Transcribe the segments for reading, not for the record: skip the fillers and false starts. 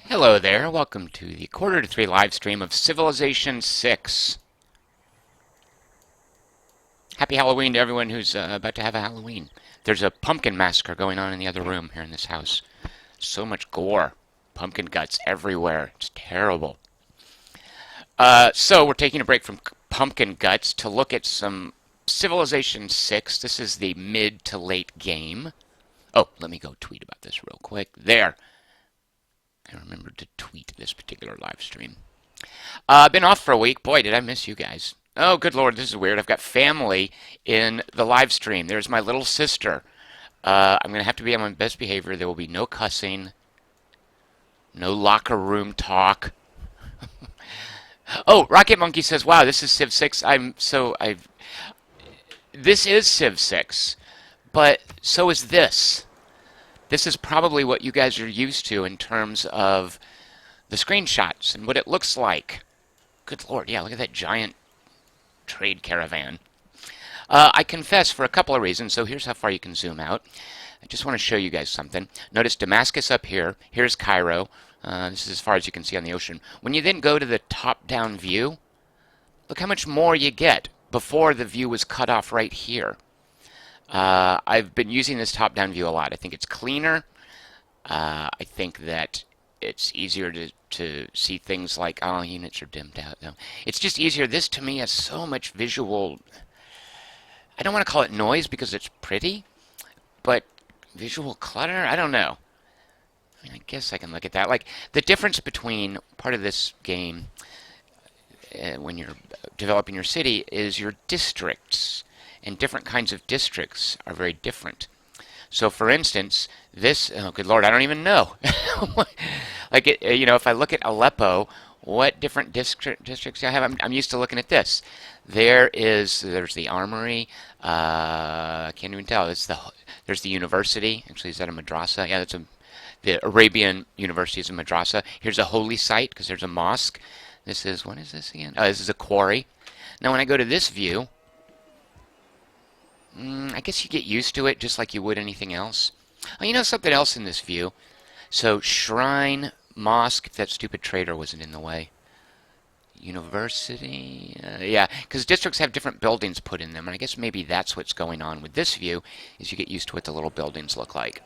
Hello there, welcome to the quarter to 3 live stream of Civilization 6. Happy Halloween to everyone who's about to have a Halloween. There's a pumpkin massacre going on in the other room here in this house. So much gore. Pumpkin guts everywhere. It's terrible. So we're taking a break from pumpkin guts to look at some Civilization 6. This is the mid to late game. Oh, let me go tweet about this real quick. There. I remembered to tweet this particular live stream. Been off for a week. Boy, did I miss you guys. Oh, good Lord, this is weird. I've got family in the live stream. There's my little sister. I'm going to have to be on my best behavior. There will be no cussing, no locker room talk. Oh, Rocket Monkey says, wow, this is Civ 6. This is Civ 6, but so is this. This is probably what you guys are used to in terms of the screenshots and what it looks like. Good Lord, yeah, look at that giant trade caravan. I confess for a couple of reasons, so here's how far you can zoom out. I just want to show you guys something. Notice Damascus up here. Here's Cairo. This is as far as you can see on the ocean. When you then go to the top-down view, look how much more you get. Before, the view was cut off right here. I've been using this top-down view a lot. I think it's cleaner. I think that it's easier to see things like, oh, units are dimmed out, though. It's just easier. This, to me, has so much visual... I don't want to call it noise because it's pretty, but visual clutter? I don't know. I mean, I guess I can look at that. Like, the difference between part of this game when you're developing your city is your districts. And different kinds of districts are very different. So, for instance, this, oh, good Lord, I don't even know. Like, if I look at Aleppo, what different districts I have? I'm used to looking at this. There's the armory. I can't even tell. There's the university. Actually, is that a madrasa? Yeah, the Arabian University is a madrasa. Here's a holy site because there's a mosque. This is, what is this again? Oh, this is a quarry. Now, when I go to this view, I guess you get used to it just like you would anything else. Oh, you know something else in this view? So, shrine, mosque, if that stupid trader wasn't in the way. University, yeah, because districts have different buildings put in them, and I guess maybe that's what's going on with this view, is you get used to what the little buildings look like.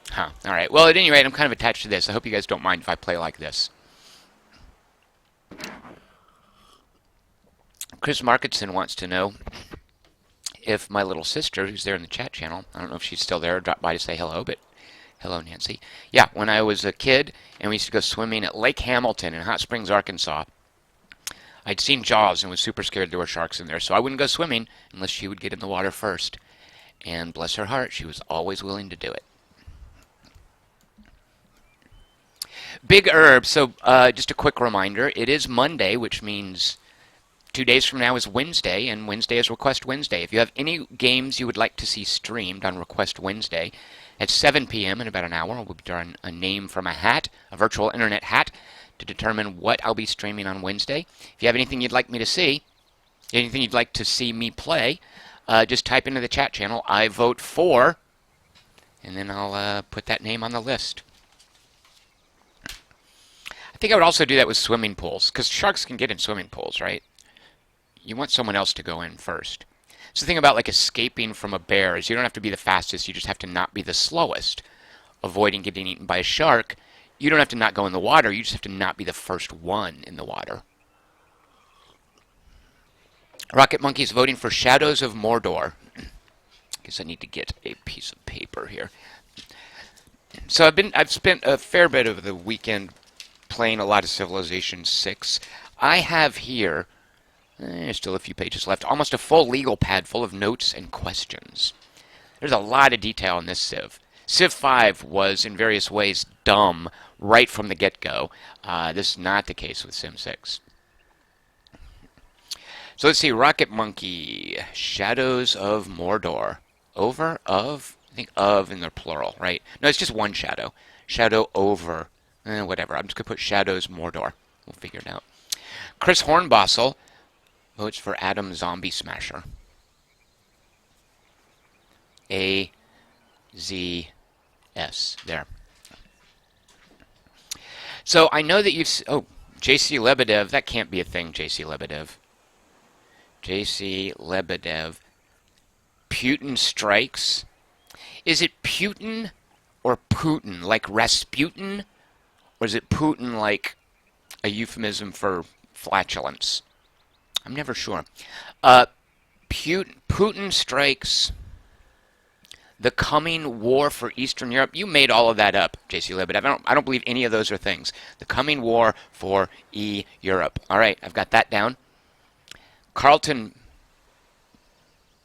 Huh, alright, well, at any rate, I'm kind of attached to this. I hope you guys don't mind if I play like this. Chris Marketson wants to know if my little sister, who's there in the chat channel, I don't know if she's still there or dropped by to say hello, but hello, Nancy. Yeah, when I was a kid and we used to go swimming at Lake Hamilton in Hot Springs, Arkansas, I'd seen Jaws and was super scared there were sharks in there, so I wouldn't go swimming unless she would get in the water first. And bless her heart, she was always willing to do it. Big Herb, so just a quick reminder, it is Monday, which means 2 days from now is Wednesday, and Wednesday is Request Wednesday. If you have any games you would like to see streamed on Request Wednesday, at 7 p.m. in about an hour, we'll be drawing a name from a hat, a virtual internet hat, to determine what I'll be streaming on Wednesday. If you have anything you'd like me to see, anything you'd like to see me play, just type into the chat channel, I vote for, and then I'll put that name on the list. I think I would also do that with swimming pools, because sharks can get in swimming pools, right? You want someone else to go in first. So the thing about like escaping from a bear is you don't have to be the fastest, you just have to not be the slowest. Avoiding getting eaten by a shark, you don't have to not go in the water, you just have to not be the first one in the water. Rocket Monkey's voting for Shadows of Mordor. Guess I need to get a piece of paper here. So I've spent a fair bit of the weekend playing a lot of Civilization 6. I have here, there's still a few pages left, almost a full legal pad full of notes and questions. There's a lot of detail in this Civ. Civ 5 was in various ways dumb right from the get-go. This is not the case with Sim 6. So let's see, Rocket Monkey, Shadows of Mordor. Over, of, I think of in the plural, right? No, it's just one shadow. Shadow over, whatever. I'm just going to put Shadows Mordor. We'll figure it out. Chris Hornbossel votes for Adam Zombie Smasher. A-Z-S. There. So I know that oh, JC Lebedev, that can't be a thing, JC Lebedev. JC Lebedev. Putin strikes. Is it Putin or Putin, like Rasputin? Or is it Putin like a euphemism for flatulence? I'm never sure. Uh, Putin strikes the coming war for Eastern Europe. You made all of that up, JC Lebedev. I don't believe any of those are things. The coming war for Europe. All right, I've got that down. Carlton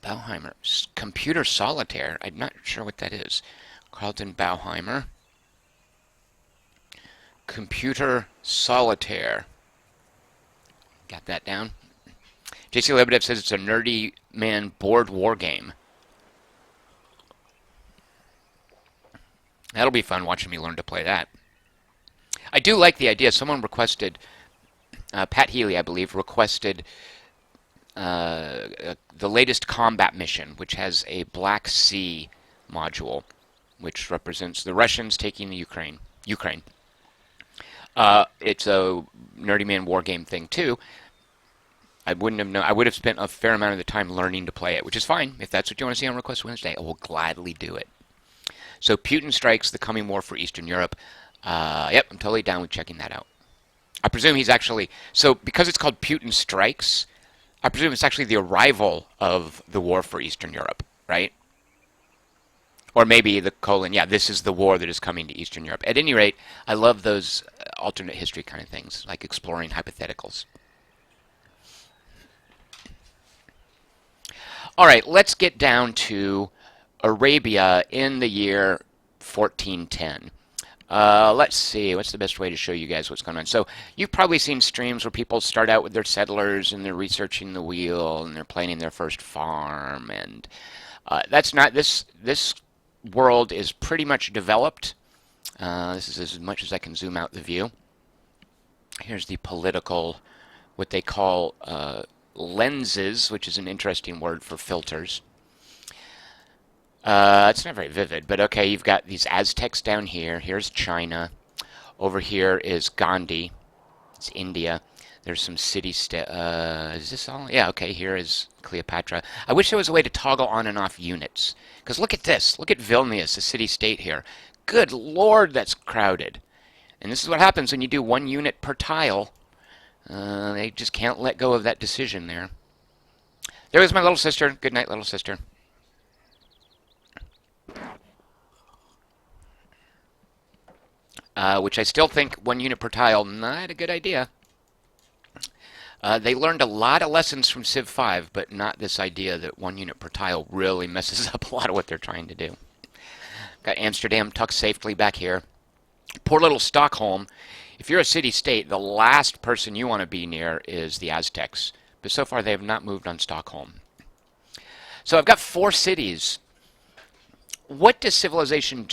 Bauheimer. Computer solitaire. I'm not sure what that is. Carlton Bauheimer. Computer solitaire. Got that down. JC Lebedev says it's a nerdy man board war game. That'll be fun watching me learn to play that. I do like the idea. Someone requested, Pat Healy, I believe, requested the latest combat mission, which has a Black Sea module, which represents the Russians taking the Ukraine. It's a nerdy man war game thing too. I wouldn't have known. I would have spent a fair amount of the time learning to play it, which is fine. If that's what you want to see on Request Wednesday, I will gladly do it. So Putin strikes the coming war for Eastern Europe. Yep, I'm totally down with checking that out. I presume he's actually, so because it's called Putin strikes, I presume it's actually the arrival of the war for Eastern Europe, right? Or maybe the colon, yeah, this is the war that is coming to Eastern Europe. At any rate, I love those alternate history kind of things, like exploring hypotheticals. All right, let's get down to Arabia in the year 1410. Let's see, what's the best way to show you guys what's going on? So you've probably seen streams where people start out with their settlers and they're researching the wheel and they're planning their first farm, and that's not this world is pretty much developed. This is as much as I can zoom out the view. Here's the political, what they call lenses, which is an interesting word for filters. It's not very vivid, but okay, you've got these Aztecs down here. Here's China. Over here is Gandhi. It's India. There's some is this all? Yeah, okay, here is Cleopatra. I wish there was a way to toggle on and off units. Because look at this. Look at Vilnius, a city-state here. Good Lord, that's crowded. And this is what happens when you do 1 unit per tile. They just can't let go of that decision there. There was my little sister. Good night, little sister. Which I still think 1 unit per tile, not a good idea. They learned a lot of lessons from Civ 5, but not this idea that 1 unit per tile really messes up a lot of what they're trying to do. Got Amsterdam tucked safely back here. Poor little Stockholm. If you're a city-state, the last person you want to be near is the Aztecs. But so far they have not moved on Stockholm. So I've got 4 cities. What does Civilization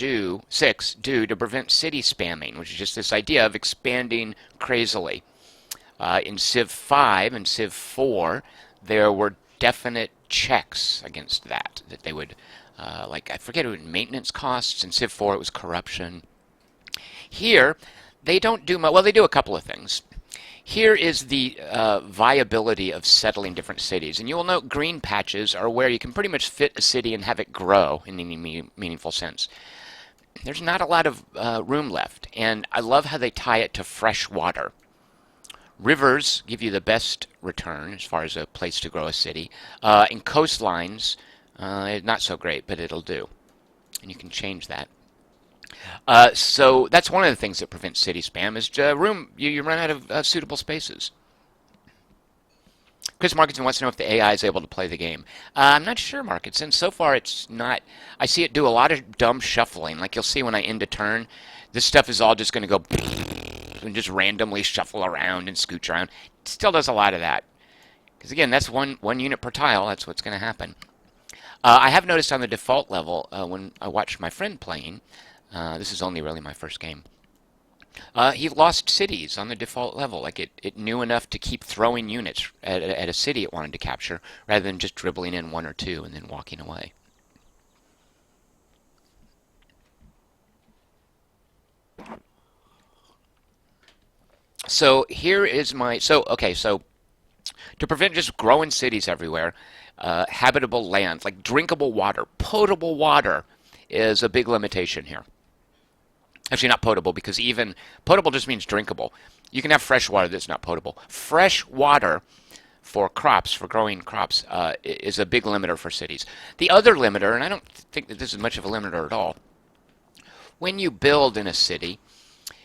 6 do to prevent city spamming, which is just this idea of expanding crazily? In Civ 5 and Civ 4, there were definite checks against that they would, like, I forget, it was maintenance costs. In Civ 4, it was corruption. Here, they don't do much. Well, they do a couple of things. Here is the viability of settling different cities. And you will note green patches are where you can pretty much fit a city and have it grow in any meaningful sense. There's not a lot of room left. And I love how they tie it to fresh water. Rivers give you the best return as far as a place to grow a city. And coastlines, not so great, but it'll do. And you can change that. So that's one of the things that prevents city spam is room. You run out of suitable spaces. Chris Markinson wants to know if the AI is able to play the game. I'm not sure, Markinson. So far, it's not. I see it do a lot of dumb shuffling. Like you'll see when I end a turn, this stuff is all just going to go and just randomly shuffle around and scooch around. It still does a lot of that. Because again, that's one unit per tile. That's what's going to happen. I have noticed on the default level when I watched my friend playing, this is only really my first game, he lost cities on the default level. Like it knew enough to keep throwing units at a city it wanted to capture, rather than just dribbling in 1 or 2 and then walking away. So here is my, so to prevent just growing cities everywhere, habitable land, like drinkable water, potable water is a big limitation here. Actually, not potable, because even potable just means drinkable. You can have fresh water that's not potable. Fresh water for crops, for growing crops, is a big limiter for cities. The other limiter, and I don't think that this is much of a limiter at all, when you build in a city,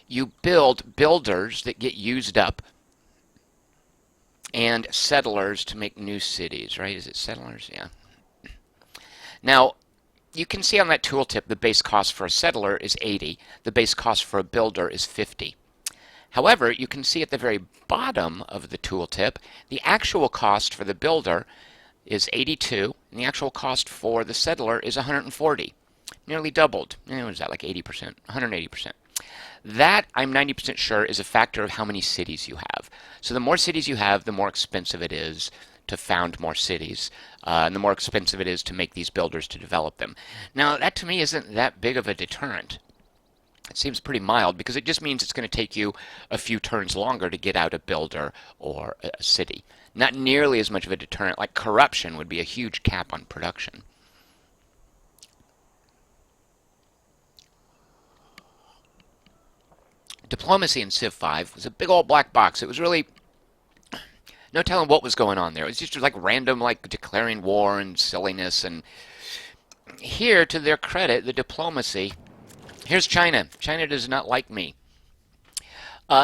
you build builders that get used up and settlers to make new cities, right? Is it settlers? Yeah. Now, you can see on that tooltip the base cost for a settler is 80. The base cost for a builder is 50. However, you can see at the very bottom of the tooltip, the actual cost for the builder is 82, and the actual cost for the settler is 140. Nearly doubled. What is that, like 80%? 180%. That, I'm 90% sure, is a factor of how many cities you have. So the more cities you have, the more expensive it is to found more cities, and the more expensive it is to make these builders to develop them. Now, that to me isn't that big of a deterrent. It seems pretty mild, because it just means it's going to take you a few turns longer to get out a builder or a city. Not nearly as much of a deterrent, like corruption would be a huge cap on production. Diplomacy in Civ 5 was a big old black box. It was really no telling what was going on there. It was just like random, like declaring war and silliness. And here, to their credit, the diplomacy. Here's China. China does not like me.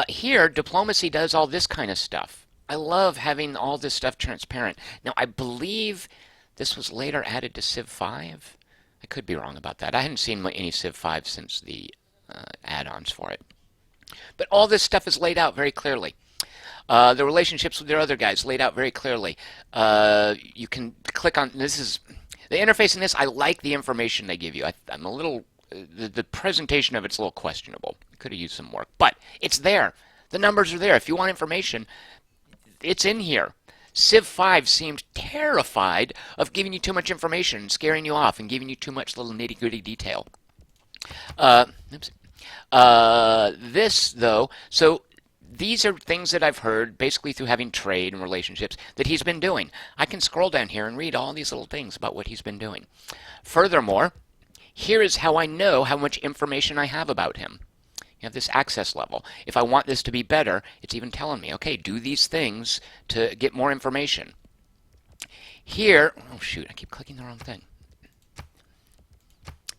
Here, diplomacy does all this kind of stuff. I love having all this stuff transparent. Now, I believe this was later added to Civ 5. I could be wrong about that. I hadn't seen any Civ 5 since the add-ons for it. But all this stuff is laid out very clearly. The relationships with their other guys laid out very clearly. You can click on, this is, the interface in this, I like the information they give you. I'm a little, the presentation of it's a little questionable. Could have used some work. But it's there. The numbers are there. If you want information, it's in here. Civ 5 seemed terrified of giving you too much information, scaring you off, and giving you too much little nitty-gritty detail. Oops. This, though, so these are things that I've heard basically through having trade and relationships that he's been doing. I can scroll down here and read all these little things about what he's been doing. Furthermore, here is how I know how much information I have about him. You have this access level. If I want this to be better, it's even telling me, okay, do these things to get more information. Here, oh shoot, I keep clicking the wrong thing.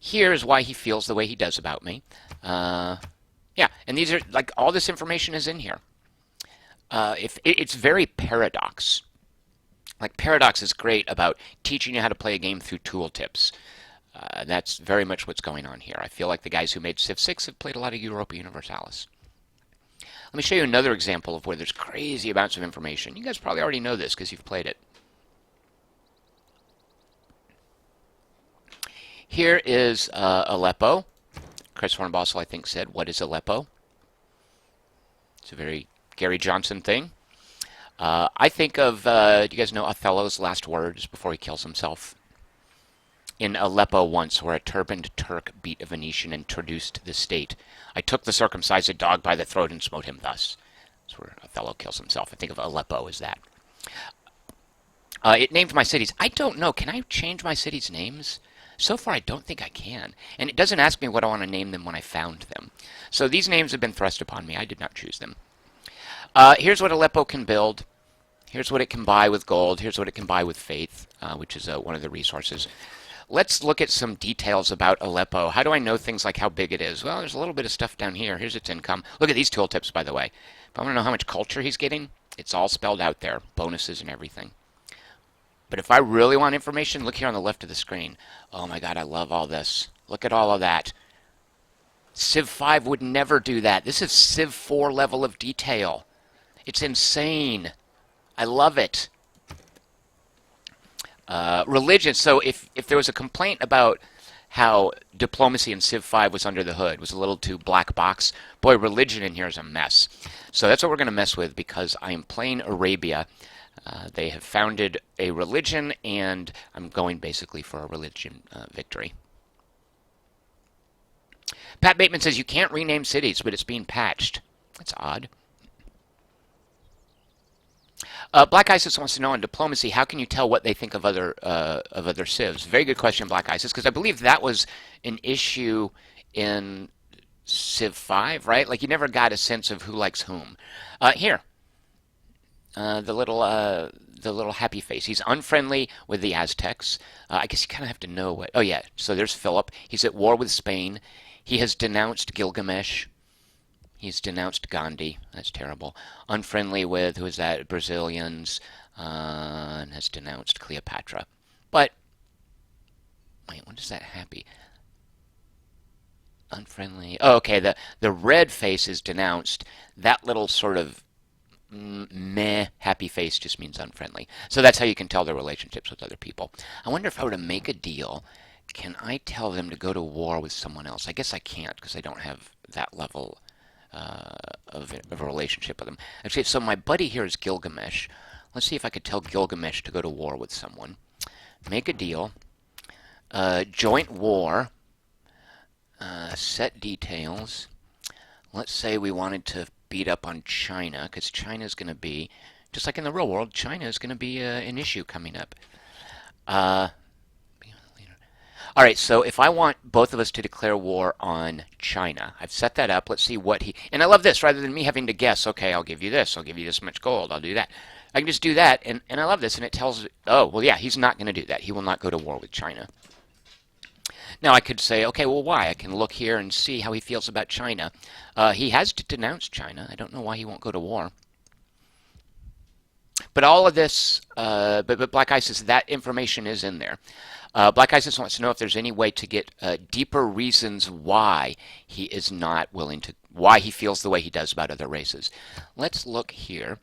Here is why he feels the way he does about me. Yeah, and these are, like, all this information is in here. It's very Paradox. Like, Paradox is great about teaching you how to play a game through tooltips. That's very much what's going on here. I feel like the guys who made Civ 6 have played a lot of Europa Universalis. Let me show you another example of where there's crazy amounts of information. You guys probably already know this because you've played it. Here is Aleppo. Chris Hornbossel, I think, said, "What is Aleppo?" It's a very Gary Johnson thing. I think of, do you guys know Othello's last words before he kills himself? In Aleppo once, where a turbaned Turk beat a Venetian and traduced the state, I took the circumcised dog by the throat and smote him thus. That's where Othello kills himself. I think of Aleppo as that. It named my cities. I don't know. Can I change my cities' names? So far, I don't think I can. And it doesn't ask me what I want to name them when I found them. So these names have been thrust upon me. I did not choose them. Here's what Aleppo can build. Here's what it can buy with gold. Here's what it can buy with faith, which is one of the resources. Let's look at some details about Aleppo. How do I know things like how big it is? Well, there's a little bit of stuff down here. Here's its income. Look at these tooltips, by the way. If I want to know how much culture he's getting, it's all spelled out there. Bonuses and everything. But if I really want information, look here on the left of the screen. Oh my god, I love all this. Look at all of that. Civ 5 would never do that. This is Civ 4 level of detail. It's insane. I love it. Religion. So if there was a complaint about how diplomacy in Civ 5 was under the hood, was a little too black box, boy, religion in here is a mess. So that's what we're going to mess with because I am playing Arabia. They have founded a religion, and I'm going basically for a religion victory. Pat Bateman says you can't rename cities, but it's being patched. That's odd. Black Isis wants to know on diplomacy, how can you tell what they think of other civs? Very good question, Black Isis, because I believe that was an issue in Civ 5, right? Like you never got a sense of who likes whom. Here, the little happy face. He's unfriendly with the Aztecs. I guess you kind of have to know what. Oh yeah, so there's Philip. He's at war with Spain. He has denounced Gilgamesh. He's denounced Gandhi. That's terrible. Unfriendly with, who is that? Brazilians. And has denounced Cleopatra. But, wait, what is that happy? Unfriendly. Oh, okay. The red face is denounced. That little sort of meh happy face just means unfriendly. So that's how you can tell their relationships with other people. I wonder if I were to make a deal, can I tell them to go to war with someone else? I guess I can't because I don't have that level of a relationship with them. Actually, so my buddy here is Gilgamesh. Let's see if I could tell Gilgamesh to go to war with someone. Make a deal. Joint war. Set details. Let's say we wanted to beat up on China, because China is going to be, just like in the real world, China is going to be an issue coming up. Uh, all right, so if I want both of us to declare war on China, I've set that up. Let's see what he, and I love this, rather than me having to guess, okay, I'll give you this, I'll give you this much gold, I'll do that. I can just do that, and I love this, and it tells, oh, well, yeah, he's not going to do that. He will not go to war with China. Now I could say, okay, well, why? I can look here and see how he feels about China. He has denounced China. I don't know why he won't go to war. But all of this, but Black Isis, that information is in there. Black Isis wants to know if there's any way to get deeper reasons why he is not willing to, why he feels the way he does about other races. Let's look here.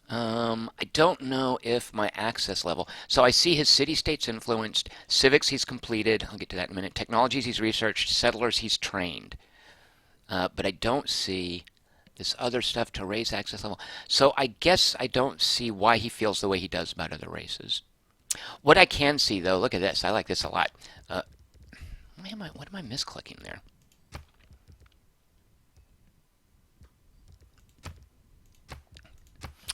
I don't know if my access level. So I see his city-states influenced, civics he's completed. I'll get to that in a minute. Technologies he's researched, settlers he's trained. But I don't see this other stuff to raise access level. So I guess I don't see why he feels the way he does about other races. What I can see, though, look at this. I like this a lot. What am I misclicking there?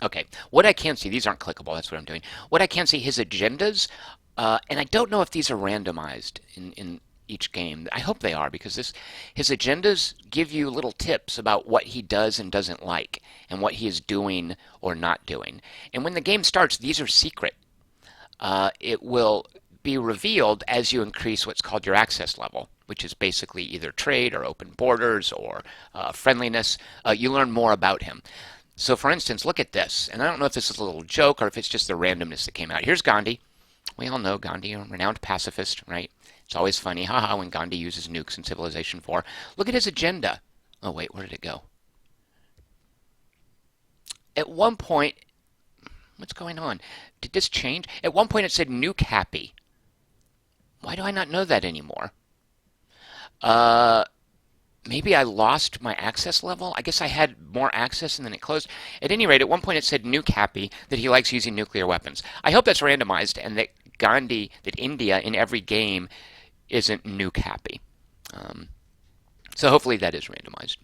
Okay, what I can see, these aren't clickable, that's what I'm doing. What I can see, his agendas, and I don't know if these are randomized in each game. I hope they are, because his agendas give you little tips about what he does and doesn't like, and what he is doing or not doing. And when the game starts, these are secret. It will be revealed as you increase what's called your access level, which is basically either trade or open borders or friendliness. You learn more about him. So for instance, look at this. And I don't know if this is a little joke or if it's just the randomness that came out. Here's Gandhi. We all know Gandhi, a renowned pacifist, right? It's always funny, haha, when Gandhi uses nukes in Civilization 4. Look at his agenda. Oh wait, where did it go? At one point, what's going on? Did this change? At one point it said nuke happy. Why do I not know that anymore? Maybe I lost my access level. I guess I had more access and then it closed. At any rate, at one point it said nuke happy, that he likes using nuclear weapons. I hope that's randomized and that that India in every game isn't nuke happy. So hopefully that is randomized.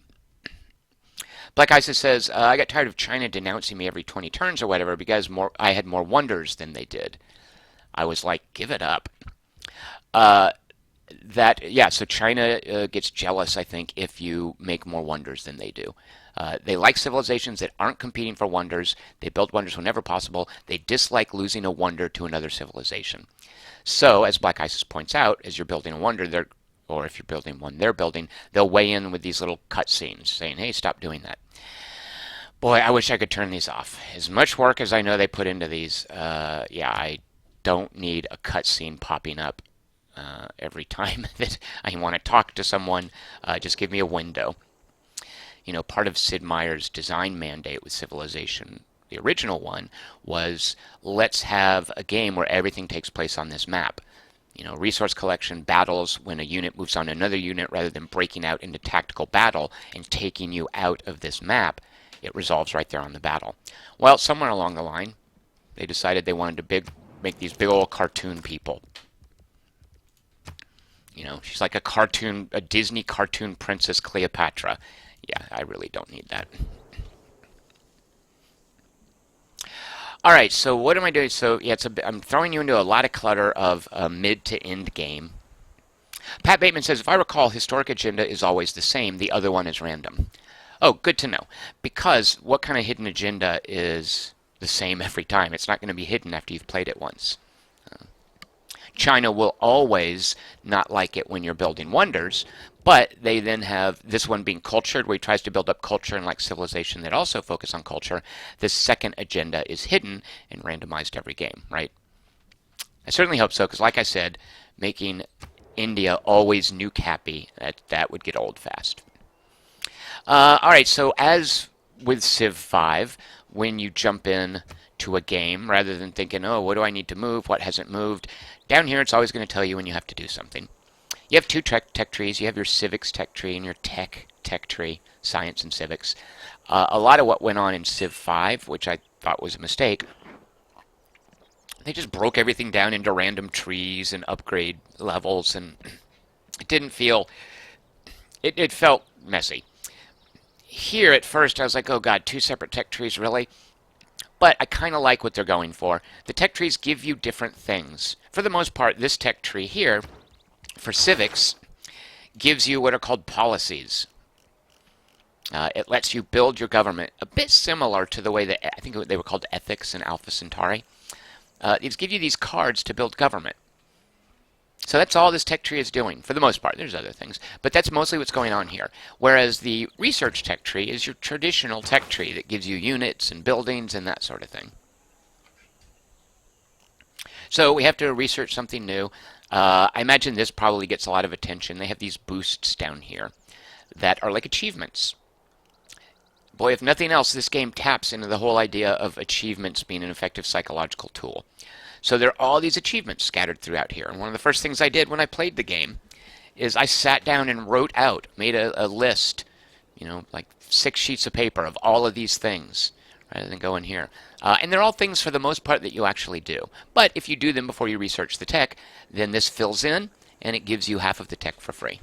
Black Isis says, I got tired of China denouncing me every 20 turns or whatever because I had more wonders than they did. I was like, give it up. So China gets jealous, I think, if you make more wonders than they do. They like civilizations that aren't competing for wonders. They build wonders whenever possible. They dislike losing a wonder to another civilization. So, as Black Isis points out, as you're building a wonder, or if you're building one they're building, they'll weigh in with these little cutscenes saying, hey, stop doing that. Boy, I wish I could turn these off. As much work as I know they put into these, I don't need a cutscene popping up every time that I want to talk to someone. Just give me a window. You know, part of Sid Meier's design mandate with Civilization, the original one, was let's have a game where everything takes place on this map. You know, resource collection, battles, when a unit moves on another unit, rather than breaking out into tactical battle and taking you out of this map, it resolves right there on the battle. Well, somewhere along the line, they decided they wanted to make these big old cartoon people. You know, she's like a Disney cartoon princess Cleopatra. Yeah, I really don't need that. All right, so what am I doing? So yeah, I'm throwing you into a lot of clutter of a mid to end game. Pat Bateman says, if I recall, historic agenda is always the same. The other one is random. Oh, good to know. Because what kind of hidden agenda is the same every time? It's not going to be hidden after you've played it once. China will always not like it when you're building wonders, but they then have this one being cultured, where he tries to build up culture and like civilization that also focus on culture. This second agenda is hidden and randomized every game, right? I certainly hope so, because like I said, making India always nuke happy, that would get old fast. All right, so as with Civ 5, when you jump in to a game, rather than thinking, oh, what do I need to move, what hasn't moved, down here it's always going to tell you when you have to do something. You have two tech trees. You have your civics tech tree and your tech tree, science and civics. A lot of what went on in Civ 5, which I thought was a mistake, they just broke everything down into random trees and upgrade levels, and it didn't feel, it felt messy. Here at first I was like, oh god, two separate tech trees, really? But I kind of like what they're going for. The tech trees give you different things. For the most part, this tech tree here, for civics, gives you what are called policies. It lets you build your government, a bit similar to the way that, I think they were called ethics in Alpha Centauri. These give you these cards to build government. So that's all this tech tree is doing, for the most part. There's other things, but that's mostly what's going on here. Whereas the research tech tree is your traditional tech tree that gives you units and buildings and that sort of thing. So we have to research something new. I imagine this probably gets a lot of attention. They have these boosts down here that are like achievements. Boy, if nothing else, this game taps into the whole idea of achievements being an effective psychological tool. So there are all these achievements scattered throughout here. And one of the first things I did when I played the game is I sat down and wrote out, made a list, like 6 sheets of paper of all of these things, rather than go in here. And they're all things for the most part that you actually do. But if you do them before you research the tech, then this fills in and it gives you half of the tech for free.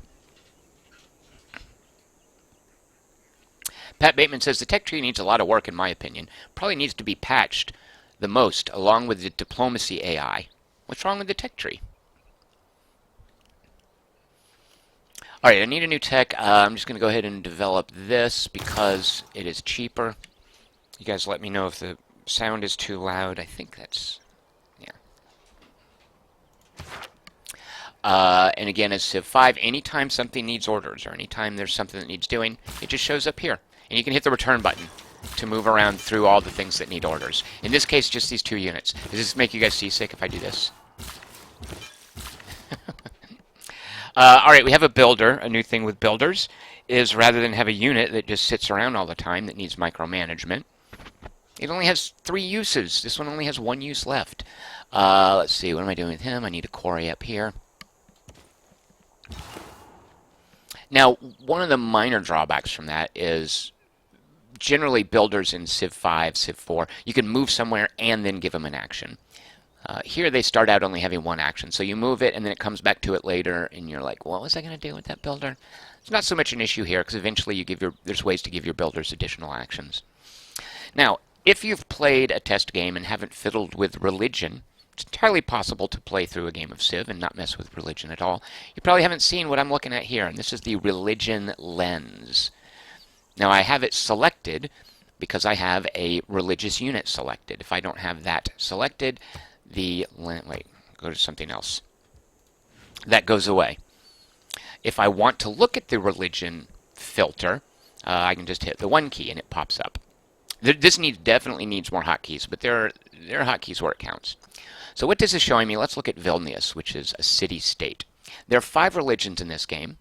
Pat Bateman says the tech tree needs a lot of work in my opinion. Probably needs to be patched the most, along with the diplomacy AI. What's wrong with the tech tree? Alright, I need a new tech. I'm just going to go ahead and develop this because it is cheaper. You guys let me know if the sound is too loud. I think that's... yeah. And again, as Civ 5, anytime something needs orders or anytime there's something that needs doing, it just shows up here. And you can hit the return button to move around through all the things that need orders. In this case, just these 2 units. Does this make you guys seasick if I do this? Alright, we have a builder. A new thing with builders is rather than have a unit that just sits around all the time that needs micromanagement, it only has 3 uses. This one only has 1 use left. Let's see, what am I doing with him? I need a quarry up here. Now, one of the minor drawbacks from that is generally builders in Civ 5, Civ 4, you can move somewhere and then give them an action. Here they start out only having 1 action, so you move it and then it comes back to it later and you're like, what was I going to do with that builder? It's not so much an issue here because eventually there's ways to give your builders additional actions. Now, if you've played a test game and haven't fiddled with religion, it's entirely possible to play through a game of Civ and not mess with religion at all. You probably haven't seen what I'm looking at here, and this is the religion lens. Now I have it selected because I have a religious unit selected. If I don't have that selected, wait, go to something else. That goes away. If I want to look at the religion filter, I can just hit the 1 key and it pops up. This definitely needs more hotkeys, but there are hotkeys where it counts. So what this is showing me, let's look at Vilnius, which is a city-state. There are 5 religions in this game,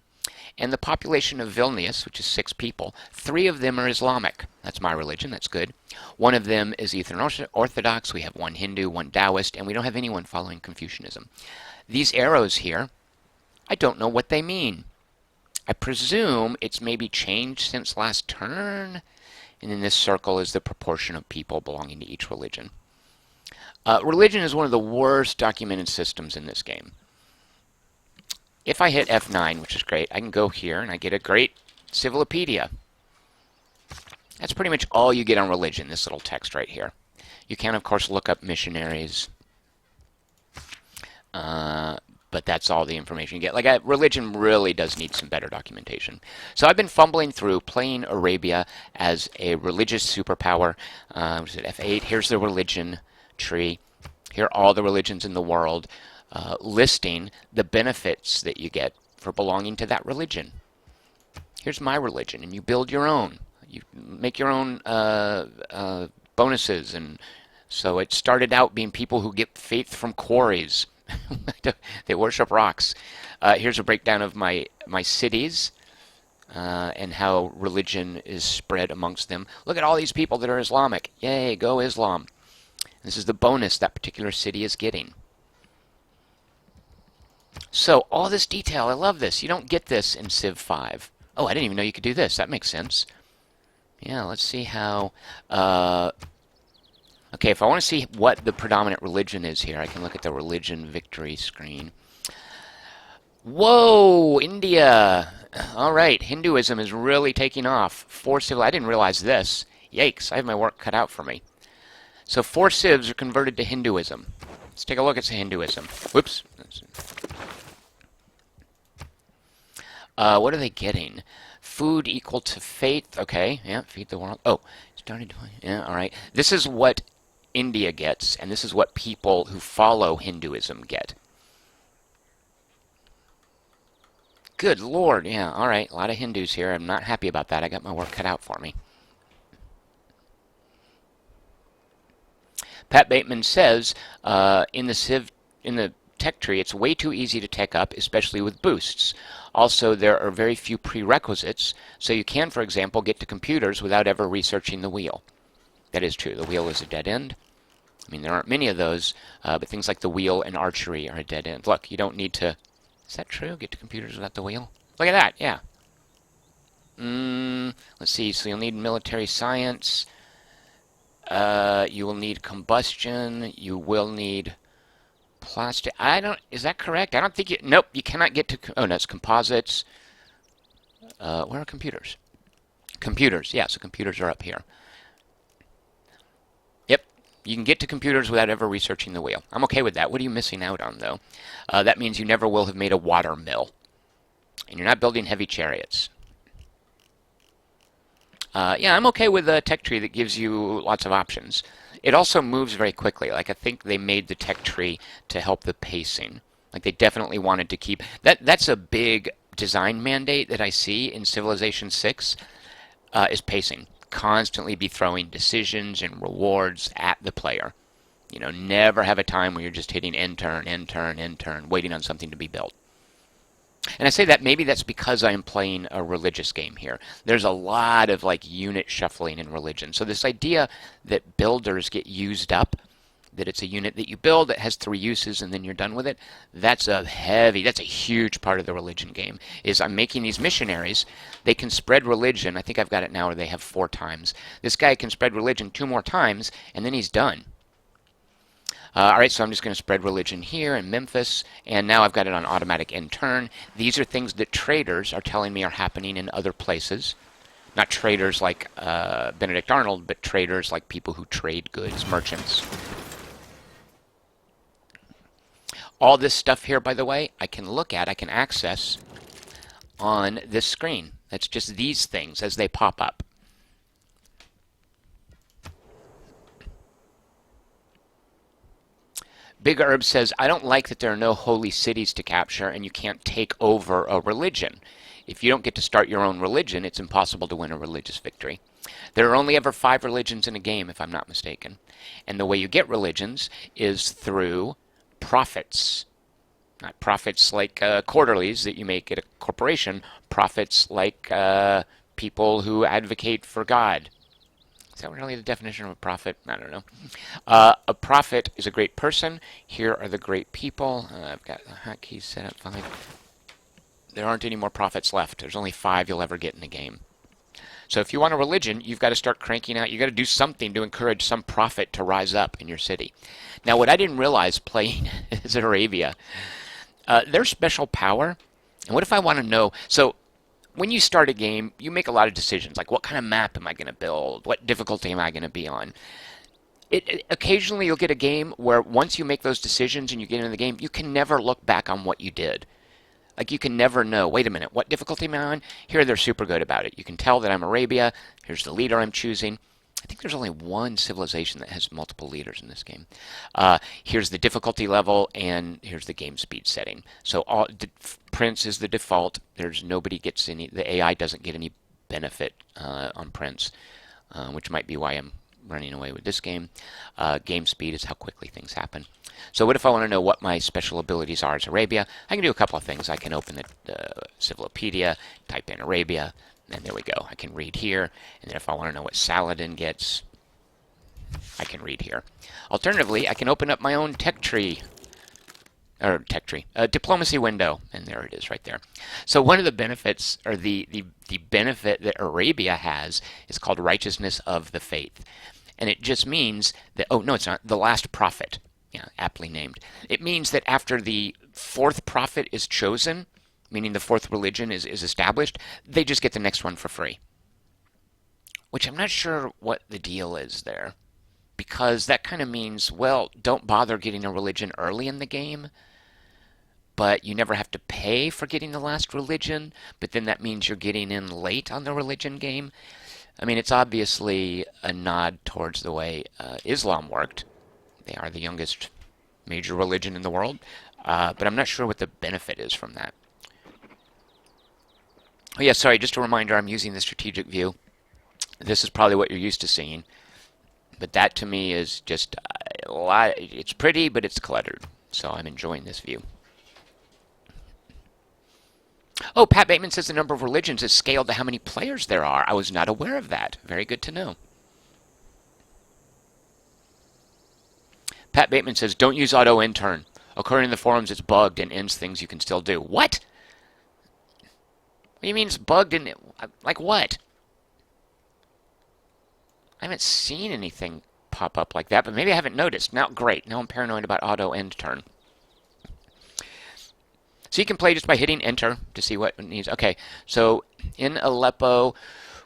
and the population of Vilnius, which is 6 people, 3 of them are Islamic. That's my religion, that's good. 1 of them is Eastern Orthodox, we have 1 Hindu, 1 Taoist, and we don't have anyone following Confucianism. These arrows here, I don't know what they mean. I presume it's maybe changed since last turn, and in this circle is the proportion of people belonging to each religion. Religion is one of the worst documented systems in this game. If I hit F9, which is great, I can go here and I get a great Civilopedia. That's pretty much all you get on religion, this little text right here. You can, of course, look up missionaries, but that's all the information you get. Like, religion really does need some better documentation. So I've been fumbling through playing Arabia as a religious superpower. Was it F8? Here's the religion tree. Here are all the religions in the world, listing the benefits that you get for belonging to that religion. Here's my religion, and you build your own. You make your own bonuses, and so it started out being people who get faith from quarries. They worship rocks. Here's a breakdown of my cities and how religion is spread amongst them. Look at all these people that are Islamic. Yay, go Islam. This is the bonus that particular city is getting. So all this detail, I love this. You don't get this in Civ 5. Oh, I didn't even know you could do this. That makes sense. Yeah, let's see how... okay, if I want to see what the predominant religion is here, I can look at the religion victory screen. Whoa, India! All right, Hinduism is really taking off. 4 civil... I didn't realize this. Yikes, I have my work cut out for me. So 4 civs are converted to Hinduism. Let's take a look at Hinduism. Whoops. What are they getting? Food equal to faith. Okay, yeah, feed the world. Oh, started doing. Yeah, all right. This is what India gets, and this is what people who follow Hinduism get. Good Lord, yeah, all right. A lot of Hindus here. I'm not happy about that. I got my work cut out for me. Pat Bateman says in the tech tree, it's way too easy to tech up, especially with boosts. Also, there are very few prerequisites, so you can, for example, get to computers without ever researching the wheel. That is true. The wheel is a dead end. I mean, there aren't many of those, but things like the wheel and archery are a dead end. Look, you don't need to... Is that true? Get to computers without the wheel? Look at that, yeah. Let's see, so you'll need military science. You will need combustion. You will need... plastic. Is that correct? I don't think you... Nope, you cannot get to... Oh, no, it's composites. Where are computers? Computers, yeah, so computers are up here. Yep, you can get to computers without ever researching the wheel. I'm okay with that. What are you missing out on, though? That means you never will have made a water mill. And you're not building heavy chariots. Yeah, I'm okay with a tech tree that gives you lots of options. It also moves very quickly. Like, I think they made the tech tree to help the pacing. Like, they definitely wanted to keep... That's a big design mandate that I see in Civilization 6, is pacing. Constantly be throwing decisions and rewards at the player. You know, never have a time where you're just hitting end turn, end turn, end turn, waiting on something to be built. And I say that maybe that's because I am playing a religious game here. There's a lot of like unit shuffling in religion. So this idea that builders get used up, that it's a unit that you build that has 3 uses and then you're done with it, that's a huge part of the religion game. Is I'm making these missionaries, they can spread religion. I think I've got it now where they have 4 times. This guy can spread religion 2 more times and then he's done. All right, so I'm just going to spread religion here in Memphis, and now I've got it on automatic end turn. These are things that traders are telling me are happening in other places. Not traders like Benedict Arnold, but traders like people who trade goods, merchants. All this stuff here, by the way, I can look at, I can access on this screen. That's just these things as they pop up. Big Herb says, I don't like that there are no holy cities to capture and you can't take over a religion. If you don't get to start your own religion, it's impossible to win a religious victory. There are only ever 5 religions in a game, if I'm not mistaken. And the way you get religions is through profits. Not profits like quarterlies that you make at a corporation. Profits like people who advocate for God. Is that really the definition of a prophet? I don't know. A prophet is a great person. Here are the great people. I've got the hotkeys set up 5. There aren't any more prophets left. There's only 5 you'll ever get in the game. So if you want a religion, you've got to start cranking out. You've got to do something to encourage some prophet to rise up in your city. Now, what I didn't realize playing as Arabia, their special power, and what if I want to know... So when you start a game, you make a lot of decisions, like what kind of map am I going to build? What difficulty am I going to be on? Occasionally you'll get a game where once you make those decisions and you get into the game, you can never look back on what you did. Like you can never know, wait a minute, what difficulty am I on? Here they're super good about it. You can tell that I'm Arabia. Here's the leader I'm choosing. I think there's only one civilization that has multiple leaders in this game. Here's the difficulty level, and here's the game speed setting. So Prince is the default. There's nobody gets any. The AI doesn't get any benefit on Prince, which might be why I'm running away with this game. Game speed is how quickly things happen. So what if I want to know what my special abilities are as Arabia? I can do a couple of things. I can open the Civilopedia, type in Arabia, and there we go. I can read here, and then if I want to know what Saladin gets, I can read here. Alternatively, I can open up my own diplomacy window, and there it is right there. So one of the benefits, or the benefit that Arabia has is called righteousness of the faith. And it just means that, oh, no, it's not, the last prophet. Yeah, aptly named. It means that after the fourth prophet is chosen, meaning the fourth religion is established, they just get the next one for free. Which I'm not sure what the deal is there. Because that kind of means, well, don't bother getting a religion early in the game, but you never have to pay for getting the last religion, but then that means you're getting in late on the religion game. I mean, it's obviously a nod towards the way Islam worked. They are the youngest major religion in the world, but I'm not sure what the benefit is from that. Oh yeah, sorry, just a reminder, I'm using the strategic view. This is probably what you're used to seeing, but that to me is just a lot. It's pretty, but it's cluttered, so I'm enjoying this view. Oh, Pat Bateman says the number of religions is scaled to how many players there are. I was not aware of that. Very good to know. Pat Bateman says, don't use auto intern. According to the forums, it's bugged and ends things you can still do. What? What do you mean it's bugged and like what? I haven't seen anything pop up like that, but maybe I haven't noticed. Now, great. Now I'm paranoid about auto end turn. So you can play just by hitting enter to see what it needs. Okay, so in Aleppo,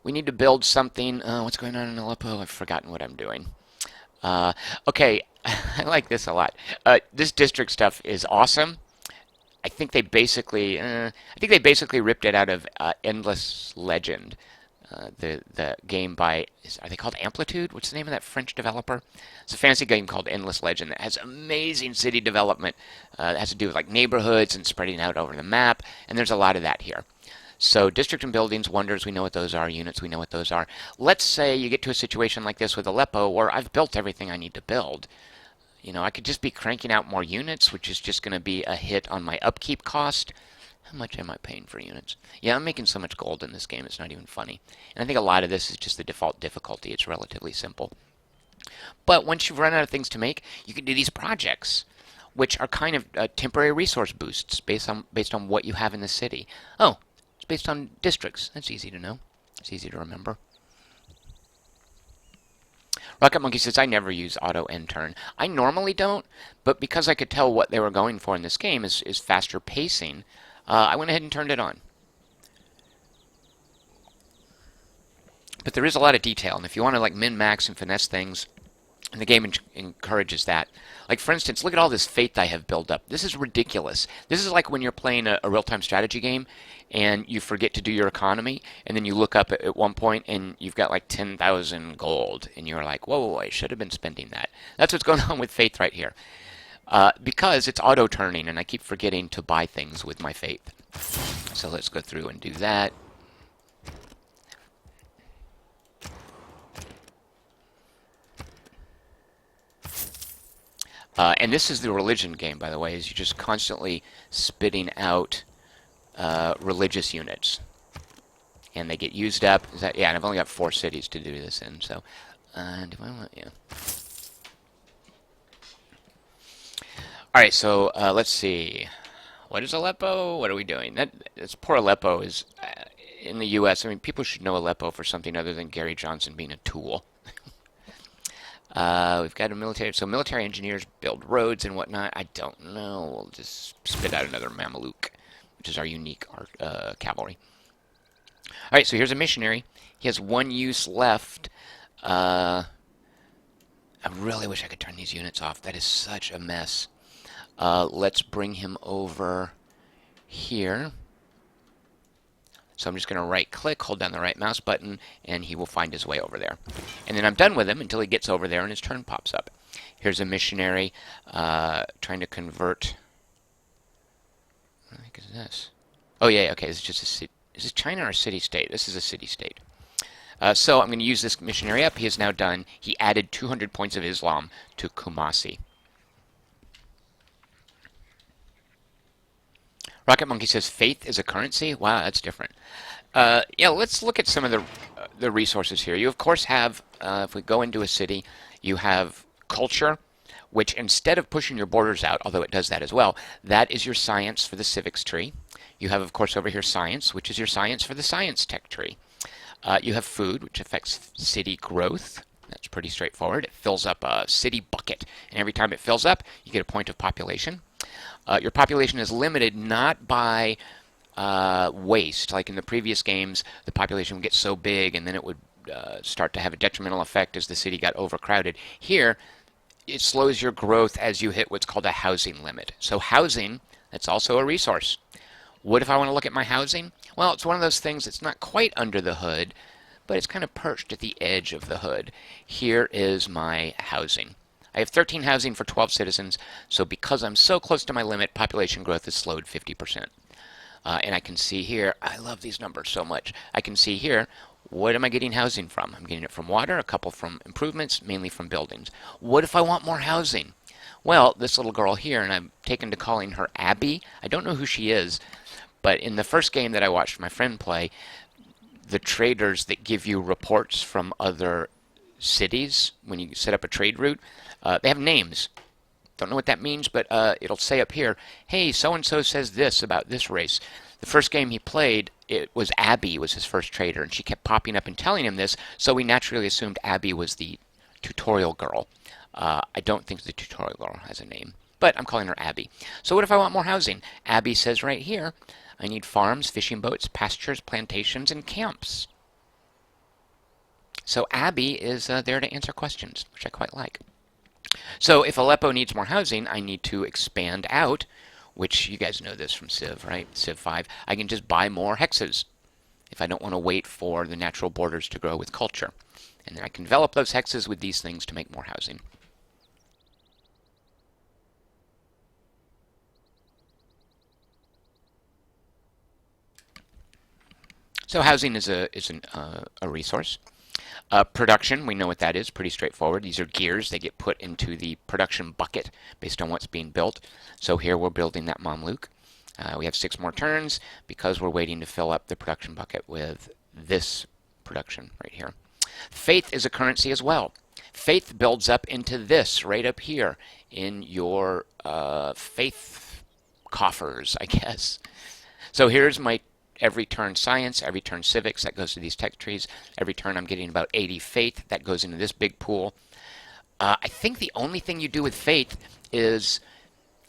we need to build something. What's going on in Aleppo? I've forgotten what I'm doing. Okay, I like this a lot. This district stuff is awesome. I think they basically ripped it out of Endless Legend, the game by are they called Amplitude? What's the name of that French developer? It's a fantasy game called Endless Legend that has amazing city development. It has to do with like neighborhoods and spreading out over the map, and there's a lot of that here. So district and buildings, wonders, we know what those are. Units, we know what those are. Let's say you get to a situation like this with Aleppo where I've built everything I need to build. You know, I could just be cranking out more units, which is just going to be a hit on my upkeep cost. How much am I paying for units? Yeah, I'm making so much gold in this game, it's not even funny. And I think a lot of this is just the default difficulty. It's relatively simple. But once you've run out of things to make, you can do these projects, which are kind of temporary resource boosts based on what you have in the city. Oh, it's based on districts. That's easy to know. It's easy to remember. Rocket Monkey says, I never use auto end turn. I normally don't, but because I could tell what they were going for in this game is faster pacing, I went ahead and turned it on. But there is a lot of detail, and if you want to like min-max and finesse things, and the game encourages that. Like, for instance, look at all this faith I have built up. This is ridiculous. This is like when you're playing a real-time strategy game, and you forget to do your economy, and then you look up at one point, and you've got like 10,000 gold, and you're like, whoa, I should have been spending that. That's what's going on with faith right here. Because it's auto-turning, and I keep forgetting to buy things with my faith. So let's go through and do that. And this is the religion game, by the way, is you're just constantly spitting out religious units. And they get used up. Yeah, and I've only got 4 cities to do this in, so do I want, yeah. Alright, so let's see. What is Aleppo? What are we doing? This poor Aleppo is in the U.S. I mean, people should know Aleppo for something other than Gary Johnson being a tool. We've got a military, so military engineers build roads and whatnot. I don't know. We'll just spit out another Mameluke, which is our unique cavalry. All right, so here's a missionary. He has 1 use left. I really wish I could turn these units off. That is such a mess. Let's bring him over here. So I'm just going to right click, hold down the right mouse button, and he will find his way over there. And then I'm done with him until he gets over there and his turn pops up. Here's a missionary trying to convert. What the heck is this? Oh yeah, okay, this is just a city. Is this China or a city-state? This is a city-state. So I'm going to use this missionary up. He is now done. He added 200 points of Islam to Kumasi. Rocket Monkey says faith is a currency. Wow, that's different. Yeah, let's look at some of the resources here. You of course have, if we go into a city, you have culture, which instead of pushing your borders out, although it does that as well, that is your science for the civics tree. You have of course over here science, which is your science for the science tech tree. You have food, which affects city growth. That's pretty straightforward. It fills up a city bucket, and every time it fills up, you get a point of population. Your population is limited not by waste. Like in the previous games, the population would get so big, and then it would start to have a detrimental effect as the city got overcrowded. Here, it slows your growth as you hit what's called a housing limit. So housing, that's also a resource. What if I want to look at my housing? Well, it's one of those things that's not quite under the hood, but it's kind of perched at the edge of the hood. Here is my housing. I have 13 housing for 12 citizens, so because I'm so close to my limit, population growth is slowed 50%. And I can see here, I love these numbers so much, I can see here, what am I getting housing from? I'm getting it from water, a couple from improvements, mainly from buildings. What if I want more housing? Well, this little girl here, and I'm taken to calling her Abby. I don't know who she is, but in the first game that I watched my friend play, the traders that give you reports from other cities when you set up a trade route, they have names. Don't know what that means, but it'll say up here, hey, so-and-so says this about this race. The first game he played, it was Abby was his first trader, and she kept popping up and telling him this, so we naturally assumed Abby was the tutorial girl. I don't think the tutorial girl has a name, but I'm calling her Abby. So what if I want more housing? Abby says right here, I need farms, fishing boats, pastures, plantations, and camps. So Abby is there to answer questions, which I quite like. So if Aleppo needs more housing, I need to expand out, which you guys know this from Civ, right? Civ 5. I can just buy more hexes if I don't want to wait for the natural borders to grow with culture. And then I can develop those hexes with these things to make more housing. So housing is a resource. Production, we know what that is, pretty straightforward. These are gears. They get put into the production bucket based on what's being built. So here we're building that Mamluk. We have 6 more turns because we're waiting to fill up the production bucket with this production right here. Faith is a currency as well. Faith builds up into this right up here in your faith coffers, I guess. So here's my every turn science, every turn civics, that goes to these tech trees. Every turn I'm getting about 80 faith, that goes into this big pool. I think the only thing you do with faith is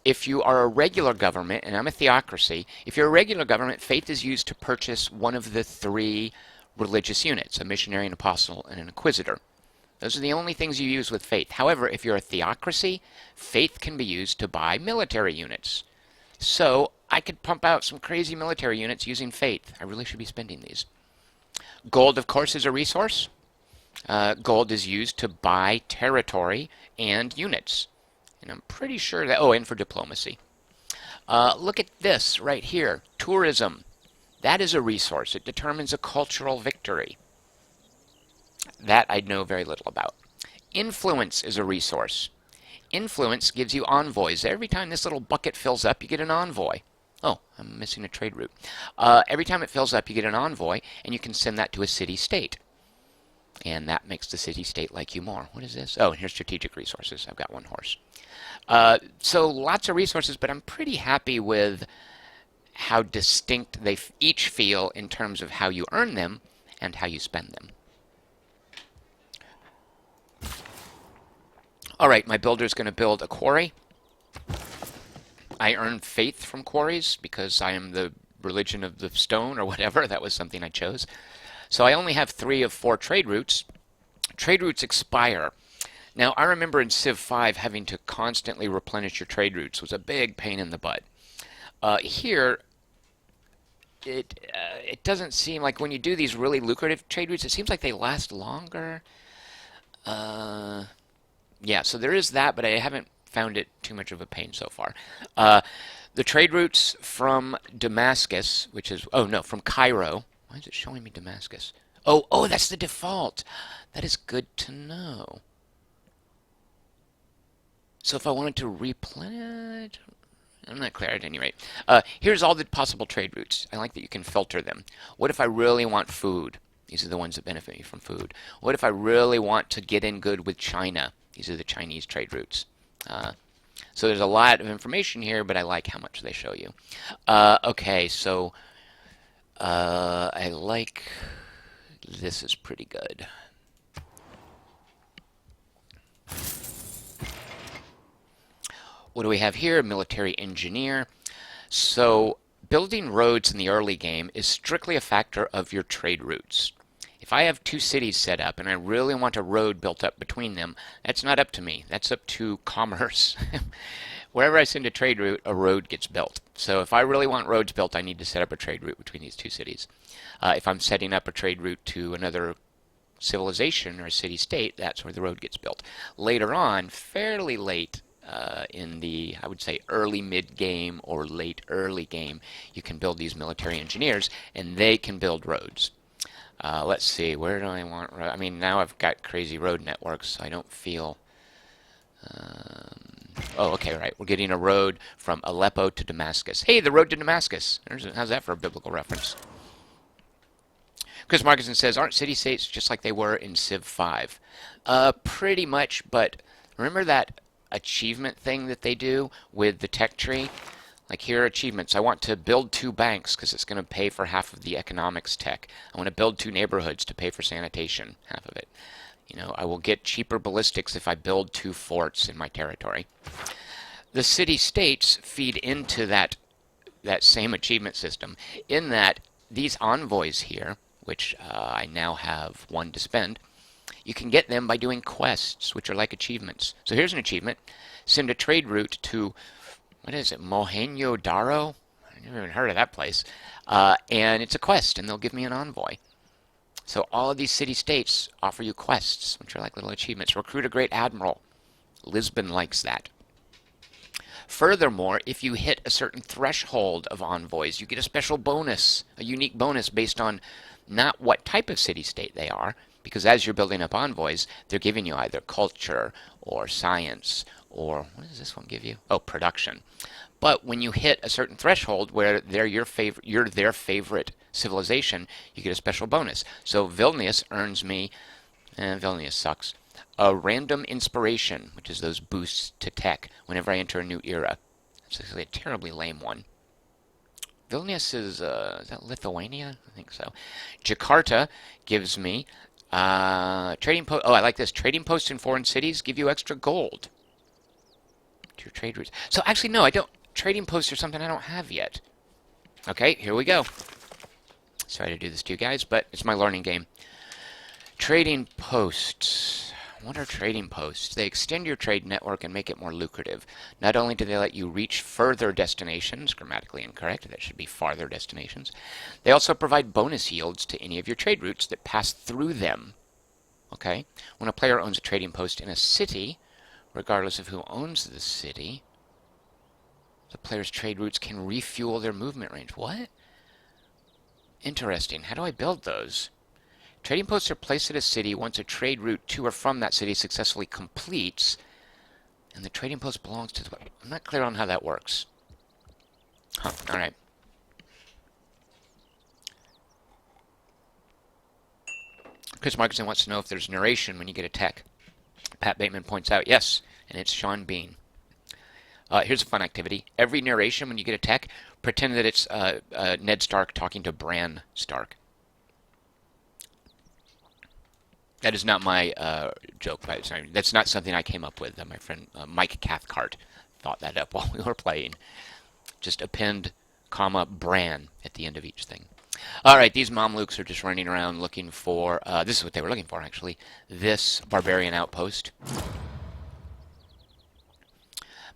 if you are a regular government, and I'm a theocracy, if you're a regular government, faith is used to purchase one of the 3 religious units, a missionary, an apostle, and an inquisitor. Those are the only things you use with faith. However, if you're a theocracy, faith can be used to buy military units. So I could pump out some crazy military units using faith. I really should be spending these. Gold, of course, is a resource. Gold is used to buy territory and units. And I'm pretty sure that, oh, and for diplomacy. Look at this right here. Tourism. That is a resource. It determines a cultural victory. That I know very little about. Influence is a resource. Influence gives you envoys. Every time this little bucket fills up, you get an envoy. Oh, I'm missing a trade route. Every time it fills up, you get an envoy, and you can send that to a city-state. And that makes the city-state like you more. What is this? Oh, and here's strategic resources. I've got 1 horse. So lots of resources, but I'm pretty happy with how distinct they each feel in terms of how you earn them and how you spend them. All right, my builder is going to build a quarry. I earn faith from quarries because I am the religion of the stone or whatever. That was something I chose. So I only have 3 of 4 trade routes. Trade routes expire. Now, I remember in Civ 5 having to constantly replenish your trade routes was a big pain in the butt. Here, it doesn't seem like when you do these really lucrative trade routes, it seems like they last longer. Uh, yeah, so there is that, but I haven't found it too much of a pain so far. Uh, the trade routes from Damascus, which is, oh no, from Cairo. Why is it showing me Damascus? Oh, that's the default. That is good to know. So if I wanted to replenish, I'm not clear at any rate. Here's all the possible trade routes. I like that you can filter them. What if I really want food? These are the ones that benefit me from food. What if I really want to get in good with China? These are the Chinese trade routes. So there's a lot of information here, but I like how much they show you. Okay, so I like this is pretty good. What do we have here? Military engineer. So building roads in the early game is strictly a factor of your trade routes. If I have two cities set up and I really want a road built up between them, that's not up to me. That's up to commerce. Wherever I send a trade route, a road gets built. So if I really want roads built, I need to set up a trade route between these two cities. If I'm setting up a trade route to another civilization or a city-state, that's where the road gets built. Later on, fairly late in the, I would say, early mid-game or late early game, you can build these military engineers, and they can build roads. Let's see, where do I want road? I mean, now I've got crazy road networks, so I don't feel... oh, okay, right. We're getting a road from Aleppo to Damascus. Hey, the road to Damascus. How's that for a biblical reference? Chris Markinson says, aren't city-states just like they were in Civ 5? Pretty much, but remember that achievement thing that they do with the tech tree? Like here are achievements. I want to build 2 banks because it's going to pay for half of the economics tech. I want to build 2 neighborhoods to pay for sanitation, half of it. You know, I will get cheaper ballistics if I build 2 forts in my territory. The city-states feed into that same achievement system in that these envoys here, which I now have 1 to spend, you can get them by doing quests, which are like achievements. So here's an achievement. Send a trade route to, what is it, Mohenjo-Daro? I've never even heard of that place. And it's a quest, and they'll give me an envoy. So all of these city-states offer you quests, which are like little achievements. Recruit a great admiral. Lisbon likes that. Furthermore, if you hit a certain threshold of envoys, you get a special bonus, a unique bonus based on not what type of city-state they are, because as you're building up envoys, they're giving you either culture or science or, what does this one give you? Oh, production. But when you hit a certain threshold where you're their favorite civilization, you get a special bonus. So Vilnius earns me, Vilnius sucks, a random inspiration, which is those boosts to tech whenever I enter a new era. It's actually a terribly lame one. Vilnius is that Lithuania? I think so. Jakarta gives me trading post. Oh, I like this. Trading posts in foreign cities give you extra gold to your trade routes. So actually, no, I don't. Trading posts are something I don't have yet. Okay, here we go. Sorry to do this to you guys, but it's my learning game. Trading posts. What are trading posts? They extend your trade network and make it more lucrative. Not only do they let you reach further destinations, grammatically incorrect, that should be farther destinations, they also provide bonus yields to any of your trade routes that pass through them. Okay? When a player owns a trading post in a city, regardless of who owns the city, the player's trade routes can refuel their movement range. What? Interesting. How do I build those? Trading posts are placed at a city once a trade route to or from that city successfully completes, and the trading post belongs to the... I'm not clear on how that works. Huh, alright. Chris Markinson wants to know if there's narration when you get a tech. Pat Bateman points out, yes, and it's Sean Bean. Here's a fun activity. Every narration when you get a tech, pretend that it's Ned Stark talking to Bran Stark. That is not my joke. That's not something I came up with. My friend Mike Cathcart thought that up while we were playing. Just append, comma, Bran at the end of each thing. All right, these Mamluks are just running around looking for, this is what they were looking for, actually, this barbarian outpost.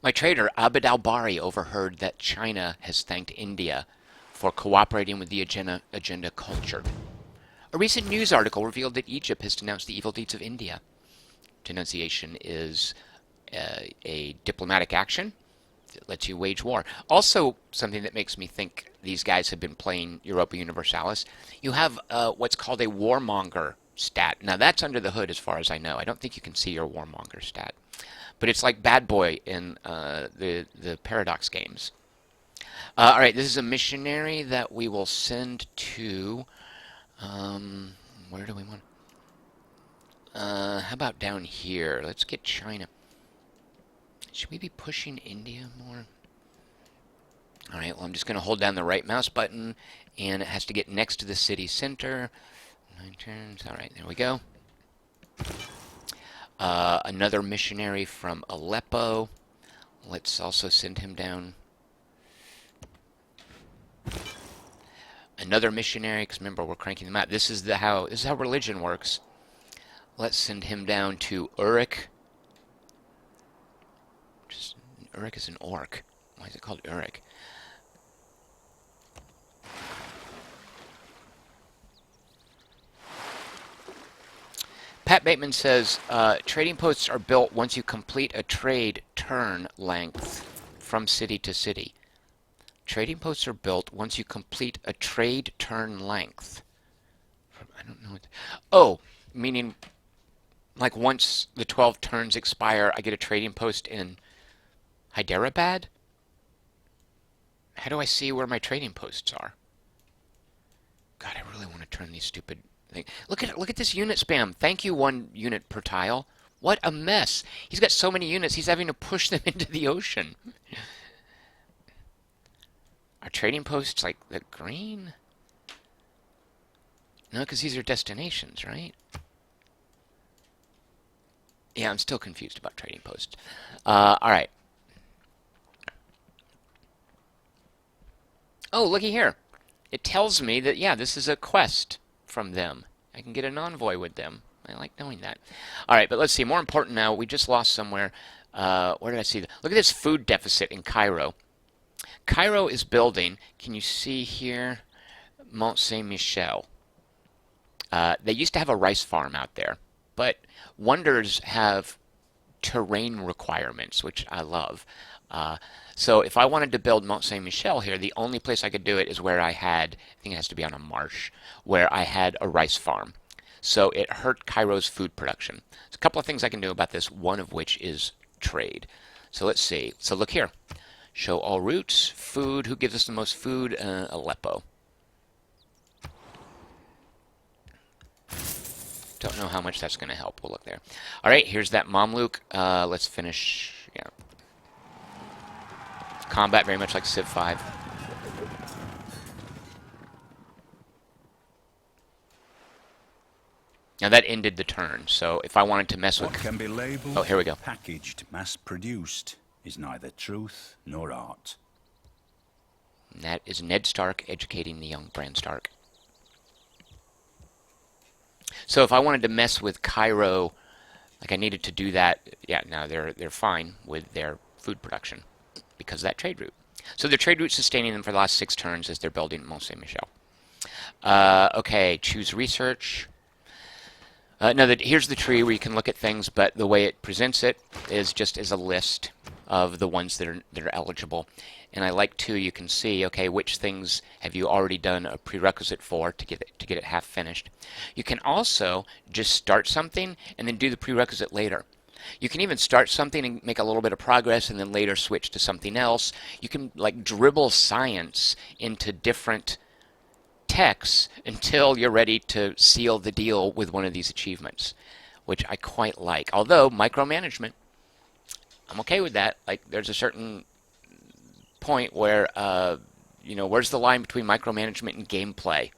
My trader, Abid al-Bari, overheard that China has thanked India for cooperating with the agenda culture. A recent news article revealed that Egypt has denounced the evil deeds of India. Denunciation is a diplomatic action that lets you wage war. Also, something that makes me think these guys have been playing Europa Universalis. You have what's called a warmonger stat. Now, that's under the hood as far as I know. I don't think you can see your warmonger stat. But it's like Bad Boy in the Paradox games. All right, this is a missionary that we will send to... where do we want... how about down here? Let's get China. Should we be pushing India more? All right, well, I'm just going to hold down the right mouse button, and it has to get next to the city center. 9 turns. All right, there we go. Another missionary from Aleppo. Let's also send him down. Another missionary, because remember, we're cranking them out. This is how religion works. Let's send him down to Uruk. Uruk is an orc. Why is it called Uruk? Pat Bateman says, trading posts are built once you complete a trade turn length from city to city. Trading posts are built once you complete a trade turn length. I don't know. Oh, meaning like once the 12 turns expire, I get a trading post in Hyderabad? How do I see where my trading posts are? God, I really want to turn these stupid things. Look at this unit spam. Thank you, 1 unit per tile. What a mess. He's got so many units, he's having to push them into the ocean. Are trading posts like the green? No, because these are destinations, right? Yeah, I'm still confused about trading posts. All right. Oh, looky here. It tells me that, yeah, this is a quest from them. I can get an envoy with them. I like knowing that. All right, but let's see. More important now, we just lost somewhere. Where did I see that? Look at this food deficit in Cairo. Cairo is building, can you see here, Mont Saint-Michel. They used to have a rice farm out there, but wonders have terrain requirements, which I love. So if I wanted to build Mont Saint-Michel here, the only place I could do it is where I had, I think it has to be on a marsh, where I had a rice farm. So it hurt Cairo's food production. There's a couple of things I can do about this, one of which is trade. So let's see. So look here. Show all routes, food. Who gives us the most food? Aleppo. Don't know how much that's going to help. We'll look there. All right, here's that Mamluk. Let's finish. Yeah. Combat very much like Civ 5. Now that ended the turn, so if I wanted to mess with... What can be labeled, oh, here we go. packaged, mass-produced, is neither truth nor art. And that is Ned Stark educating the young Bran Stark. So if I wanted to mess with Cairo, like I needed to do that, yeah, now they're fine with their food production because of that trade route. So the trade route sustaining them for the last 6 turns as they're building Mont Saint-Michel. Okay, choose research. No, here's the tree where you can look at things, but the way it presents it is just as a list of the ones that are eligible. And I like too, you can see, okay, which things have you already done a prerequisite for to get it half finished. You can also just start something and then do the prerequisite later. You can even start something and make a little bit of progress and then later switch to something else. You can like dribble science into different texts until you're ready to seal the deal with one of these achievements, which I quite like. Although micromanagement, I'm okay with that. Like there's a certain point where you know, where's the line between micromanagement and gameplay?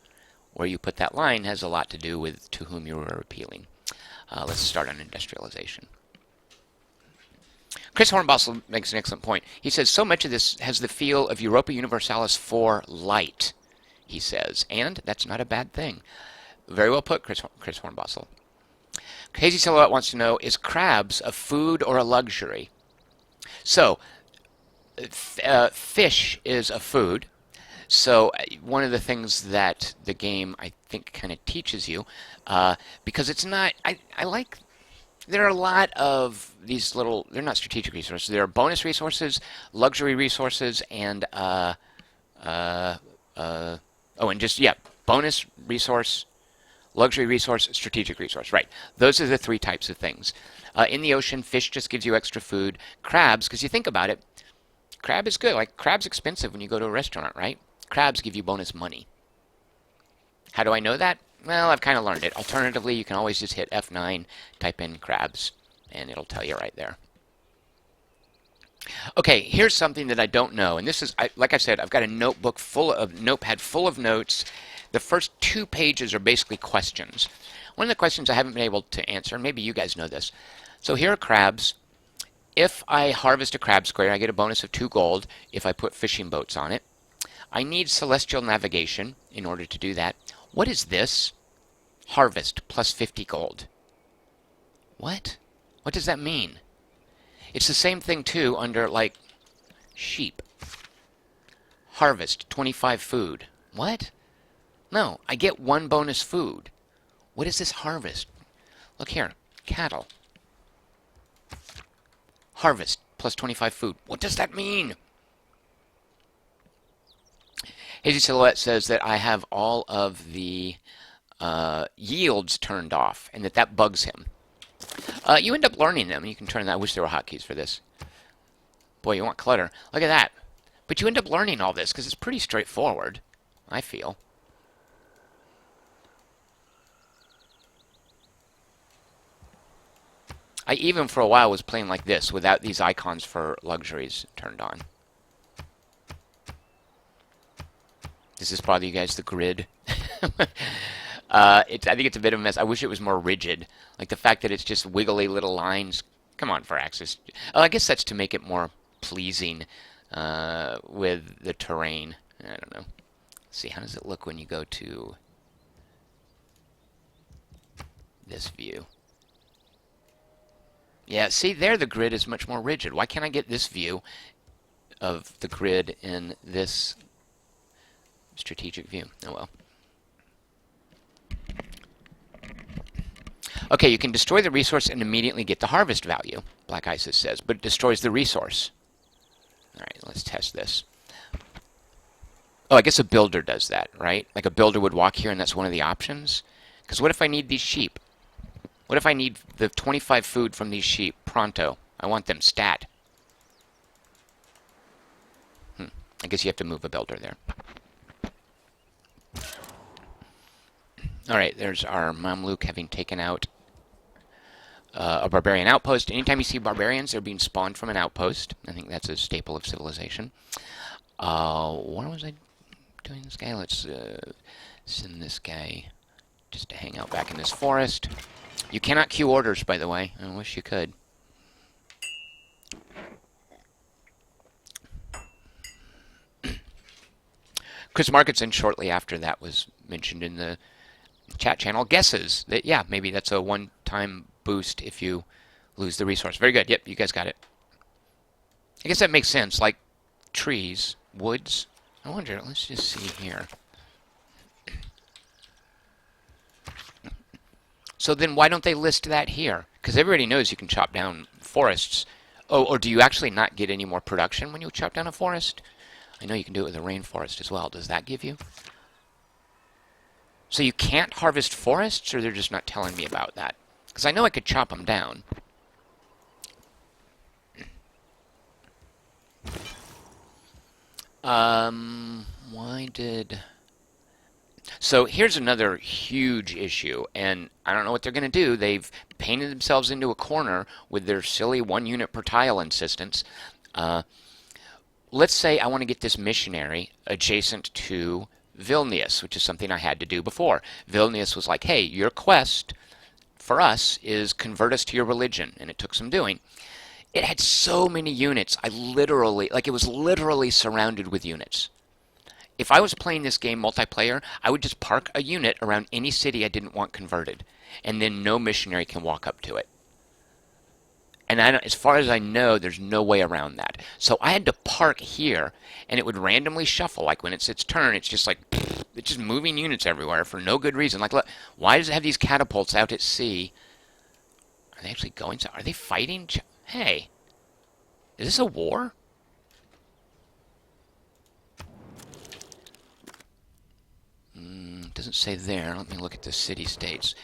Where you put that line has a lot to do with to whom you are appealing. Let's start on industrialization. Chris Hornbostel makes an excellent point. He says, so much of this has the feel of Europa Universalis 4 light, he says, and that's not a bad thing. Very well put, Chris Hornbostel. Hazy Silhouette wants to know, is crabs a food or a luxury? So, fish is a food. So one of the things that the game I think kind of teaches you, because it's not, I like, there are a lot of these little, they're not strategic resources. There are bonus resources, luxury resources, and oh, and just yeah, bonus resource, luxury resource, strategic resource. Right. Those are the three types of things. In the ocean, fish just gives you extra food. Crabs, because you think about it, crab is good. Like crab's expensive when you go to a restaurant, right? Crabs give you bonus money. How do I know that? Well, I've kind of learned it. Alternatively, you can always just hit F9, type in crabs, and it'll tell you right there. Okay, here's something that I don't know, and this is, like I said, I've got a notepad full of notes. The first 2 pages are basically questions. One of the questions I haven't been able to answer, maybe you guys know this. So here are crabs. If I harvest a crab square, I get a bonus of 2 gold if I put fishing boats on it. I need celestial navigation in order to do that. What is this? Harvest plus 50 gold. What? What does that mean? It's the same thing too under like sheep. Harvest 25 food. What? No, I get 1 bonus food. What is this harvest? Look here. Cattle. Harvest plus 25 food. What does that mean? Hazy Silhouette says that I have all of the yields turned off and that bugs him. You end up learning them. You can turn that. I wish there were hotkeys for this. Boy, you want clutter. Look at that. But you end up learning all this because it's pretty straightforward, I feel. I even for a while was playing like this without these icons for luxuries turned on. Does this bother you guys, the grid? I think it's a bit of a mess. I wish it was more rigid. Like the fact that it's just wiggly little lines. Come on, Firaxis. Oh, I guess that's to make it more pleasing with the terrain. I don't know. Let's see, how does it look when you go to this view? Yeah, see, there the grid is much more rigid. Why can't I get this view of the grid in this strategic view? Oh well. Okay, you can destroy the resource and immediately get the harvest value, Black Isis says, but it destroys the resource. Alright, let's test this. Oh, I guess a builder does that, right? Like a builder would walk here and that's one of the options? Because what if I need these sheep? What if I need the 25 food from these sheep pronto? I want them stat. I guess you have to move a builder there. Alright, there's our Mamluk having taken out a barbarian outpost. Anytime you see barbarians, they're being spawned from an outpost. I think that's a staple of civilization. What was I doing this guy? Let's send this guy just to hang out back in this forest. You cannot queue orders, by the way. I wish you could. Chris Marketson, shortly after that was mentioned in the chat channel, guesses that, yeah, maybe that's a one-time boost if you lose the resource. Very good. Yep, you guys got it. I guess that makes sense. Like trees, woods. I wonder, let's just see here. So then why don't they list that here? Because everybody knows you can chop down forests. Oh, or do you actually not get any more production when you chop down a forest? I know you can do it with a rainforest as well. Does that give you? So you can't harvest forests, or they're just not telling me about that? Because I know I could chop them down. Why did... So here's another huge issue, and I don't know what they're going to do. They've painted themselves into a corner with their silly 1 unit per tile insistence. Let's say I want to get this missionary adjacent to Vilnius, which is something I had to do before. Vilnius was like, hey, your quest for us is convert us to your religion, and it took some doing. It had so many units, I literally, like it was literally surrounded with units. If I was playing this game multiplayer, I would just park a unit around any city I didn't want converted, and then no missionary can walk up to it. And as far as I know, there's no way around that. So I had to park here, and it would randomly shuffle. Like when it's its turn, it's just like it's just moving units everywhere for no good reason. Like, look, why does it have these catapults out at sea? Are they actually going? Are they fighting? Hey, is this a war? Doesn't say there. Let me look at the city-states.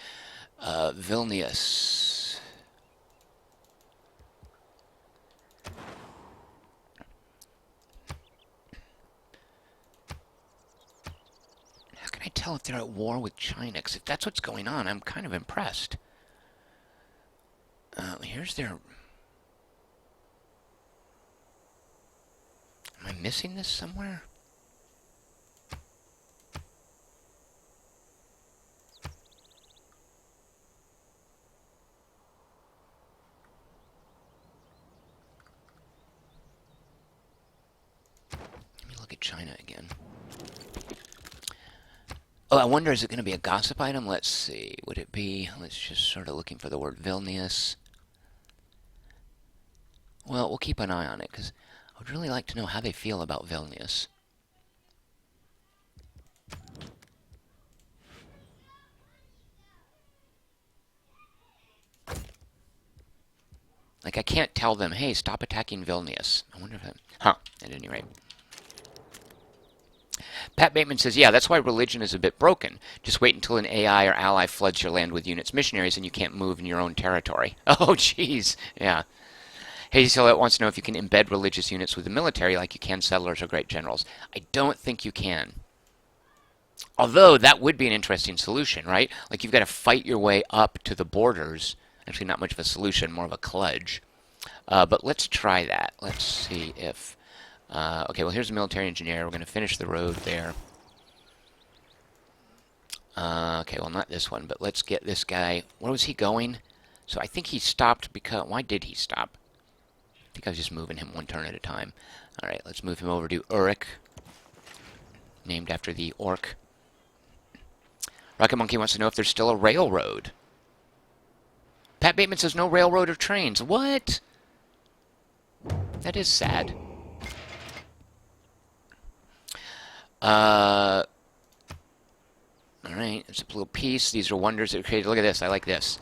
Vilnius. How can I tell if they're at war with China? Because if that's what's going on, I'm kind of impressed. Here's their... Am I missing this somewhere? Let me look at China again. Oh, I wonder, is it going to be a gossip item? Let's see. Would it be... Let's just sort of looking for the word Vilnius. Well, we'll keep an eye on it, because I would really like to know how they feel about Vilnius. Like, I can't tell them, hey, stop attacking Vilnius. I wonder if that... Huh, at any rate. Pat Bateman says, yeah, that's why religion is a bit broken. Just wait until an AI or ally floods your land with units missionaries and you can't move in your own territory. Oh, jeez. Yeah. Hey, Silhouette wants to know if you can embed religious units with the military like you can settlers or great generals. I don't think you can. Although, that would be an interesting solution, right? Like, you've got to fight your way up to the borders. Actually, not much of a solution, more of a kludge. But let's try that. Let's see if... okay, well, here's a military engineer. We're going to finish the road there. Okay, well, not this one, but let's get this guy. Where was he going? So I think he stopped because... Why did he stop? I think I was just moving him one turn at a time. All right, let's move him over to Uruk, named after the orc. Rocket Monkey wants to know if there's still a railroad. Pat Bateman says no railroad or trains. What? That is sad. Alright, there's a little piece. These are wonders that are created. Look at this. I like this.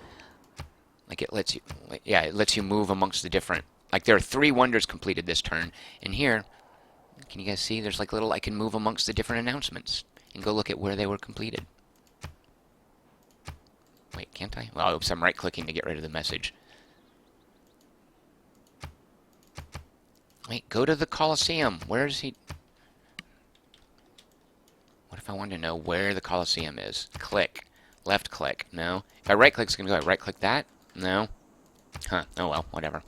Like it lets you, yeah, it lets you move amongst the different. Like there are 3 wonders completed this turn. And here, can you guys see? There's like little, I can move amongst the different announcements and go look at where they were completed. Wait, can't I? Well, oops, I'm right-clicking to get rid of the message. Wait, go to the Colosseum. Where is he? What if I wanted to know where the Colosseum is? Click. Left click. No. If I right-click, it's going to go. I right-click that? No. Huh. Oh, well. Whatever.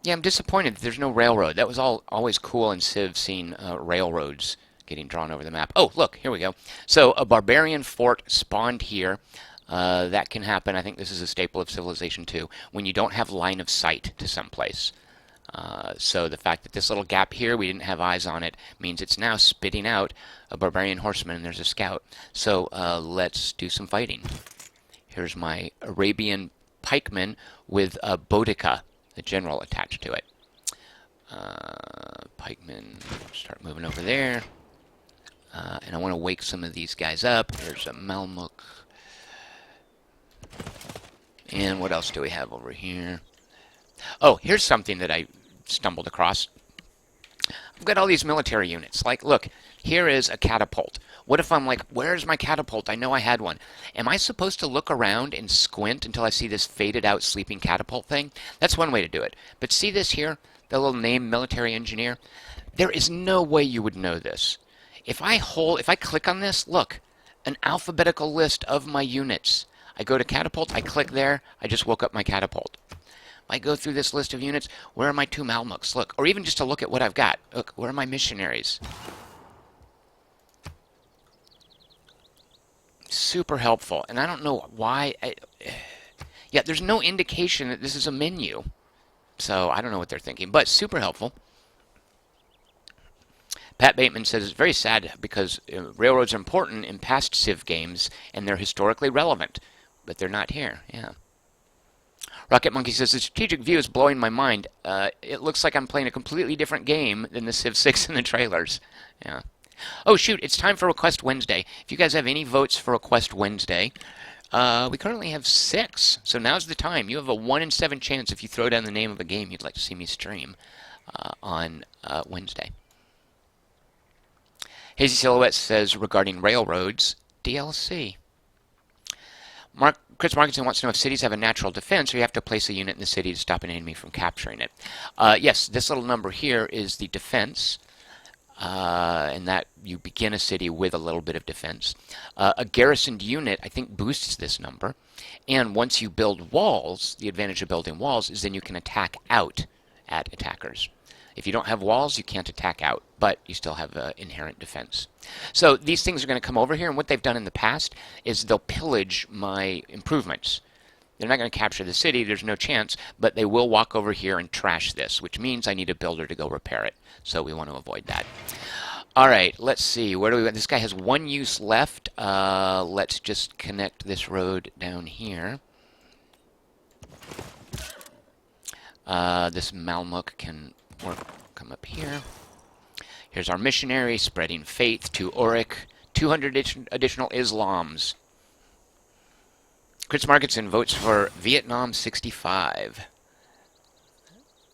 Yeah, I'm disappointed that there's no railroad. That was always cool in Civ, seeing railroads getting drawn over the map. Oh, look. Here we go. So, a barbarian fort spawned here. That can happen. I think this is a staple of Civilization 2. When you don't have line of sight to someplace. So the fact that this little gap here, we didn't have eyes on it, means it's now spitting out a barbarian horseman and there's a scout. So let's do some fighting. Here's my Arabian pikeman with a Boudica, the general, attached to it. Pikeman, start moving over there. And I want to wake some of these guys up. There's a Malmuk. And what else do we have over here? Oh, here's something that I stumbled across. I've got all these military units. Like, look, here is a catapult. What if I'm like, where's my catapult? I know I had one. Am I supposed to look around and squint until I see this faded out sleeping catapult thing? That's one way to do it. But see this here? The little name military engineer? There is no way you would know this. If I click on this, look, an alphabetical list of my units. I go to catapult, I click there, I just woke up my catapult. I go through this list of units, where are my 2 Malmuks? Look, or even just to look at what I've got. Look, where are my missionaries? Super helpful. And I don't know why. Yeah, there's no indication that this is a menu. So I don't know what they're thinking, but super helpful. Pat Bateman says it's very sad because railroads are important in past Civ games and they're historically relevant, but they're not here. Yeah. Rocket Monkey says the strategic view is blowing my mind. It looks like I'm playing a completely different game than the Civ 6 in the trailers. Yeah. Oh shoot, it's time for Request Wednesday. If you guys have any votes for Request Wednesday, we currently have 6. So now's the time. You have a 1 in 7 chance if you throw down the name of a game you'd like to see me stream on Wednesday. Hazy Silhouette says regarding railroads, DLC. Chris Markinson wants to know if cities have a natural defense or you have to place a unit in the city to stop an enemy from capturing it. Yes, this little number here is the defense, and that you begin a city with a little bit of defense. A garrisoned unit, I think, boosts this number. And once you build walls, the advantage of building walls is then you can attack out at attackers. If you don't have walls, you can't attack out, but you still have inherent defense. So these things are going to come over here, and what they've done in the past is they'll pillage my improvements. They're not going to capture the city, there's no chance, but they will walk over here and trash this, which means I need a builder to go repair it. So we want to avoid that. All right, let's see. Where do we? This guy has 1 use left. Let's just connect this road down here. This Malmuk can come up here. Here's our missionary spreading faith to Auric. 200 additional Islams. Chris Markinson votes for Vietnam 65,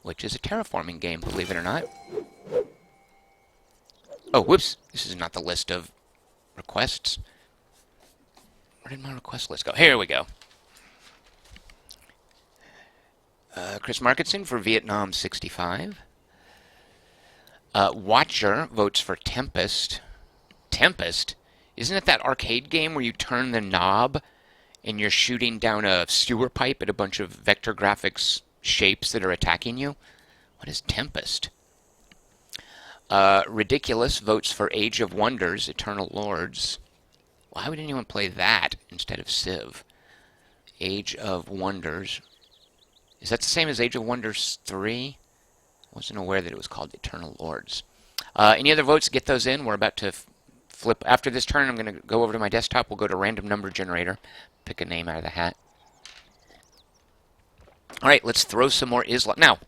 which is a terraforming game, believe it or not. Oh, whoops. This is not the list of requests. Where did my request list go? Here we go. Chris Markinson for Vietnam 65. Watcher votes for Tempest. Tempest? Isn't it that arcade game where you turn the knob and you're shooting down a sewer pipe at a bunch of vector graphics shapes that are attacking you? What is Tempest? Ridiculous votes for Age of Wonders, Eternal Lords. Why would anyone play that instead of Civ? Age of Wonders. Is that the same as Age of Wonders 3? Wasn't aware that it was called Eternal Lords. Any other votes? Get those in. We're about to flip. After this turn, I'm going to go over to my desktop. We'll go to Random Number Generator. Pick a name out of the hat. All right, let's throw some more Islam. Now,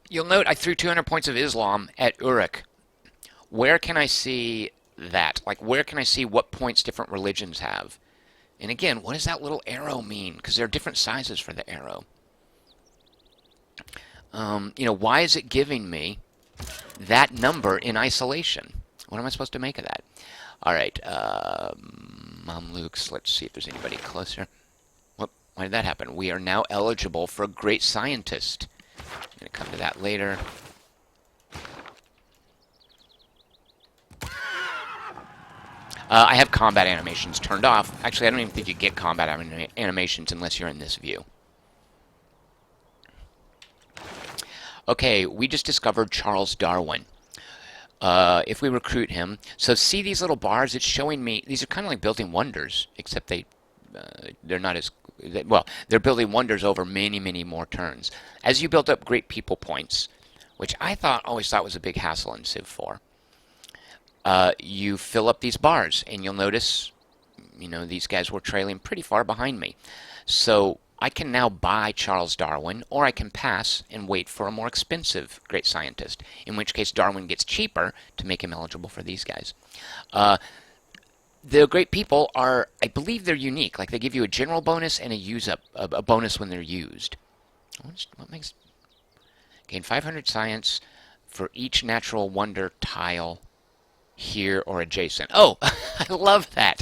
you'll note I threw 200 points of Islam at Uruk. Where can I see that? Like, where can I see what points different religions have? And again, what does that little arrow mean? Because there are different sizes for the arrow. Why is it giving me that number in isolation? What am I supposed to make of that? All right, Mamluks, let's see if there's anybody closer. Whoop, why did that happen? We are now eligible for a great scientist. I'm going to come to that later. I have combat animations turned off. Actually, I don't even think you get combat animations unless you're in this view. Okay, we just discovered Charles Darwin. If we recruit him, so see these little bars? It's showing me these are kind of like building wonders, except they're not as well. They're building wonders over many, many more turns. As you build up great people points, which I always thought was a big hassle in Civ 4. You fill up these bars, and you'll notice, these guys were trailing pretty far behind me. So I can now buy Charles Darwin, or I can pass and wait for a more expensive great scientist, in which case Darwin gets cheaper to make him eligible for these guys. The great people are, I believe they're unique. Like they give you a general bonus and a bonus when they're used. What makes... Gain 500 science for each natural wonder tile here or adjacent. Oh, I love that.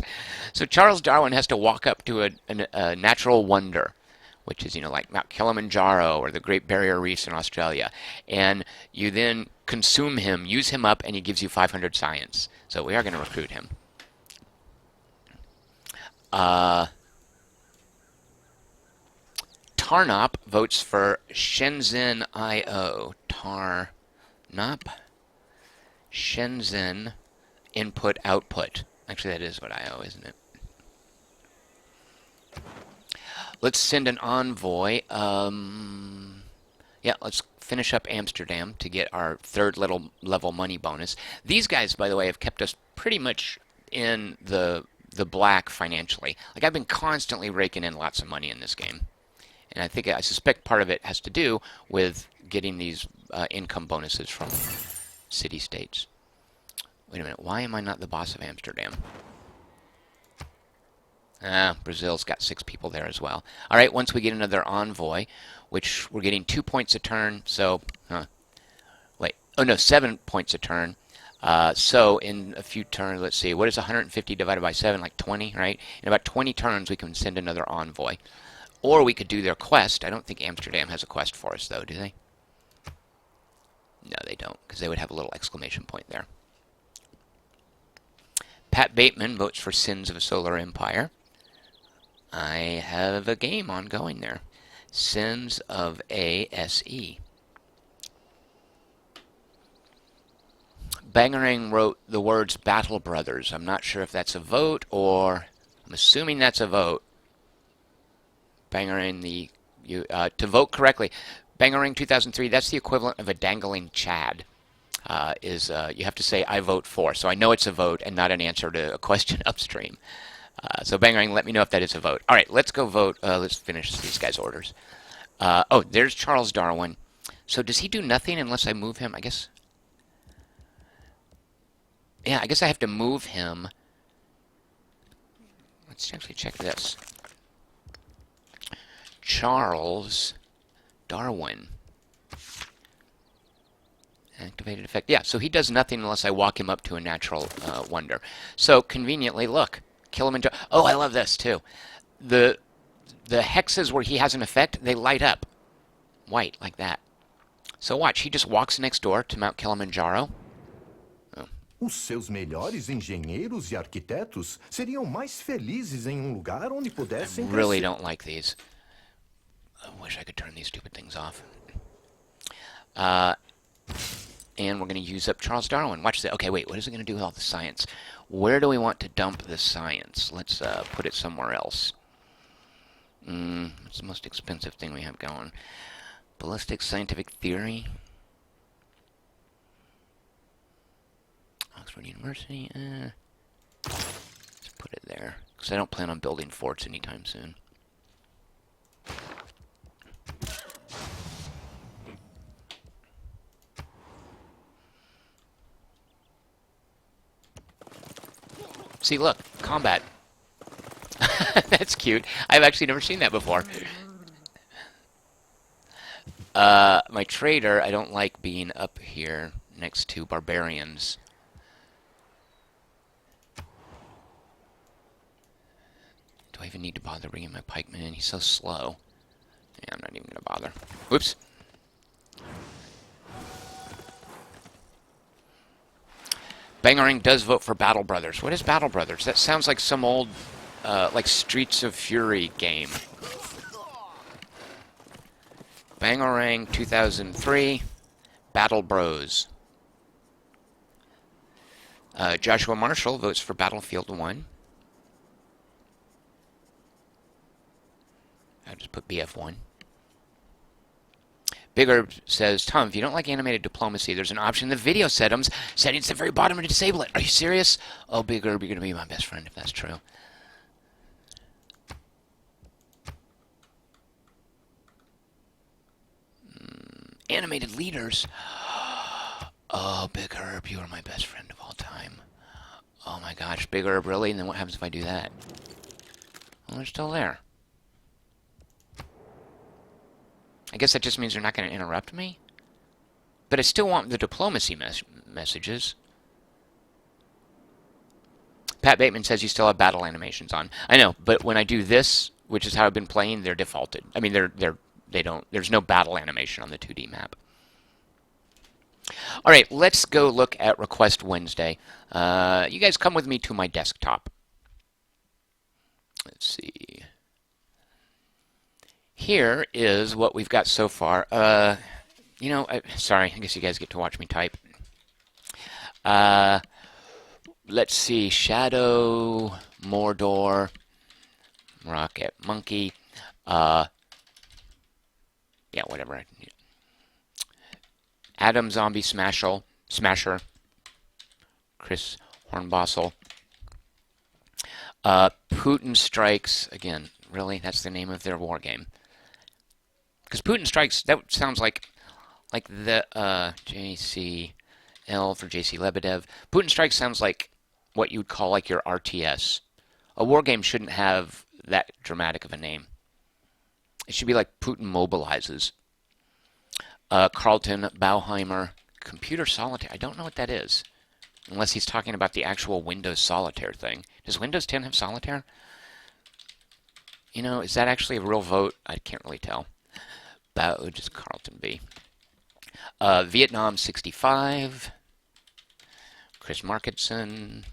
So Charles Darwin has to walk up to a natural wonder, which is, like Mount Kilimanjaro or the Great Barrier Reefs in Australia. And you then consume him, use him up, and he gives you 500 science. So we are going to recruit him. Tarnop votes for Shenzhen IO. Tarnop. Shenzhen input output. Actually, that is what IO, isn't it? Let's send an envoy. Yeah, Yeah, let's finish up Amsterdam to get our third little level money bonus. These guys, by the way, have kept us pretty much in the black financially. Like I've been constantly raking in lots of money in this game, and I suspect part of it has to do with getting these income bonuses from city states. Wait a minute, why am I not the boss of Amsterdam? Brazil's got 6 people there as well. All right, once we get another envoy, which we're getting 2 points a turn, so, wait, oh no, 7 points a turn. So in a few turns, let's see, what is 150 divided by 7? Like 20, right? In about 20 turns, we can send another envoy. Or we could do their quest. I don't think Amsterdam has a quest for us, though, do they? No, they don't, because they would have a little exclamation point there. Pat Bateman votes for Sins of a Solar Empire. I have a game ongoing there. Sins of ASE. Bangerang wrote the words Battle Brothers. I'm not sure if that's a vote or... I'm assuming that's a vote. Bangerang, to vote correctly, Bangerang 2003, that's the equivalent of a dangling Chad. You have to say, I vote for. So I know it's a vote and not an answer to a question upstream. So Bangerang, let me know if that is a vote. All right, let's go vote. Let's finish these guys' orders. Oh, there's Charles Darwin. So does he do nothing unless I move him? I guess... Yeah, I guess I have to move him. Let's actually check this. Charles Darwin. Activated effect. Yeah, so he does nothing unless I walk him up to a natural wonder. So, conveniently, look. Kilimanjaro. Oh, I love this, too. The hexes where he has an effect, they light up. White, like that. So watch, he just walks next door to Mount Kilimanjaro. Os seus melhores engenheiros e arquitetos seriam mais felizes em lugar onde pudessem I really don't like these. I wish I could turn these stupid things off. And we're going to use up Charles Darwin. Watch that. Okay, wait, what is it going to do with all the science? Where do we want to dump the science? Let's put it somewhere else. What's the most expensive thing we have going? Ballistic scientific theory. Oxford University. Let's put it there. Because I don't plan on building forts anytime soon. See, look, combat. That's cute. I've actually never seen that before. My trader, I don't like being up here next to barbarians. Do I even need to bother bringing my pikeman in? He's so slow. Yeah, I'm not even going to bother. Whoops. Bangerang does vote for Battle Brothers. What is Battle Brothers? That sounds like some old, like Streets of Fury game. Bangerang 2003, Battle Bros. Joshua Marshall votes for Battlefield 1. I'll just put BF1. Big Herb says, Tom, if you don't like animated diplomacy, there's an option in the video settings at the very bottom to disable it. Are you serious? Oh, Big Herb, you're going to be my best friend if that's true. Animated leaders. Oh, Big Herb, you are my best friend of all time. Oh my gosh, Big Herb, really? And then what happens if I do that? Well, they're still there. I guess that just means they're not going to interrupt me? But I still want the diplomacy messages. Pat Bateman says you still have battle animations on. I know, but when I do this, which is how I've been playing, they're defaulted. I mean, they don't. There's no battle animation on the 2D map. All right, let's go look at Request Wednesday. You guys come with me to my desktop. Let's see. Here is what we've got so far. Sorry, I guess you guys get to watch me type. Let's see. Shadow, Mordor, Rocket Monkey. Yeah, whatever. Adam Zombie Smasher, Chris Hornbossel. Putin Strikes, again, really? That's the name of their war game. Because Putin Strikes, that sounds like the JCL for JC Lebedev. Putin Strikes sounds like what you would call like your RTS. A war game shouldn't have that dramatic of a name. It should be like Putin Mobilizes. Carlton Bauheimer, Computer Solitaire. I don't know what that is. Unless he's talking about the actual Windows Solitaire thing. Does Windows 10 have Solitaire? You know, is that actually a real vote? I can't really tell. Just Carlton B. Vietnam 65. Chris Marketson.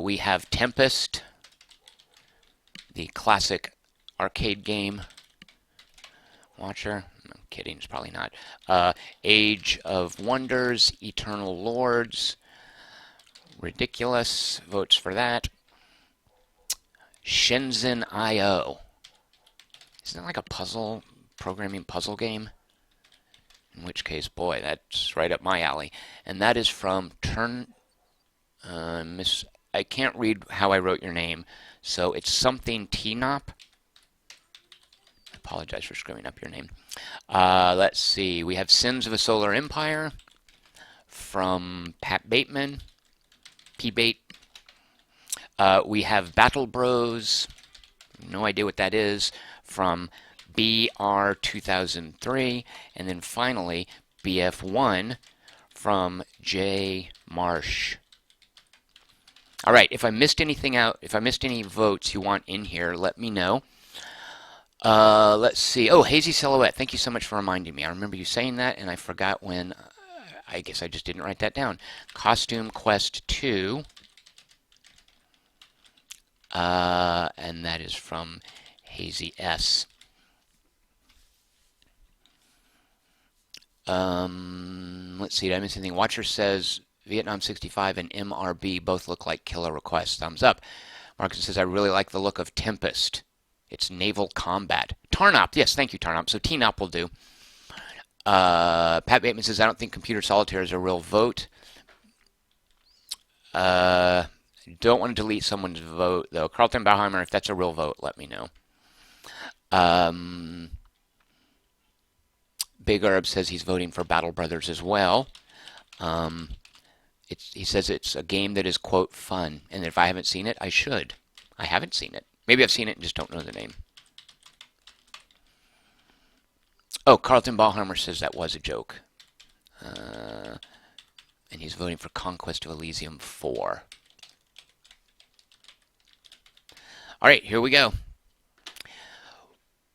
We have Tempest, the classic arcade game. Watcher. I'm kidding, it's probably not. Age of Wonders, Eternal Lords. Ridiculous. Votes for that. Shenzhen IO. Isn't that like a programming puzzle game? In which case, boy, that's right up my alley. And that is from I can't read how I wrote your name, so it's something Tnop. I apologize for screwing up your name. Let's see. We have Sins of a Solar Empire from Pat Bateman. P-Bait. We have Battle Bros. No idea what that is. From BR 2003. And then finally, BF1 from J Marsh. All right, if I missed anything out, if I missed any votes you want in here, let me know. Let's see. Oh, Hazy Silhouette. Thank you so much for reminding me. I remember you saying that, and I forgot when. I guess I just didn't write that down. Costume Quest 2. And that is from Hazy S. Let's see. Did I miss anything? Watcher says Vietnam 65 and MRB both look like killer requests. Thumbs up. Marcus says, I really like the look of Tempest. It's naval combat. Tarnop. Yes, thank you, Tarnop. So T-Nop will do. Pat Bateman says, I don't think Computer Solitaire is a real vote. Don't want to delete someone's vote, though. Carlton Bauheimer, if that's a real vote, let me know. Big Herb says he's voting for Battle Brothers as well. He says it's a game that is, quote, fun. And if I haven't seen it, I should. I haven't seen it. Maybe I've seen it and just don't know the name. Oh, Carlton Ballhammer says that was a joke. And he's voting for Conquest of Elysium 4. All right, here we go.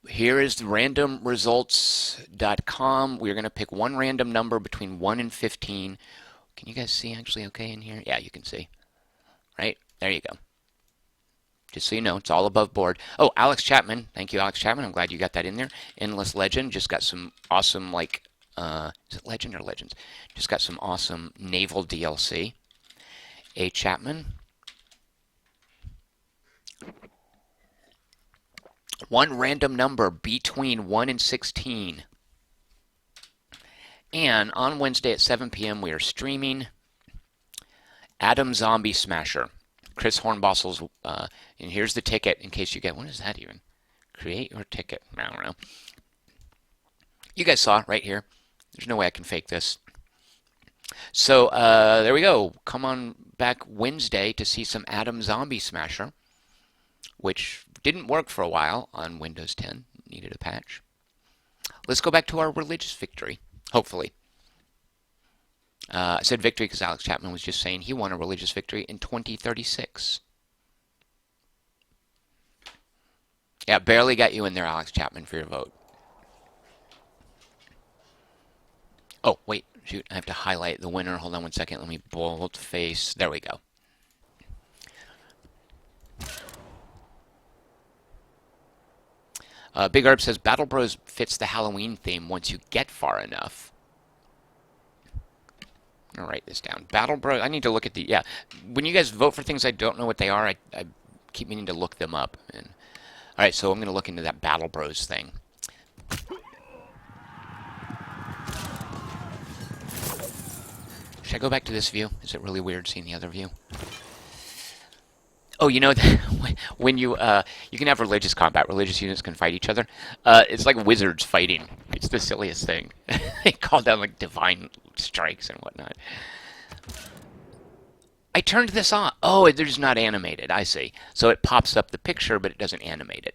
Here is the randomresults.com. We're going to pick one random number between 1 and 15. Can you guys see actually okay in here? Yeah, you can see. Right? There you go. Just so you know, it's all above board. Oh, Alex Chapman. Thank you, Alex Chapman. I'm glad you got that in there. Endless Legend. Just got some awesome, like, is it Legend or Legends? Just got some awesome naval DLC. A. Chapman. One random number between 1 and 16. And on Wednesday at 7 p.m. we are streaming Adam Zombie Smasher. Chris Hornbossel's, and here's the ticket in case you get, what is that even? Create your ticket. I don't know. You guys saw right here. There's no way I can fake this. So there we go. Come on back Wednesday to see some Adam Zombie Smasher, which didn't work for a while on Windows 10. Needed a patch. Let's go back to our religious victory, hopefully. I said victory because Alex Chapman was just saying he won a religious victory in 2036. Yeah, barely got you in there, Alex Chapman, for your vote. Oh, wait, shoot, I have to highlight the winner. Hold on one second. Let me bold face. There we go. Big Herb says Battle Bros fits the Halloween theme once you get far enough. I'm going to write this down. Battle Bros. I need to look at the... Yeah. When you guys vote for things I don't know what they are, I keep meaning to look them up. All right, so I'm going to look into that Battle Bros thing. Should I go back to this view? Is it really weird seeing the other view? Oh, you know that when you can have religious combat, religious units can fight each other. It's like wizards fighting. It's the silliest thing. They call down like divine strikes and whatnot. I turned this on. Oh, it is not animated. I see. So it pops up the picture, but it doesn't animate it.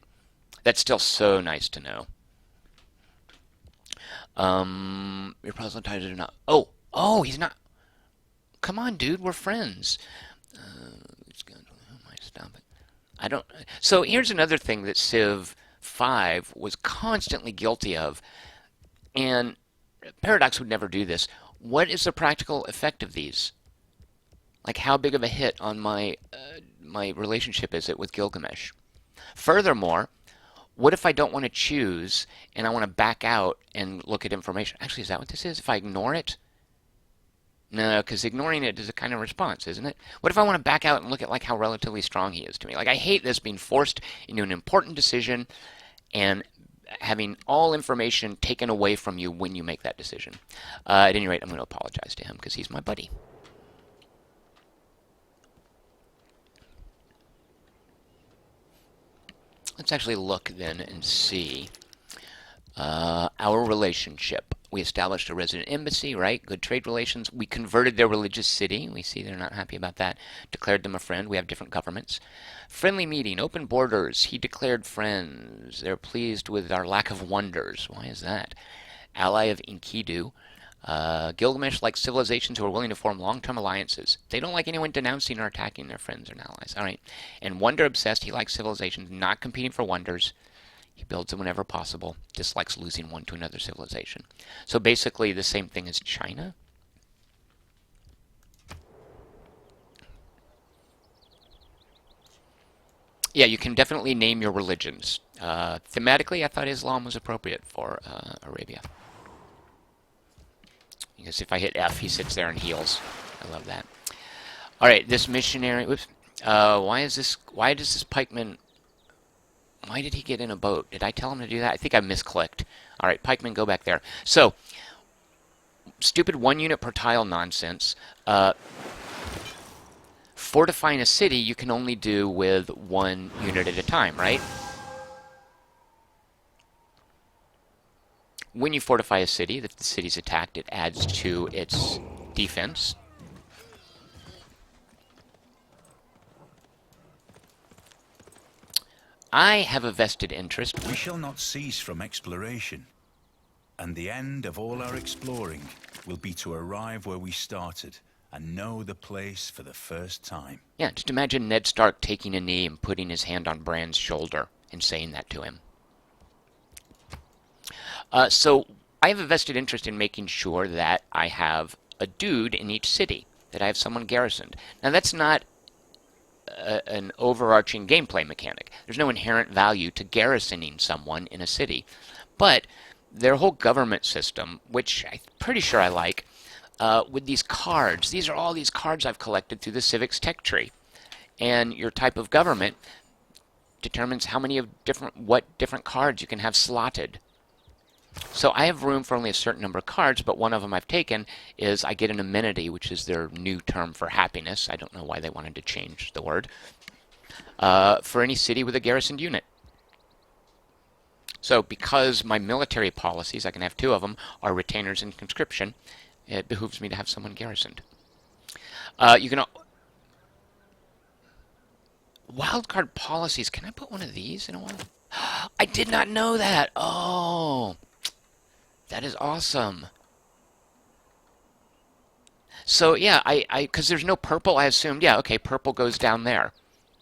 That's still so nice to know. Your proselytizers are not. Oh, he's not. Come on, dude. We're friends. Stop it. I don't. So here's another thing that Civ 5 was constantly guilty of, and Paradox would never do this. What is the practical effect of these? Like, how big of a hit on my my relationship is it with Gilgamesh? Furthermore, what if I don't want to choose and I want to back out and look at information? Actually, is that what this is? If I ignore it? No, because ignoring it is a kind of response, isn't it? What if I want to back out and look at like how relatively strong he is to me? Like, I hate this being forced into an important decision and having all information taken away from you when you make that decision. At any rate, I'm going to apologize to him because he's my buddy. Let's actually look then and see our relationship. We established a resident embassy, right? Good trade relations. We converted their religious city. We see they're not happy about that. Declared them a friend. We have different governments. Friendly meeting. Open borders. He declared friends. They're pleased with our lack of wonders. Why is that? Ally of Enkidu. Gilgamesh likes civilizations who are willing to form long-term alliances. They don't like anyone denouncing or attacking their friends and allies. All right. And wonder obsessed. He likes civilizations not competing for wonders. He builds them whenever possible. Dislikes losing one to another civilization. So basically the same thing as China. Yeah, you can definitely name your religions. Thematically, I thought Islam was appropriate for Arabia. Because if I hit F, he sits there and heals. I love that. All right, this missionary. Whoops. Why does this pikeman? Why did he get in a boat? Did I tell him to do that? I think I misclicked. All right, pikeman, go back there. So, stupid 1 unit per tile nonsense. Fortifying a city you can only do with 1 unit at a time, right? When you fortify a city, if the city's attacked, it adds to its defense. I have a vested interest. We shall not cease from exploration, and the end of all our exploring will be to arrive where we started and know the place for the first time. Yeah, just imagine Ned Stark taking a knee and putting his hand on Bran's shoulder and saying that to him. So I have a vested interest in making sure that I have a dude in each city, that I have someone garrisoned. Now that's not an overarching gameplay mechanic. There's no inherent value to garrisoning someone in a city. But their whole government system, which I'm pretty sure I like, with these cards. These are all these cards I've collected through the civics tech tree. And your type of government determines how many of what different cards you can have slotted. So I have room for only a certain number of cards, but one of them I've taken is I get an amenity, which is their new term for happiness. I don't know why they wanted to change the word. For any city with a garrisoned unit. So because my military policies, I can have 2 of them, are retainers and conscription, it behooves me to have someone garrisoned. You can... Wildcard policies. Can I put one of these in a while? I did not know that. Oh... That is awesome. So yeah, because there's no purple, I assumed, yeah, okay, purple goes down there.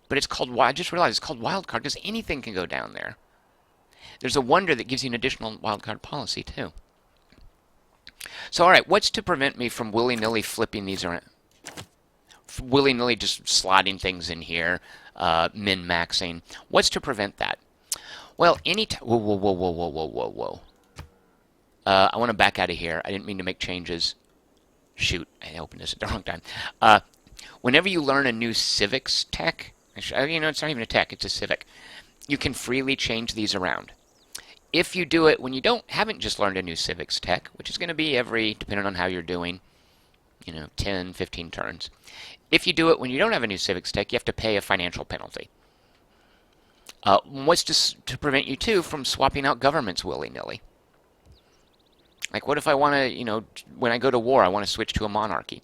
But it's called, I just realized it's called wildcard because anything can go down there. There's a wonder that gives you an additional wildcard policy too. So alright, what's to prevent me from willy-nilly flipping these around? Willy-nilly just slotting things in here, min-maxing. What's to prevent that? Well, whoa, whoa, whoa, whoa, whoa, whoa, whoa, whoa. I want to back out of here. I didn't mean to make changes. Shoot, I opened this at the wrong time. Whenever you learn a new civics tech, you know, it's not even a tech, it's a civic, you can freely change these around. If you do it when you haven't just learned a new civics tech, which is going to be depending on how you're doing, 10, 15 turns. If you do it when you don't have a new civics tech, you have to pay a financial penalty. What's to prevent you, too, from swapping out governments willy-nilly? Like, what if I want to, when I go to war, I want to switch to a monarchy?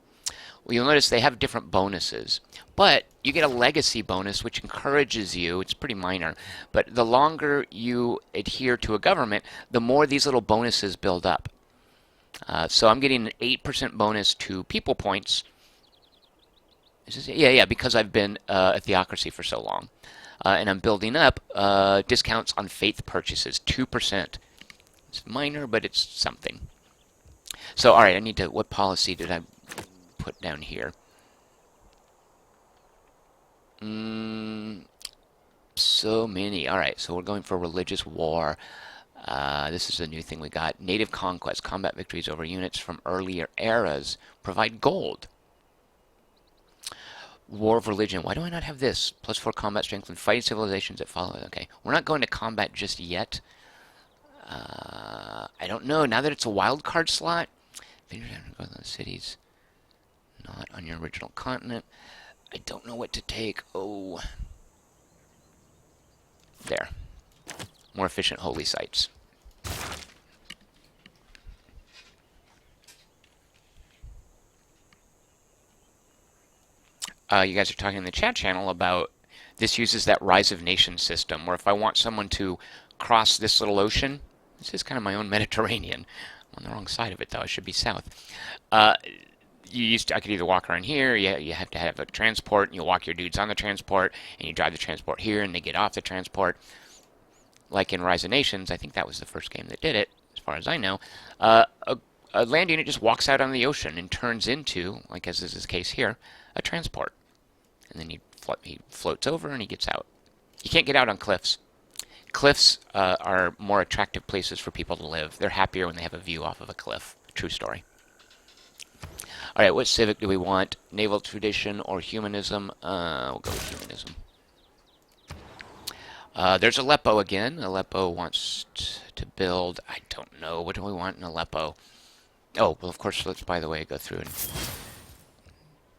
Well, you'll notice they have different bonuses. But you get a legacy bonus, which encourages you. It's pretty minor. But the longer you adhere to a government, the more these little bonuses build up. So I'm getting an 8% bonus to people points. Yeah, because I've been a theocracy for so long. And I'm building up discounts on faith purchases, 2%. It's minor, but it's something. So, all right, what policy did I put down here? So many. All right, so we're going for religious war. This is a new thing we got. Native conquest. Combat victories over units from earlier eras provide gold. War of religion. Why do I not have this? +4 combat strength and fighting civilizations that follow. Okay, we're not going to combat just yet. I don't know. Now that it's a wild card slot, cities not on your original continent. I don't know what to take. Oh, there. More efficient holy sites. You guys are talking in the chat channel about this uses that Rise of Nations system, where if I want someone to cross this little ocean, this is kind of my own Mediterranean. I'm on the wrong side of it, though. I should be south. I could either walk around here. You have to have a transport, and you walk your dudes on the transport, and you drive the transport here, and they get off the transport. Like in Rise of Nations, I think that was the first game that did it, as far as I know. A land unit just walks out on the ocean and turns into, like as is the case here, a transport. And then he floats over and he gets out. You can't get out on cliffs. Cliffs are more attractive places for people to live. They're happier when they have a view off of a cliff. True story. All right, what civic do we want? Naval tradition or humanism? We'll go with humanism. There's Aleppo again. Aleppo wants to build, I don't know, what do we want in Aleppo? Oh, well, of course, let's, by the way, go through and...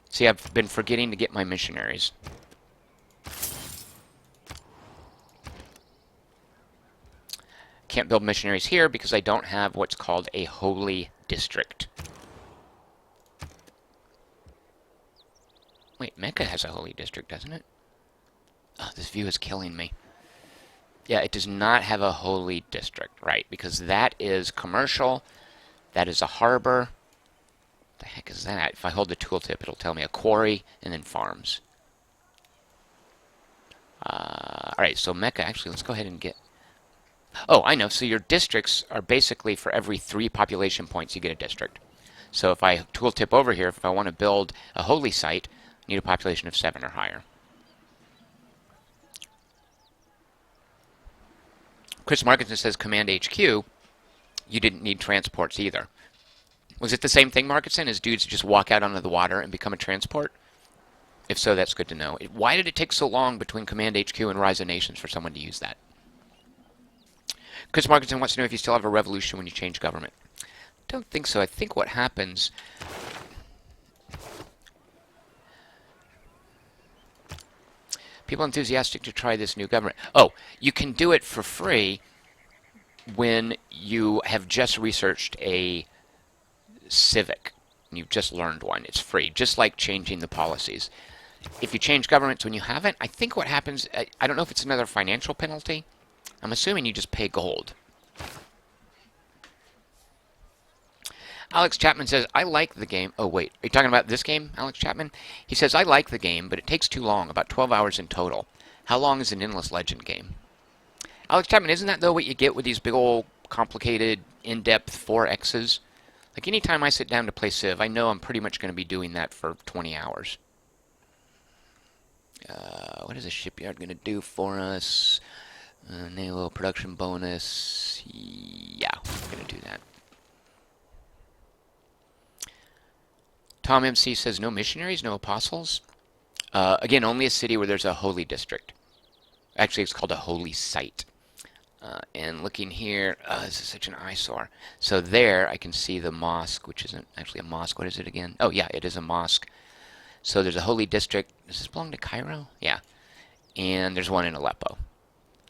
See, I've been forgetting to get my missionaries. Can't build missionaries here because I don't have what's called a holy district. Wait, Mecca has a holy district, doesn't it? Oh, this view is killing me. Yeah, it does not have a holy district, right? Because that is commercial. That is a harbor. What the heck is that? If I hold the tooltip, it'll tell me a quarry and then farms. Alright, so Mecca, actually, let's go ahead and get... Oh, I know. So your districts are basically for every 3 population points you get a district. So if I tooltip over here, if I want to build a holy site, I need a population of 7 or higher. Chris Markinson says Command HQ, you didn't need transports either. Was it the same thing, Markinson, as dudes just walk out onto the water and become a transport? If so, that's good to know. Why did it take so long between Command HQ and Rise of Nations for someone to use that? Chris Markinson wants to know if you still have a revolution when you change government. Don't think so. I think what happens... People enthusiastic to try this new government. Oh, you can do it for free when you have just researched a civic. You've just learned one. It's free, just like changing the policies. If you change governments when you haven't, I think what happens, I don't know if it's another financial penalty. I'm assuming you just pay gold. Alex Chapman says, I like the game. Oh, wait. Are you talking about this game, Alex Chapman? He says, I like the game, but it takes too long, about 12 hours in total. How long is an Endless Legend game? Alex Chapman, isn't that, though, what you get with these big old, complicated, in-depth 4Xs? Like, anytime I sit down to play Civ, I know I'm pretty much going to be doing that for 20 hours. What is a shipyard going to do for us? Naval production bonus. Yeah, we're going to do that. Tom MC says, no missionaries, no apostles. Again, only a city where there's a holy district. Actually, it's called a holy site. And looking here, this is such an eyesore. So there I can see the mosque, which isn't actually a mosque. What is it again? Oh yeah, it is a mosque. So there's a holy district. Does this belong to Cairo? Yeah. And there's one in Aleppo. Are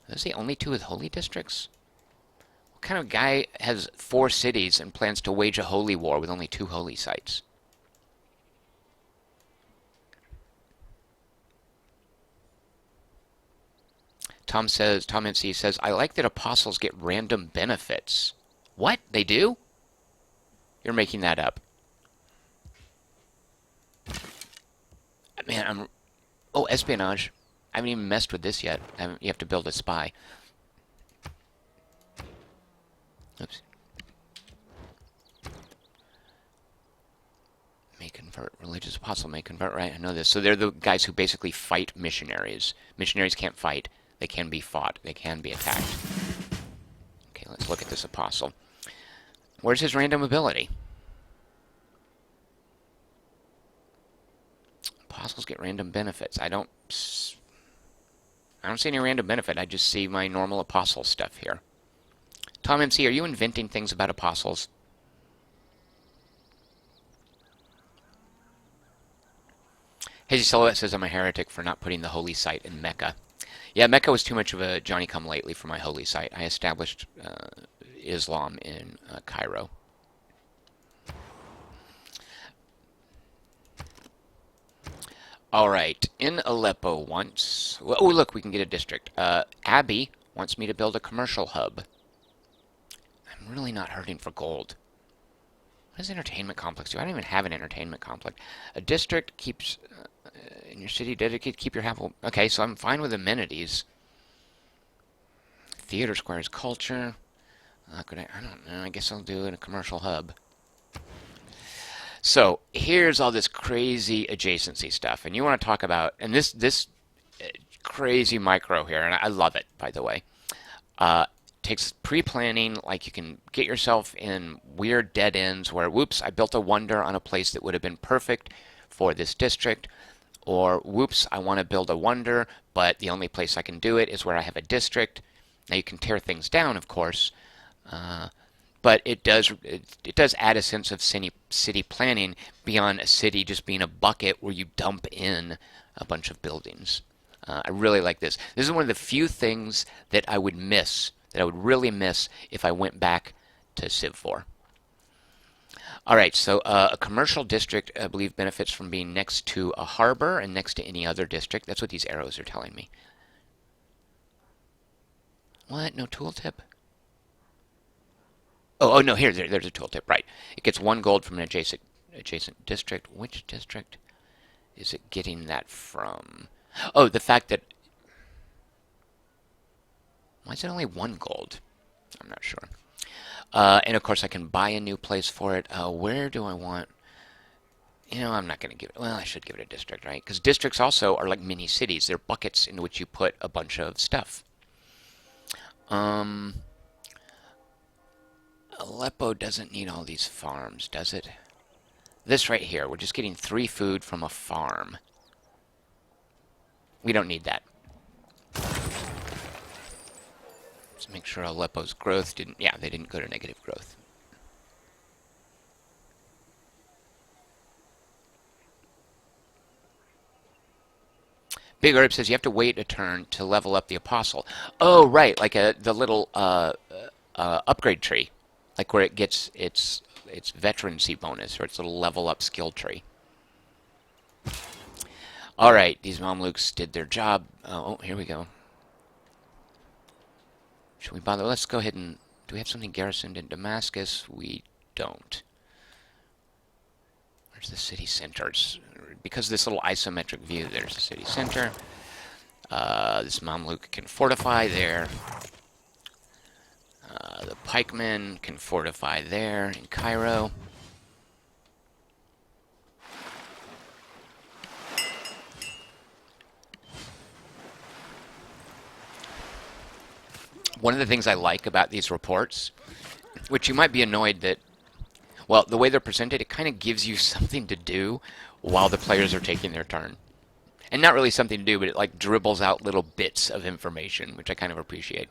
those the only two with holy districts? What kind of guy has 4 cities and plans to wage a holy war with only 2 holy sites? Tom MC says, I like that apostles get random benefits. What? They do? You're making that up. Man, oh, espionage. I haven't even messed with this yet. You have to build a spy. Oops. May convert. Religious apostle may convert, right? I know this. So they're the guys who basically fight missionaries. Missionaries can't fight. They can be fought. They can be attacked. Okay, let's look at this apostle. Where's his random ability? Apostles get random benefits. I don't see any random benefit. I just see my normal apostle stuff here. Tom MC, are you inventing things about apostles? Hazy Silhouette says I'm a heretic for not putting the holy site in Mecca. Yeah, Mecca was too much of a Johnny-come-lately for my holy site. I established Islam in Cairo. All right, in Aleppo once. Oh, look, we can get a district. Abby wants me to build a commercial hub. I'm really not hurting for gold. What does entertainment complex do? I don't even have an entertainment complex. A district keeps in your city dedicated. Keep your habitable. Okay, so I'm fine with amenities. Theater squares, culture. I don't know. I guess I'll do it in a commercial hub. So here's all this crazy adjacency stuff, and you want to talk about and this crazy micro here, and I love it, by the way. Takes pre-planning, like you can get yourself in weird dead ends where, whoops, I built a wonder on a place that would have been perfect for this district, or whoops, I want to build a wonder, but the only place I can do it is where I have a district. Now you can tear things down, of course, but it does add a sense of city planning beyond a city just being a bucket where you dump in a bunch of buildings. I really like this. This is one of the few things that I would miss, that I would really miss if I went back to Civ 4. All right, so a commercial district, I believe, benefits from being next to a harbor and next to any other district. That's what these arrows are telling me. What? No tooltip? Oh no, there's a tooltip, right. It gets 1 gold from an adjacent district. Which district is it getting that from? Oh, the fact that... Why is it only 1 gold? I'm not sure. And of course I can buy a new place for it. Where do I want... You know, I'm not going to give it... Well, I should give it a district, right? Because districts also are like mini cities. They're buckets into which you put a bunch of stuff. Aleppo doesn't need all these farms, does it? This right here, we're just getting 3 food from a farm. We don't need that. Let's make sure Aleppo's growth didn't... Yeah, they didn't go to negative growth. Big Herb says you have to wait a turn to level up the apostle. Oh, right, like the little upgrade tree. Like where it gets its veterancy bonus or its little level up skill tree. All right, these Mamluks did their job. Oh, here we go. Should we bother? Let's go ahead and... Do we have something garrisoned in Damascus? We don't. Where's the city center? Because of this little isometric view, there's the city center. This Mamluk can fortify there. The pikemen can fortify there in Cairo. One of the things I like about these reports, which you might be annoyed that, well, the way they're presented, it kind of gives you something to do while the players are taking their turn. And not really something to do, but it like dribbles out little bits of information, which I kind of appreciate.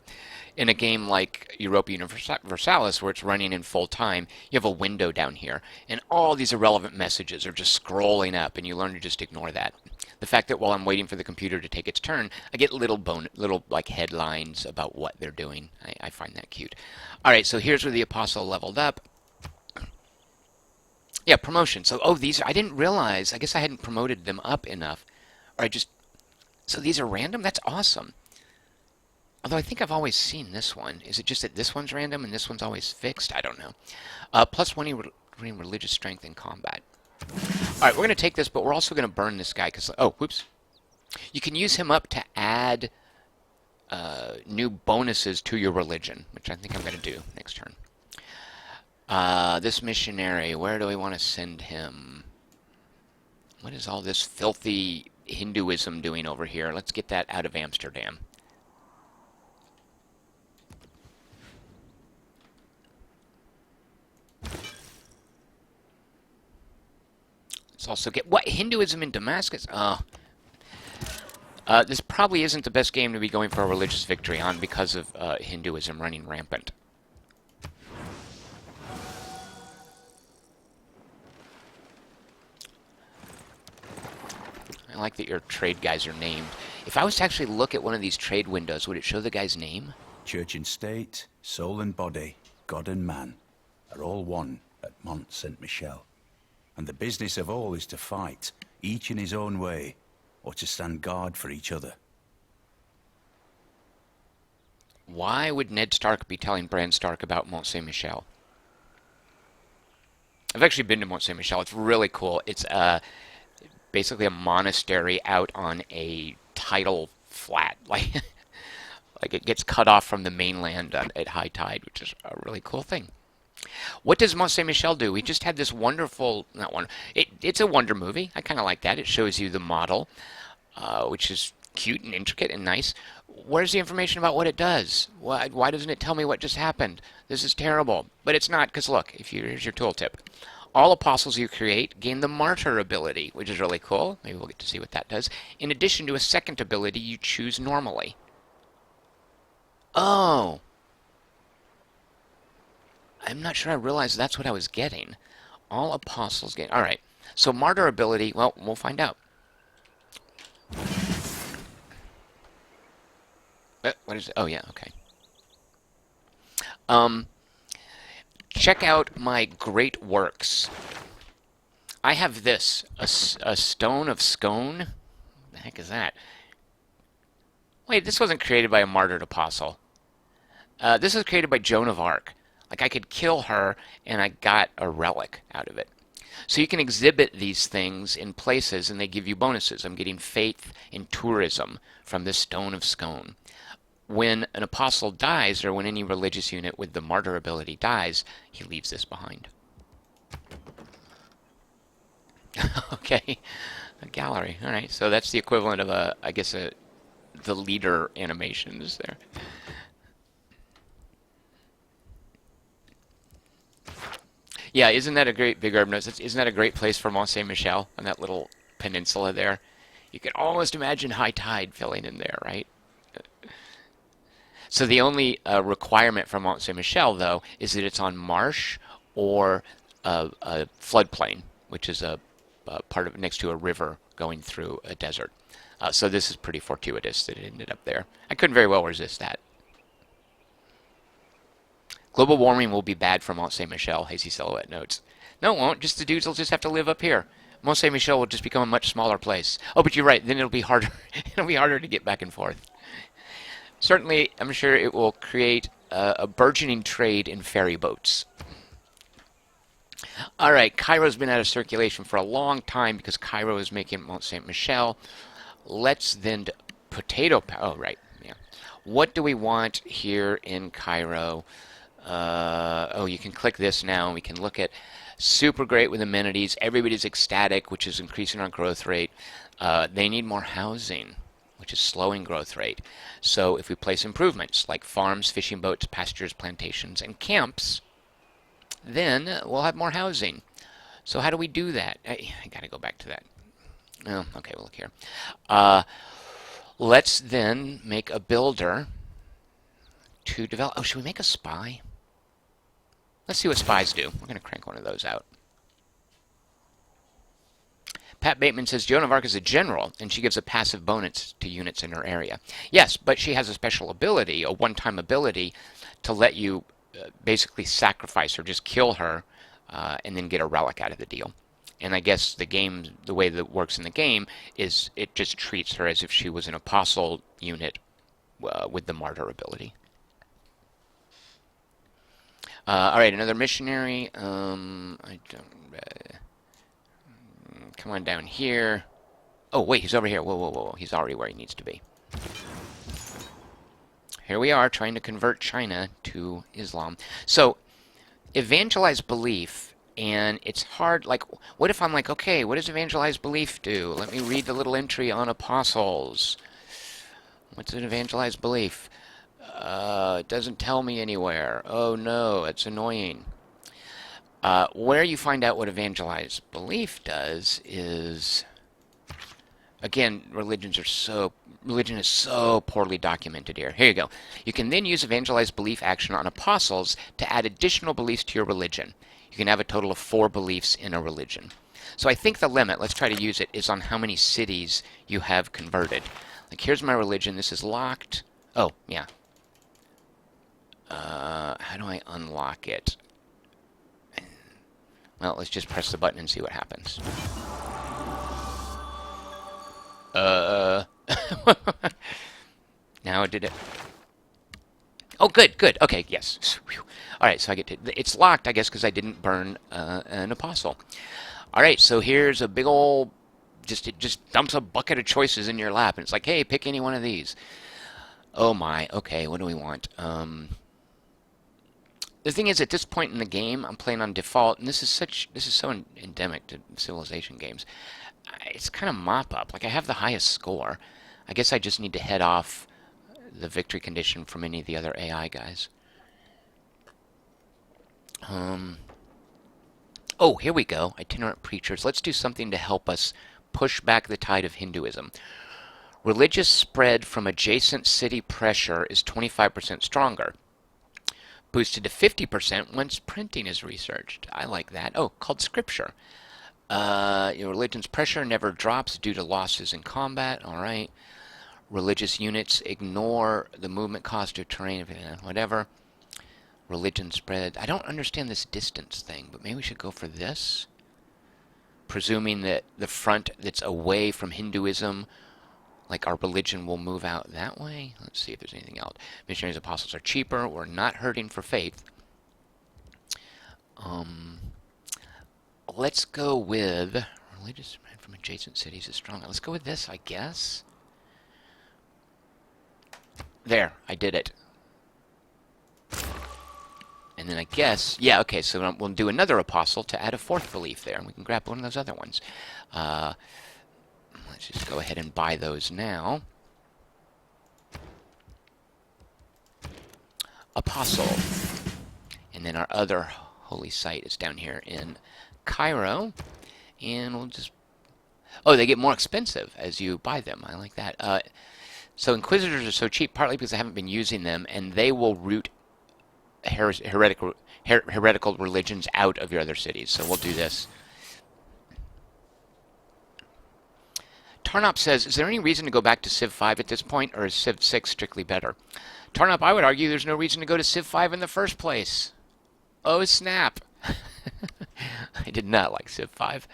In a game like Europa Universalis, where it's running in full time, you have a window down here, and all these irrelevant messages are just scrolling up, and you learn to just ignore that. The fact that while I'm waiting for the computer to take its turn, I get little like headlines about what they're doing. I find that cute. All right, so here's where the apostle leveled up. Yeah, promotion. So, oh, these I didn't realize. I guess I hadn't promoted them up enough, or I just. So these are random. That's awesome. Although I think I've always seen this one. Is it just that this one's random and this one's always fixed? I don't know. Plus one in religious strength in combat. All right, we're going to take this, but we're also going to burn this guy because, oh, whoops. You can use him up to add new bonuses to your religion, which I think I'm going to do next turn. This missionary, where do we want to send him? What is all this filthy Hinduism doing over here? Let's get that out of Amsterdam. Let's also get what Hinduism in Damascus. Oh, this probably isn't the best game to be going for a religious victory on because of Hinduism running rampant. I like that your trade guys are named. If I was to actually look at one of these trade windows, would it show the guy's name? Church and state, soul and body, God and man are all one at Mont Saint-Michel. And the business of all is to fight, each in his own way, or to stand guard for each other. Why would Ned Stark be telling Bran Stark about Mont Saint-Michel? I've actually been to Mont Saint-Michel. It's really cool. It's basically a monastery out on a tidal flat. Like it gets cut off from the mainland at high tide, which is a really cool thing. What does Mont Saint-Michel do? We just had this wonderful, not one, it's a wonder movie. I kind of like that. It shows you the model, which is cute and intricate and nice. Where's the information about what it does? Why doesn't it tell me what just happened? This is terrible. But it's not, because look, here's your tooltip. All apostles you create gain the martyr ability, which is really cool. Maybe we'll get to see what that does. In addition to a second ability you choose normally. Oh. I'm not sure I realized that's what I was getting. All apostles gain. All right. So martyr ability, well, we'll find out. What is it? Oh, yeah, okay. Check out my great works. I have this, a stone of scone. What the heck is that? Wait, this wasn't created by a martyred apostle. This was created by Joan of Arc. Like, I could kill her, and I got a relic out of it. So you can exhibit these things in places, and they give you bonuses. I'm getting faith in tourism from this stone of scone. When an apostle dies, or when any religious unit with the martyr ability dies, he leaves this behind. Okay, a gallery. All right, so that's the equivalent of I guess the leader animations there. Yeah, isn't that a great big urban? Isn't that a great place for Mont Saint-Michel on that little peninsula there? You can almost imagine high tide filling in there, right? So the only requirement for Mont Saint-Michel, though, is that it's on marsh or a floodplain, which is a part of next to a river going through a desert. So this is pretty fortuitous that it ended up there. I couldn't very well resist that. Global warming will be bad for Mont Saint-Michel, Hazy Silhouette notes. No, it won't. Just the dudes will just have to live up here. Mont Saint-Michel will just become a much smaller place. Oh, but you're right. Then it'll be harder. It'll be harder to get back and forth. Certainly, I'm sure it will create a burgeoning trade in ferry boats. All right, Cairo's been out of circulation for a long time because Cairo is making Mont Saint-Michel. Let's then potato. Oh, right. Yeah. What do we want here in Cairo? Oh, you can click this now, and we can look at super great with amenities. Everybody's ecstatic, which is increasing our growth rate. They need more housing, which is slowing growth rate. So if we place improvements like farms, fishing boats, pastures, plantations, and camps, then we'll have more housing. So how do we do that? I got to go back to that. Oh, okay, we'll look here. Uh, let's then make a builder to develop. Oh, should we make a spy? Let's see what spies do. We're going to crank one of those out. Pat Bateman says Joan of Arc is a general, and she gives a passive bonus to units in her area. Yes, but she has a special ability, a one-time ability, to let you basically sacrifice her, just kill her, and then get a relic out of the deal. And I guess the way that it works in the game is it just treats her as if she was an apostle unit with the martyr ability. All right, another missionary. I don't. Come on down here. Oh, wait, he's over here. Whoa, whoa, whoa. He's already where he needs to be. Here we are trying to convert China to Islam. So, evangelize belief, and it's hard. Like, what if I'm like, okay, what does evangelize belief do? Let me read the little entry on apostles. What's an evangelized belief? It doesn't tell me anywhere. Oh no, it's annoying. Where you find out what evangelized belief does is, again, religion is so poorly documented here. Here you go. You can then use evangelized belief action on apostles to add additional beliefs to your religion. You can have a total of 4 beliefs in a religion. So I think the limit, let's try to use it, is on how many cities you have converted. Like, here's my religion. This is locked. Oh, yeah. How do I unlock it? Well, let's just press the button and see what happens. Now did it... Oh, good, good. Okay, yes. All right, so I get to... It's locked, I guess, because I didn't burn an apostle. All right, so here's a big old... It just dumps a bucket of choices in your lap, and it's like, hey, pick any one of these. Oh my, okay, what do we want? The thing is, at this point in the game, I'm playing on default, and this is so endemic to Civilization games. It's kind of mop-up. Like, I have the highest score. I guess I just need to head off the victory condition from any of the other AI guys. Oh, here we go. Itinerant preachers. Let's do something to help us push back the tide of Hinduism. Religious spread from adjacent city pressure is 25% stronger. Boosted to 50% once printing is researched. I like that. Oh, called Scripture. Your religion's pressure never drops due to losses in combat. All right. Religious units ignore the movement cost of terrain, whatever. Religion spread. I don't understand this distance thing, but maybe we should go for this. Presuming that the front that's away from Hinduism, like our religion, will move out that way. Let's see if there's anything else. Missionaries, apostles are cheaper. We're not hurting for faith. Let's go with religious spread from adjacent cities is stronger. Let's go with this, I guess. There, I did it. And then I guess, yeah, okay, so we'll do another apostle to add a 4th belief there, and we can grab one of those other ones. Let's just go ahead and buy those now. Apostle. And then our other holy site is down here in Cairo. And we'll just... Oh, they get more expensive as you buy them. I like that. So Inquisitors are so cheap partly because I haven't been using them, and they will root heretical religions out of your other cities. So we'll do this. Tarnop says, is there any reason to go back to Civ 5 at this point, or is Civ 6 strictly better? Tarnop, I would argue there's no reason to go to Civ 5 in the first place. Oh, snap. I did not like Civ 5.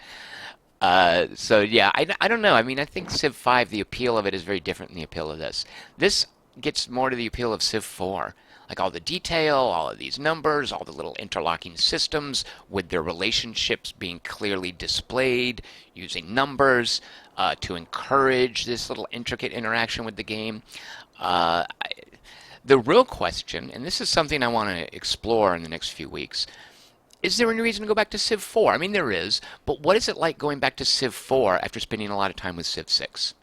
So, yeah, I don't know. I mean, I think Civ 5, the appeal of it is very different than the appeal of this. This gets more to the appeal of Civ 4. Like all the detail, all of these numbers, all the little interlocking systems with their relationships being clearly displayed, using numbers to encourage this little intricate interaction with the game. The real question, and this is something I want to explore in the next few weeks, is there any reason to go back to Civ 4? I mean, there is, but what is it like going back to Civ 4 after spending a lot of time with Civ 6?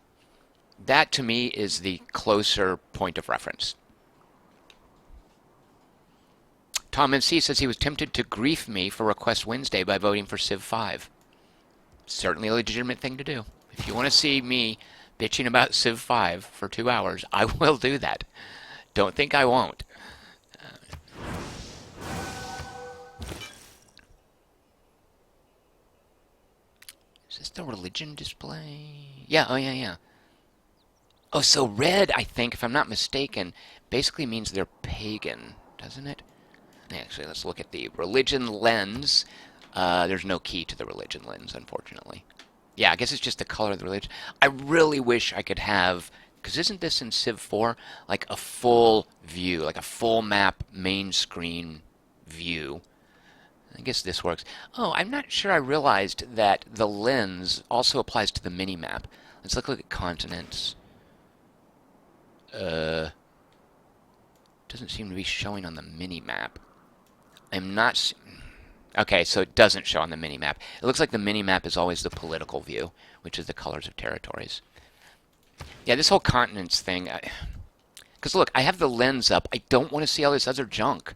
That, to me, is the closer point of reference. Tom MC says he was tempted to grief me for Request Wednesday by voting for Civ 5. Certainly a legitimate thing to do. If you want to see me bitching about Civ 5 for 2 hours, I will do that. Don't think I won't. Is this the religion display? Yeah, oh yeah, yeah. Oh, so red, I think, if I'm not mistaken, basically means they're pagan, doesn't it? Actually, let's look at the religion lens. There's no key to the religion lens, unfortunately. Yeah, I guess it's just the color of the religion. I really wish I could have, because isn't this in Civ 4, like a full view, like a full map main screen view? I guess this works. Oh, I'm not sure I realized that the lens also applies to the mini-map. Let's look at continents. Doesn't seem to be showing on the mini-map. I'm not... Okay, so it doesn't show on the mini-map. It looks like the mini-map is always the political view, which is the colors of territories. Yeah, this whole continents thing... Because look, I have the lens up. I don't want to see all this other junk.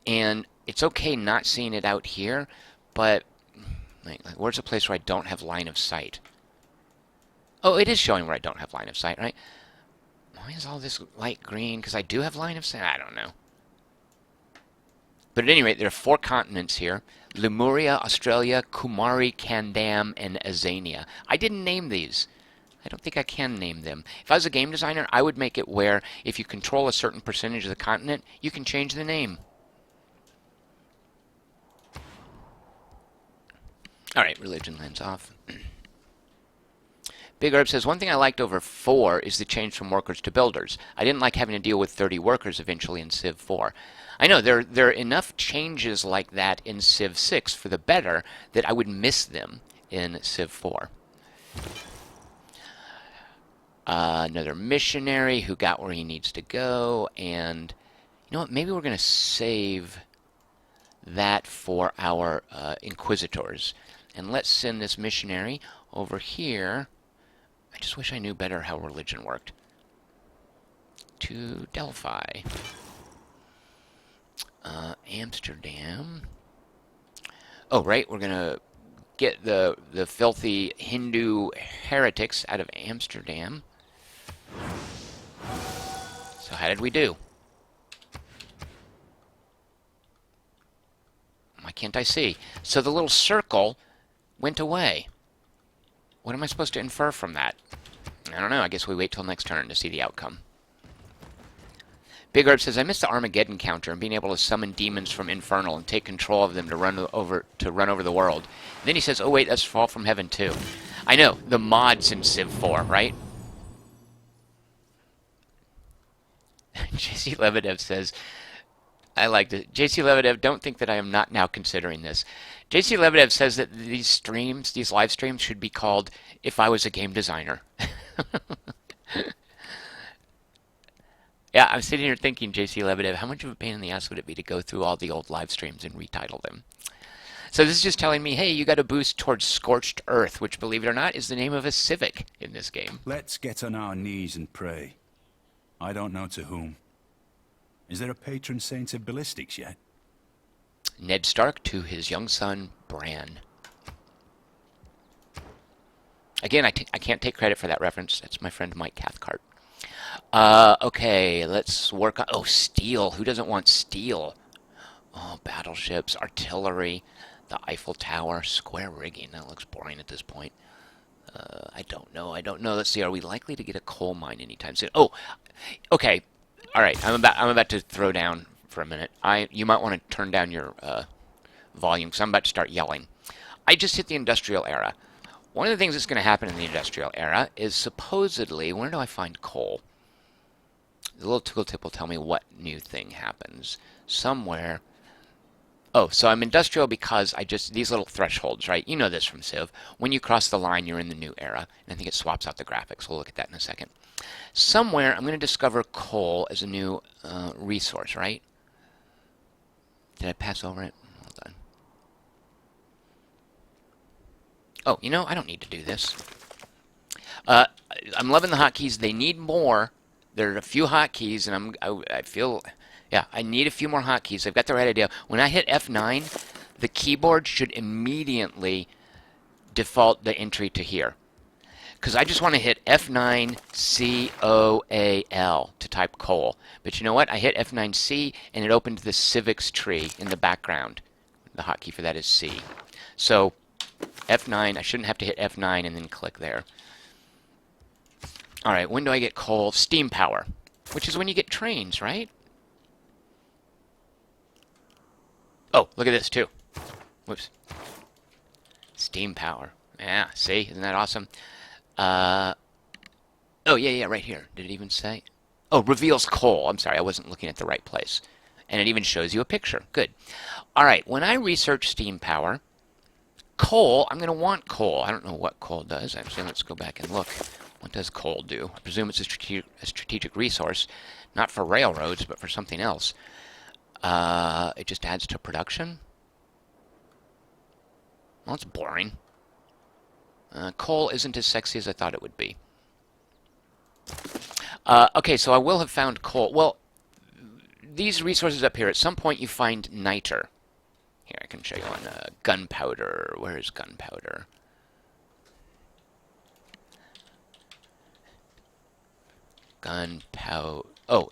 And it's okay not seeing it out here, but... Like, where's a place where I don't have line of sight? Oh, it is showing where I don't have line of sight, right? Why is all this light green? Because I do have line of sight? I don't know. But at any rate, there are 4 continents here. Lemuria, Australia, Kumari, Kandam, and Azania. I didn't name these. I don't think I can name them. If I was a game designer, I would make it where if you control a certain percentage of the continent, you can change the name. Alright, religion lens off. Big Herb says, one thing I liked over 4 is the change from workers to builders. I didn't like having to deal with 30 workers eventually in Civ 4. I know, there are enough changes like that in Civ 6 for the better that I would miss them in Civ 4. Another missionary who got where he needs to go, and you know what, maybe we're going to save that for our inquisitors. And let's send this missionary over here. I just wish I knew better how religion worked. To Delphi. Amsterdam. Oh, right, we're going to get the filthy Hindu heretics out of Amsterdam. So how did we do? Why can't I see? So the little circle went away. What am I supposed to infer from that? I don't know. I guess we wait till next turn to see the outcome. Big Herb says, I missed the Armageddon counter and being able to summon demons from Infernal and take control of them to run over the world. And then he says, oh wait, that's Fall from Heaven too. I know, the mods in Civ 4, right? JC Lebedev says, I liked it. JC Lebedev, don't think that I am not now considering this. JC Lebedev says that these streams, these live streams, should be called If I Was a Game Designer. Yeah, I'm sitting here thinking, JC Lebedev, how much of a pain in the ass would it be to go through all the old live streams and retitle them? So this is just telling me, hey, you got a boost towards Scorched Earth, which, believe it or not, is the name of a civic in this game. Let's get on our knees and pray. I don't know to whom. Is there a patron saint of ballistics yet? Ned Stark to his young son, Bran. Again, I can't take credit for that reference. That's my friend Mike Cathcart. Okay, let's work on... Oh, steel. Who doesn't want steel? Oh, battleships, artillery, the Eiffel Tower, square rigging. That looks boring at this point. I don't know. Let's see. Are we likely to get a coal mine anytime soon? Oh, okay. All right. I'm about to throw down for a minute. You might want to turn down your volume because I'm about to start yelling. I just hit the industrial era. One of the things that's going to happen in the industrial era is supposedly, where do I find coal? The little tooltip will tell me what new thing happens. Somewhere. Oh, so I'm industrial because these little thresholds, right? You know this from Civ. When you cross the line, you're in the new era. And I think it swaps out the graphics. We'll look at that in a second. Somewhere, I'm going to discover coal as a new resource, right? Did I pass over it? Hold on. Oh, you know, I don't need to do this. I'm loving the hotkeys. They need more. There are a few hotkeys, and I feel... Yeah, I need a few more hotkeys. I've got the right idea. When I hit F9, the keyboard should immediately default the entry to here. Because I just want to hit F9 COAL to type coal. But you know what? I hit F9C and it opened the civics tree in the background. The hotkey for that is C. So F9, I shouldn't have to hit F9 and then click there. Alright, when do I get coal? Steam power, which is when you get trains, right? Oh, look at this too. Whoops. Steam power. Yeah, see? Isn't that awesome? Oh, yeah, right here. Did it even say? Oh, reveals coal. I'm sorry, I wasn't looking at the right place. And it even shows you a picture. Good. All right, when I research steam power, coal, I'm going to want coal. I don't know what coal does. Actually, let's go back and look. What does coal do? I presume it's a strategic resource, not for railroads, but for something else. It just adds to production? Well, it's boring. Coal isn't as sexy as I thought it would be. Okay, so I will have found coal. Well, these resources up here, at some point you find niter. Here, I can show you on gunpowder. Where is gunpowder? Gunpowder. Oh.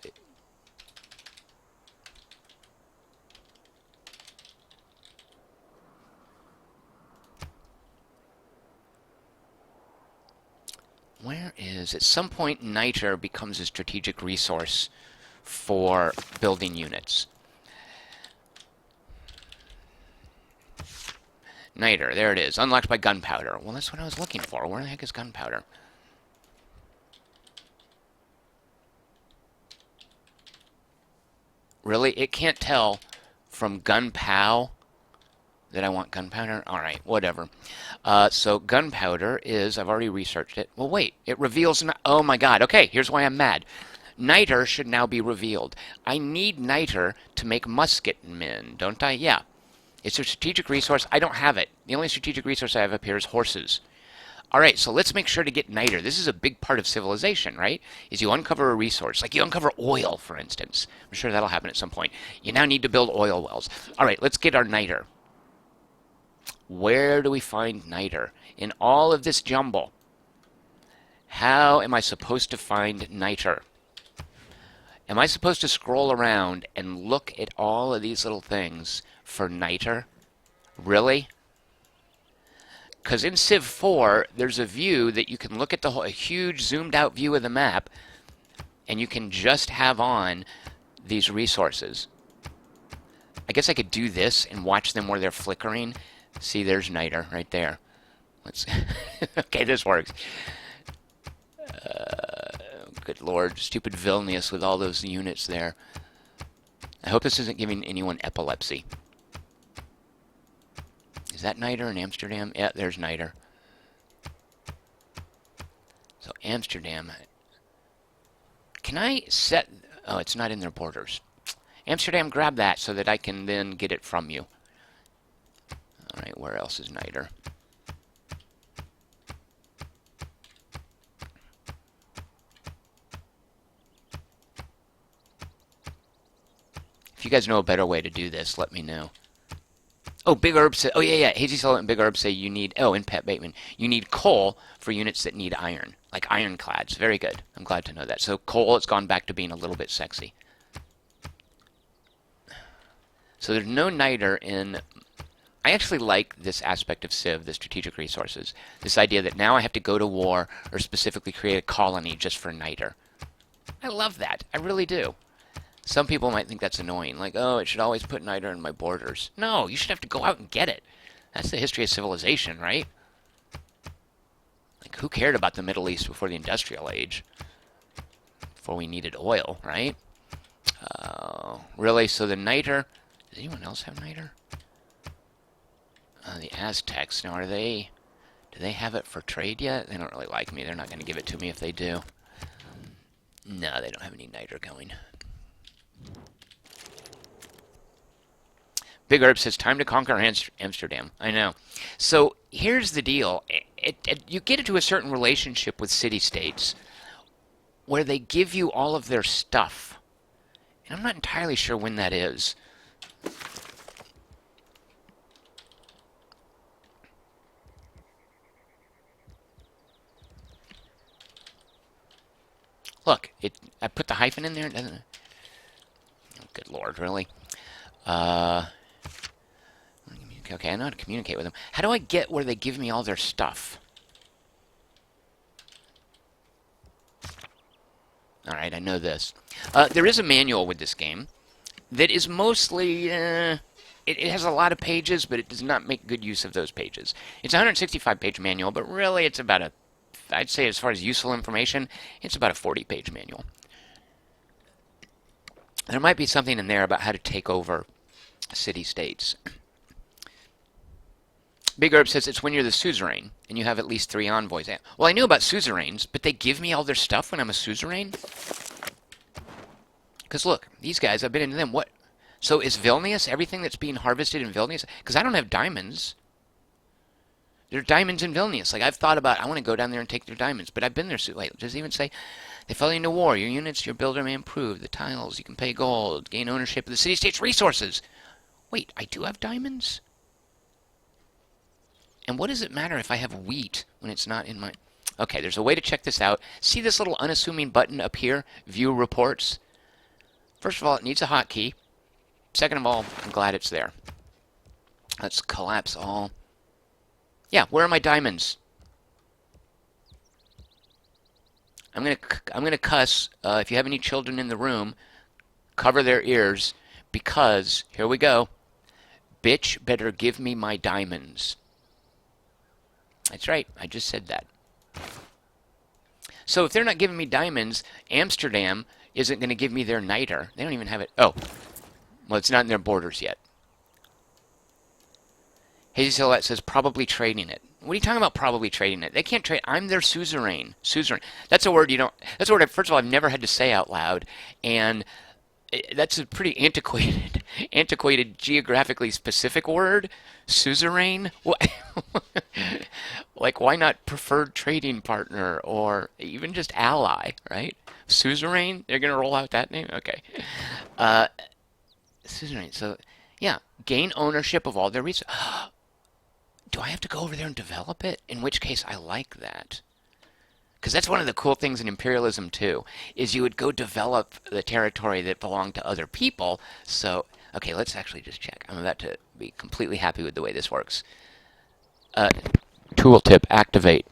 Where is, at some point, niter becomes a strategic resource for building units. Niter, there it is, unlocked by gunpowder. Well, that's what I was looking for. Where the heck is gunpowder? Really? It can't tell from gunpow that I want gunpowder? Alright, whatever. So gunpowder is, I've already researched it. Well, wait, it reveals, oh my god, okay, here's why I'm mad. Niter should now be revealed. I need niter to make musketmen, don't I? Yeah. It's a strategic resource. I don't have it. The only strategic resource I have up here is horses. Alright, so let's make sure to get niter. This is a big part of civilization, right? Is you uncover a resource. Like you uncover oil, for instance. I'm sure that'll happen at some point. You now need to build oil wells. Alright, let's get our niter. Where do we find niter? In all of this jumble. How am I supposed to find niter? Am I supposed to scroll around and look at all of these little things for niter? Really? Because in Civ 4, there's a view that you can look at a huge zoomed out view of the map, and you can just have on these resources. I guess I could do this and watch them where they're flickering. See, there's niter right there. Let's. Okay, this works. Good lord, stupid Vilnius with all those units there. I hope this isn't giving anyone epilepsy. Is that niter in Amsterdam? Yeah, there's niter. So Amsterdam. Can I set... Oh, it's not in their borders. Amsterdam, grab that so that I can then get it from you. Alright, where else is niter? If you guys know a better way to do this, let me know. Oh, Big Herb said... Oh, yeah. Hazy Solid and Big Herb say you need... Oh, and Pat Bateman. You need coal for units that need iron. Like ironclads. Very good. I'm glad to know that. So coal has gone back to being a little bit sexy. So there's no niter in... I actually like this aspect of Civ, the strategic resources. This idea that now I have to go to war or specifically create a colony just for niter. I love that. I really do. Some people might think that's annoying. Like, oh, it should always put niter in my borders. No, you should have to go out and get it. That's the history of civilization, right? Like, who cared about the Middle East before the Industrial Age? Before we needed oil, right? Really? So the niter... Does anyone else have niter? The Aztecs. Now, are they... Do they have it for trade yet? They don't really like me. They're not going to give it to me if they do. No, they don't have any niter going. Big Herb says, time to conquer Amsterdam. I know. So, here's the deal. You get into a certain relationship with city-states where they give you all of their stuff. And I'm not entirely sure when that is. Look, I put the hyphen in there. Doesn't it? Oh, good lord, really? Uh, okay, I know how to communicate with them. How do I get where they give me all their stuff? Alright, I know this. There is a manual with this game that is mostly... it has a lot of pages, but it does not make good use of those pages. It's a 165-page manual, but really it's about a... I'd say as far as useful information, it's about a 40-page manual. There might be something in there about how to take over city-states. Big Herb says it's when you're the suzerain and you have at least 3 envoys. Well, I knew about suzerains, but they give me all their stuff when I'm a suzerain? Because look, these guys, I've been into them. What? So is Vilnius everything that's being harvested in Vilnius? Because I don't have diamonds. There are diamonds in Vilnius. Like, I've thought about, I want to go down there and take their diamonds, but I've been there. Wait, does it even say, they follow you into war. Your units, your builder may improve. The tiles, you can pay gold. Gain ownership of the city-state's resources. Wait, I do have diamonds? And what does it matter if I have wheat when it's not in my... Okay, there's a way to check this out. See this little unassuming button up here? View reports. First of all, it needs a hotkey. Second of all, I'm glad it's there. Let's collapse all. Yeah, where are my diamonds? I'm gonna cuss. If you have any children in the room, cover their ears, because here we go. Bitch, better give me my diamonds. That's right. I just said that. So if they're not giving me diamonds, Amsterdam isn't going to give me their niter. They don't even have it. Oh, well, it's not in their borders yet. Hazy Silhouette says probably trading it. What are you talking about probably trading it? They can't trade. I'm their suzerain. Suzerain. That's a word you don't... That's a word, first of all, I've never had to say out loud. And that's a pretty antiquated, geographically specific word. Suzerain? What? Like, why not preferred trading partner or even just ally, right? Suzerain? They're going to roll out that name? Okay. Suzerain. So, yeah. Gain ownership of all their resources. Do I have to go over there and develop it? In which case, I like that. Because that's one of the cool things in imperialism, too, is you would go develop the territory that belonged to other people. So, okay, let's actually just check. I'm about to be completely happy with the way this works. Tooltip, activate.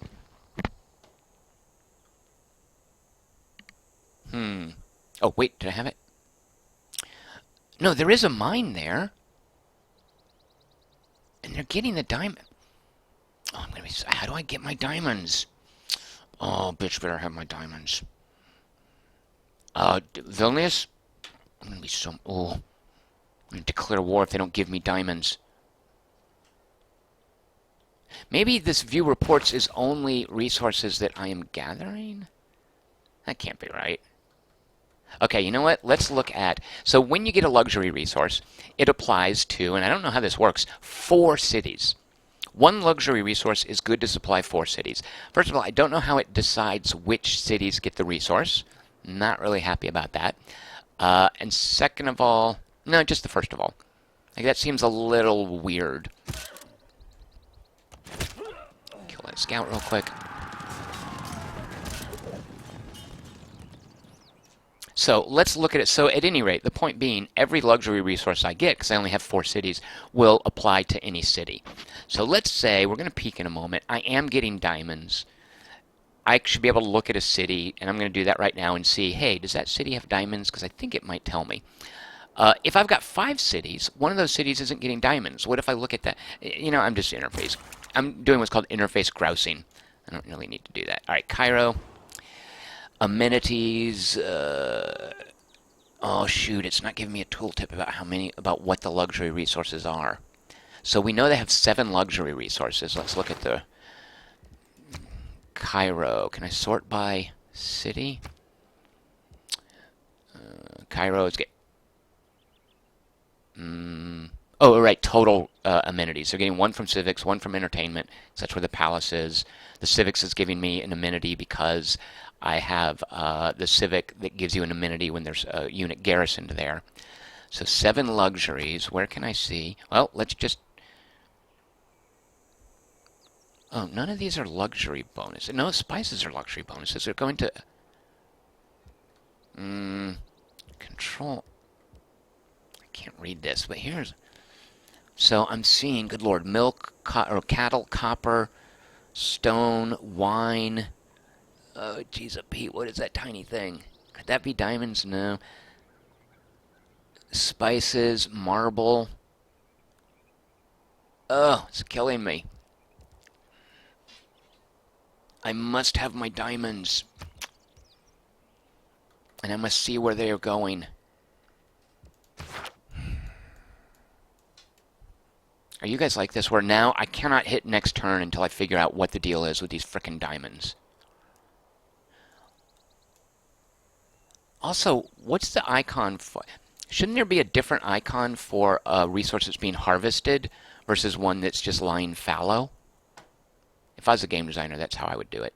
Oh, wait, did I have it? No, there is a mine there. And they're getting the diamond. Oh, I'm gonna be... How do I get my diamonds? Oh, bitch, better have my diamonds. Vilnius? I'm gonna be so... Oh. I'm gonna declare war if they don't give me diamonds. Maybe this view reports is only resources that I am gathering? That can't be right. Okay, you know what? Let's look at... So when you get a luxury resource, it applies to, and I don't know how this works, 4 cities. One luxury resource is good to supply 4 cities. First of all, I don't know how it decides which cities get the resource. Not really happy about that. And second of all... No, just the first of all. Like, that seems a little weird. Kill that scout real quick. So let's look at it. So at any rate, the point being, every luxury resource I get, because I only have 4 cities, will apply to any city. So let's say, we're going to peek in a moment, I am getting diamonds. I should be able to look at a city, and I'm going to do that right now and see, hey, does that city have diamonds? Because I think it might tell me. If I've got 5 cities, one of those cities isn't getting diamonds. What if I look at that? You know, I'm just interface. I'm doing what's called interface grousing. I don't really need to do that. All right, Cairo. Amenities. Oh shoot! It's not giving me a tooltip about what the luxury resources are. So we know they have 7 luxury resources. Let's look at the Cairo. Can I sort by city? Cairo is oh, right. Total amenities. They're getting 1 from civics, 1 from entertainment. So that's where the palace is. The civics is giving me an amenity because I have the civic that gives you an amenity when there's a unit garrisoned there. So 7 luxuries. Where can I see? Well, let's just... Oh, none of these are luxury bonuses. No, spices are luxury bonuses. They're going to... Control. I can't read this, but here's. So I'm seeing, good lord, milk, or cattle, copper, stone, wine. Oh, geez, a Pete, what is that tiny thing? Could that be diamonds? No. Spices, marble. Oh, it's killing me. I must have my diamonds. And I must see where they are going. Are you guys like this? Where now I cannot hit next turn until I figure out what the deal is with these frickin' diamonds. Also, what's the icon for? Shouldn't there be a different icon for a resource that's being harvested versus one that's just lying fallow? If I was a game designer, that's how I would do it.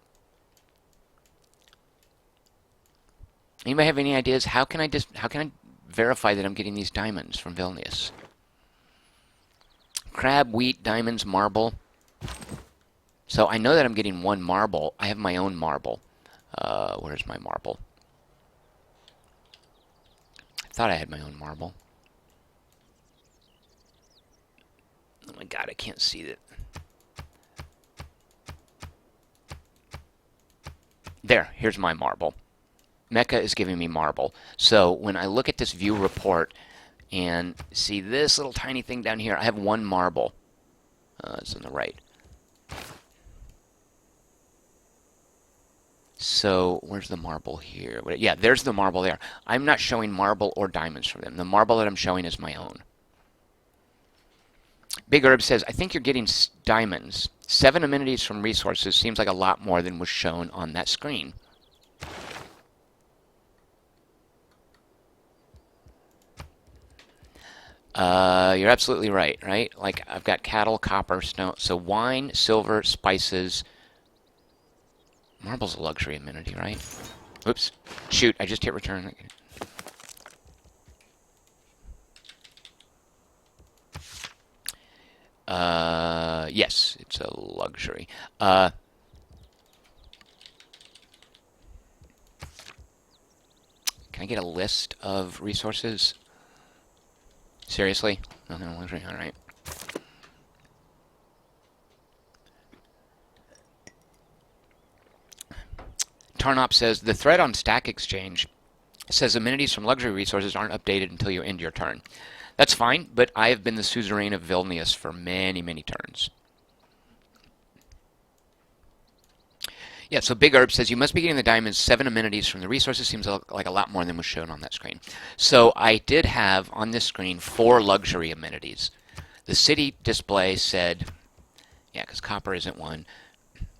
Anybody have any ideas? How can I verify that I'm getting these diamonds from Vilnius? Crab, wheat, diamonds, marble. So I know that I'm getting one marble. I have my own marble. Where's my marble? I thought I had my own marble. Oh my god, I can't see that. There, here's my marble. Mecca is giving me marble. So when I look at this view report and see this little tiny thing down here, I have one marble. It's on the right. So where's the marble here? Yeah, there's the marble there. I'm not showing marble or diamonds for them. The marble that I'm showing is my own. Big Herb says, I think you're getting diamonds. 7 amenities from resources seems like a lot more than was shown on that screen. You're absolutely right, right? Like, I've got cattle, copper, stone. So wine, silver, spices. Marble's a luxury amenity, right? Oops. Shoot, I just hit return. Yes, it's a luxury. Can I get a list of resources? Seriously? Nothing on luxury? Alright. Tarnop says, the thread on Stack Exchange says amenities from luxury resources aren't updated until you end your turn. That's fine, but I have been the suzerain of Vilnius for many, many turns. Yeah, so Big Herb says, you must be getting the diamonds. 7 amenities from the resources seems like a lot more than was shown on that screen. So I did have on this screen 4 luxury amenities. The city display said, yeah, because copper isn't one.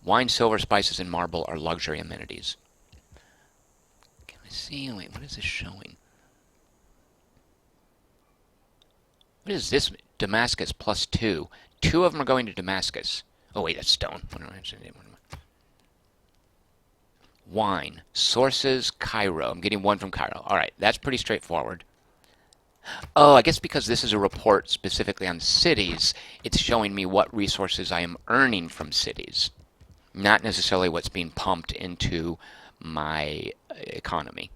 Wine, silver, spices, and marble are luxury amenities. Can I see? Wait, what is this showing? What is this? Damascus plus 2. 2 of them are going to Damascus. Oh, wait, that's stone. Wine. Sources, Cairo. I'm getting 1 from Cairo. All right, that's pretty straightforward. Oh, I guess because this is a report specifically on cities, it's showing me what resources I am earning from cities, not necessarily what's being pumped into my economy.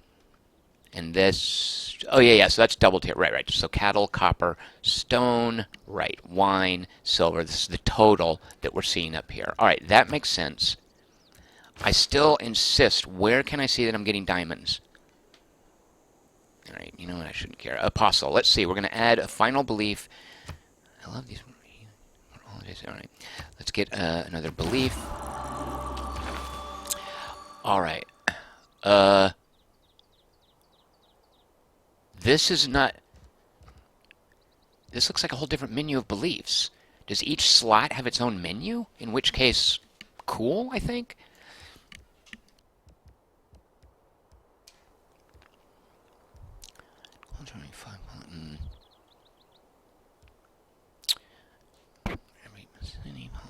And this, oh yeah, so that's double tier, right. So cattle, copper, stone, right, wine, silver. This is the total that we're seeing up here. All right, that makes sense. I still insist, where can I see that I'm getting diamonds? All right, you know what, I shouldn't care. Apostle, let's see, we're going to add a final belief. I love these. All right, let's get another belief. All right. This is not... This looks like a whole different menu of beliefs. Does each slot have its own menu? In which case, cool, I think?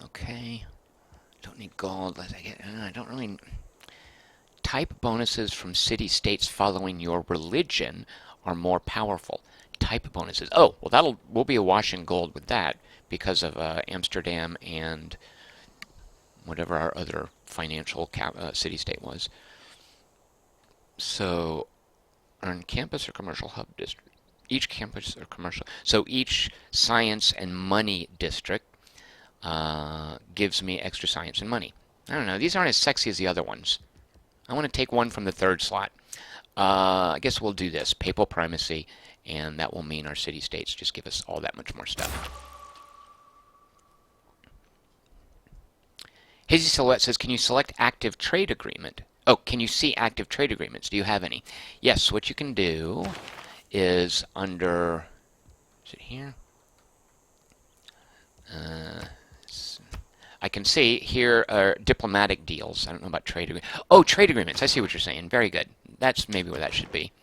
Okay. Don't need gold. I don't really... Type bonuses from city-states following your religion are more powerful. Type bonuses. Oh, well, we'll be awash in gold with that because of Amsterdam and whatever our other financial city-state was. So, earn campus or commercial hub district. Each campus or commercial. So each science and money district gives me extra science and money. I don't know. These aren't as sexy as the other ones. I want to take one from the third slot. I guess we'll do this. Papal primacy, and that will mean our city-states just give us all that much more stuff. Hazy Silhouette says, can you select active trade agreement? Oh, can you see active trade agreements? Do you have any? Yes, what you can do is under, is it here? I can see here are diplomatic deals. I don't know about trade agreements. Oh, trade agreements. I see what you're saying. Very good. That's maybe where that should be.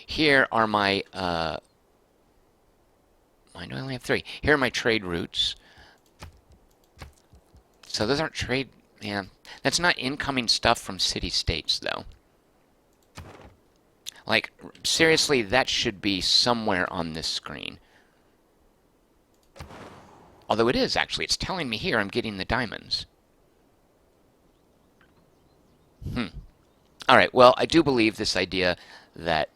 Here are my, why do I only have 3? Here are my trade routes. So those aren't trade, yeah. That's not incoming stuff from city-states, though. Like, seriously, that should be somewhere on this screen. Although it is, actually. It's telling me here I'm getting the diamonds. Alright, well, I do believe this idea that,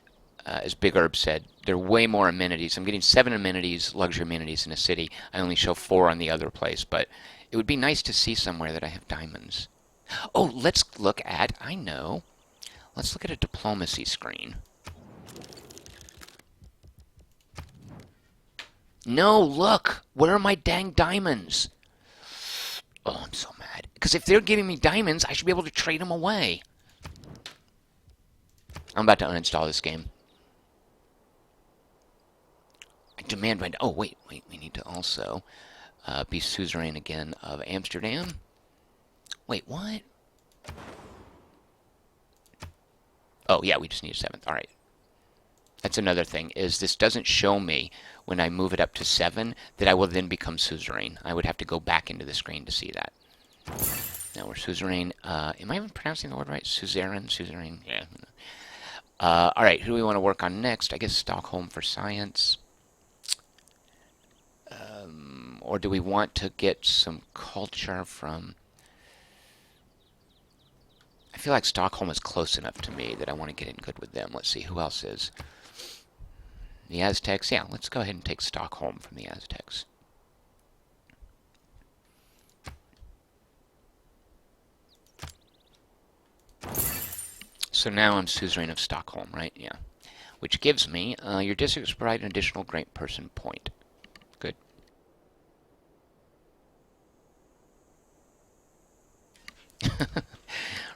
as Big Herb said, there are way more amenities. I'm getting 7 amenities, luxury amenities in a city. I only show 4 on the other place, but it would be nice to see somewhere that I have diamonds. Oh, let's look at, I know, let's look at a diplomacy screen. No, look! Where are my dang diamonds? Oh, I'm so mad. Because if they're giving me diamonds, I should be able to trade them away. I'm about to uninstall this game. I demand my... Oh, wait. We need to also be suzerain again of Amsterdam. Wait, what? Oh, yeah, we just need a 7th. All right. That's another thing, is this doesn't show me when I move it up to 7 that I will then become suzerain. I would have to go back into the screen to see that. Now we're suzerain. Am I even pronouncing the word right? Suzerain? Suzerain? Yeah. Alright, who do we want to work on next? I guess Stockholm for science. Or do we want to get some culture from... I feel like Stockholm is close enough to me that I want to get in good with them. Let's see, who else is? The Aztecs? Yeah, let's go ahead and take Stockholm from the Aztecs. So now I'm suzerain of Stockholm, right? Yeah. Which gives me, your districts provide an additional great person point. Good.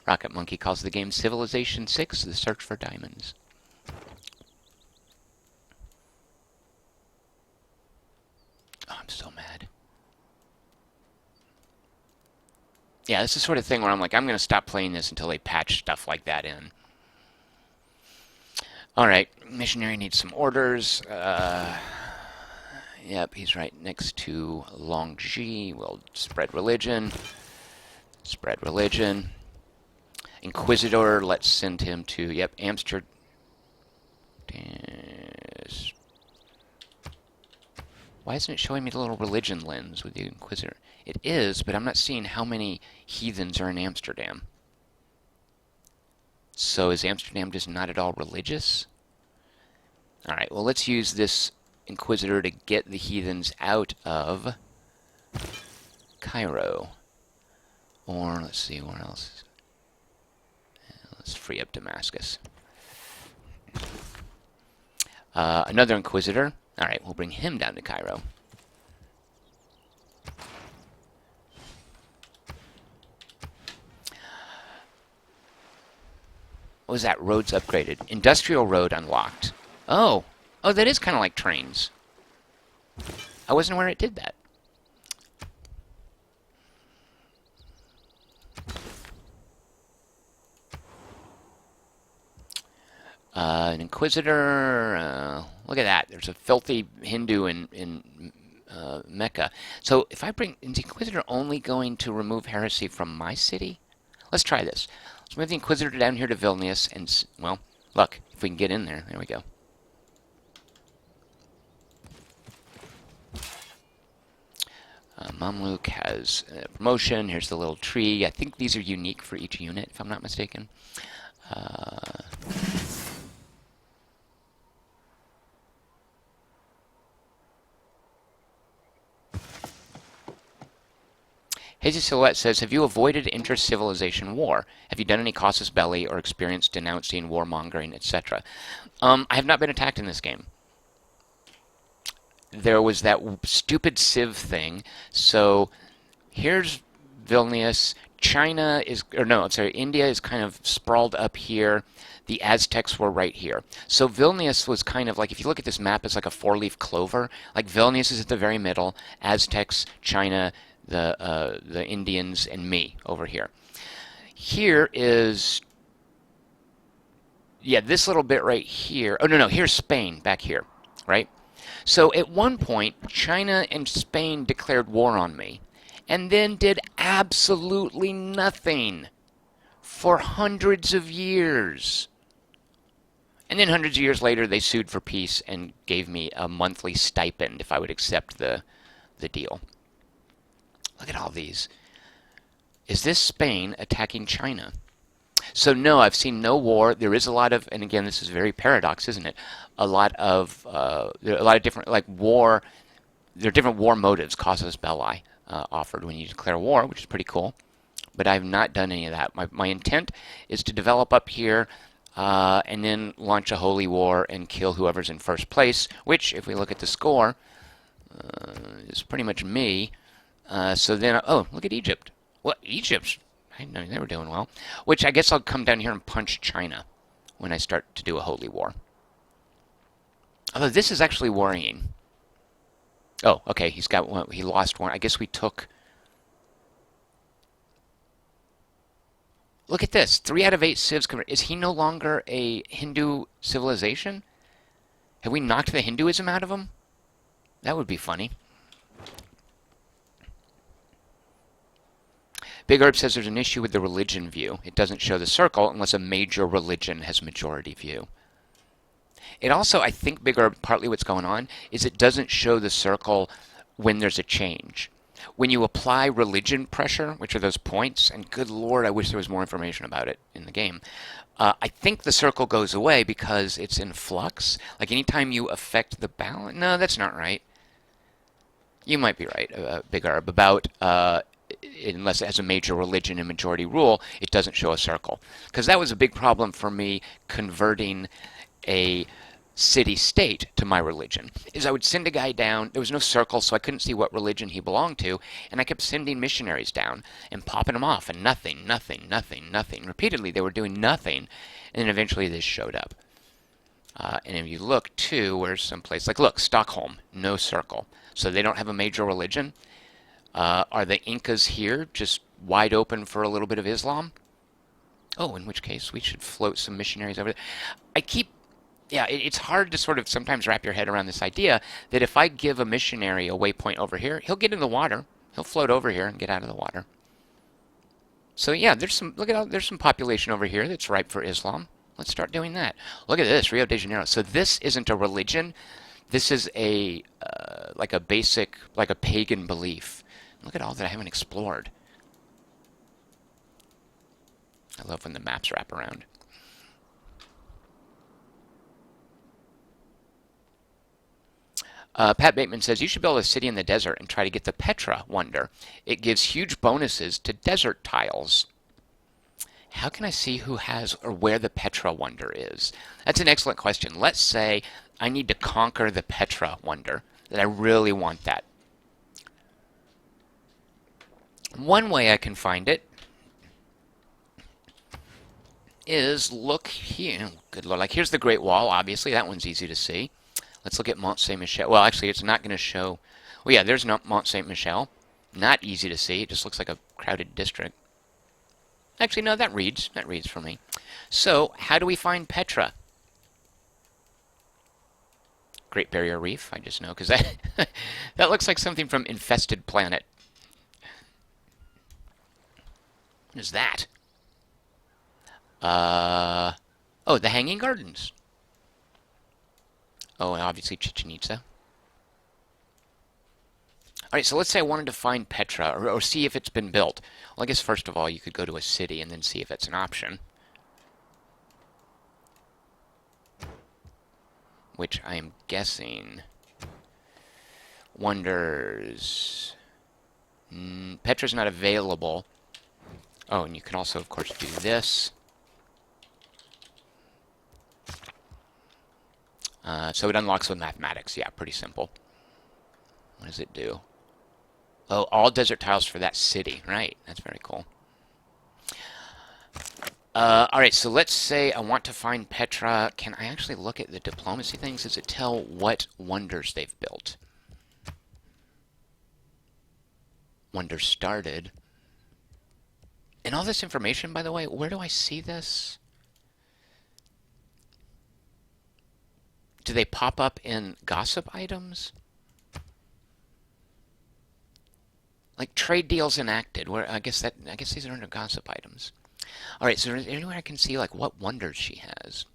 Rocket Monkey calls the game Civilization 6, The Search for Diamonds. Oh, I'm so mad. Yeah, this is the sort of thing where I'm like, I'm going to stop playing this until they patch stuff like that in. Alright, missionary needs some orders. Yep, he's right next to Longji. We'll spread religion. Spread religion. Inquisitor, let's send him to, yep, Amsterdam. Why isn't it showing me the little religion lens with the Inquisitor? It is, but I'm not seeing how many heathens are in Amsterdam. So is Amsterdam just not at all religious? Alright, well let's use this Inquisitor to get the heathens out of Cairo. Or, let's see, where else? Let's free up Damascus. Another Inquisitor. Alright, we'll bring him down to Cairo. What was that? Roads upgraded. Industrial road unlocked. Oh! Oh, that is kind of like trains. I wasn't aware it did that. An Inquisitor. Look at that. There's a filthy Hindu in Mecca. So if I bring... Is the Inquisitor only going to remove heresy from my city? Let's try this. Let's move the Inquisitor down here to Vilnius and... Well, look. If we can get in there. There we go. Mamluk has promotion. Here's the little tree. I think these are unique for each unit, if I'm not mistaken. Hazy Silhouette says, have you avoided inter-civilization war? Have you done any casus belli or experienced denouncing, warmongering, etc.? I have not been attacked in this game. There was that stupid Civ thing. So here's Vilnius. China is, or no, I'm sorry, India is kind of sprawled up here. The Aztecs were right here. So Vilnius was kind of like, if you look at this map, it's like a four-leaf clover. Like Vilnius is at the very middle, Aztecs, China, the Indians, and me over here. Here is, yeah, this little bit right here. Oh, no, here's Spain back here, right? So at one point, China and Spain declared war on me and then did absolutely nothing for hundreds of years. And then hundreds of years later, they sued for peace and gave me a monthly stipend if I would accept the deal. Look at all these. Is this Spain attacking China? So no, I've seen no war. There is a lot of, and again, this is very paradox, isn't it? A lot of different, like war. There are different war motives, casus belli, offered when you declare war, which is pretty cool. But I've not done any of that. My intent is to develop up here, and then launch a holy war and kill whoever's in first place. Which, if we look at the score, is pretty much me. So then, oh, look at Egypt. Well, Egypt, I didn't know they were doing well. Which I guess I'll come down here and punch China when I start to do a holy war. Although this is actually worrying. Oh, okay, he's got one. He lost one. I guess we took. Look at this. 3 out of 8 civs. Is he no longer a Hindu civilization? Have we knocked the Hinduism out of him? That would be funny. Big Herb says there's an issue with the religion view. It doesn't show the circle unless a major religion has majority view. It also, I think, Big Herb, partly what's going on is it doesn't show the circle when there's a change. When you apply religion pressure, which are those points, and good lord, I wish there was more information about it in the game, I think the circle goes away because it's in flux. Like anytime you affect the balance... No, that's not right. You might be right, Big Herb, about... unless it has a major religion and majority rule, it doesn't show a circle. Because that was a big problem for me converting a city-state to my religion, is I would send a guy down, there was no circle, so I couldn't see what religion he belonged to, and I kept sending missionaries down and popping them off, and nothing. Repeatedly, they were doing nothing, and then eventually this showed up. And if you look, too, where's someplace, like, look, Stockholm, no circle. So they don't have a major religion. Are the Incas here just wide open for a little bit of Islam? Oh, in which case we should float some missionaries over there. Yeah, it's hard to sort of sometimes wrap your head around this idea that if I give a missionary a waypoint over here, he'll get in the water. He'll float over here and get out of the water. So yeah, there's some population over here that's ripe for Islam. Let's start doing that. Look at this, Rio de Janeiro. So this isn't a religion. This is a like a basic, like a pagan belief. Look at all that I haven't explored. I love when the maps wrap around. Pat Bateman says, you should build a city in the desert and try to get the Petra Wonder. It gives huge bonuses to desert tiles. How can I see who has or where the Petra Wonder is? That's an excellent question. Let's say I need to conquer the Petra Wonder, that I really want that. One way I can find it is look here. Good Lord, like here's the Great Wall, obviously. That one's easy to see. Let's look at Mont Saint-Michel. Well, actually, it's not going to show. Well, yeah, there's Mont Saint-Michel. Not easy to see. It just looks like a crowded district. Actually, no, that reads. That reads for me. So, how do we find Petra? Great Barrier Reef, I just know, because that, that looks like something from Infested Planet. What is that? Oh, the Hanging Gardens. Oh, and obviously Chichen Itza. Alright, so let's say I wanted to find Petra, or see if it's been built. Well, I guess first of all, you could go to a city and then see if it's an option. Which I am guessing... Wonders... Petra's not available. Oh, and you can also, of course, do this. So it unlocks with mathematics. Yeah, pretty simple. What does it do? Oh, all desert tiles for that city. Right, that's very cool. All right, so let's say I want to find Petra. Can I actually look at the diplomacy things? Does it tell what wonders they've built? Wonders started. And all this information, by the way, where do I see this? Do they pop up in gossip items? Like trade deals enacted, where I guess these are under gossip items. All right, so is there anywhere I can see like what wonders she has?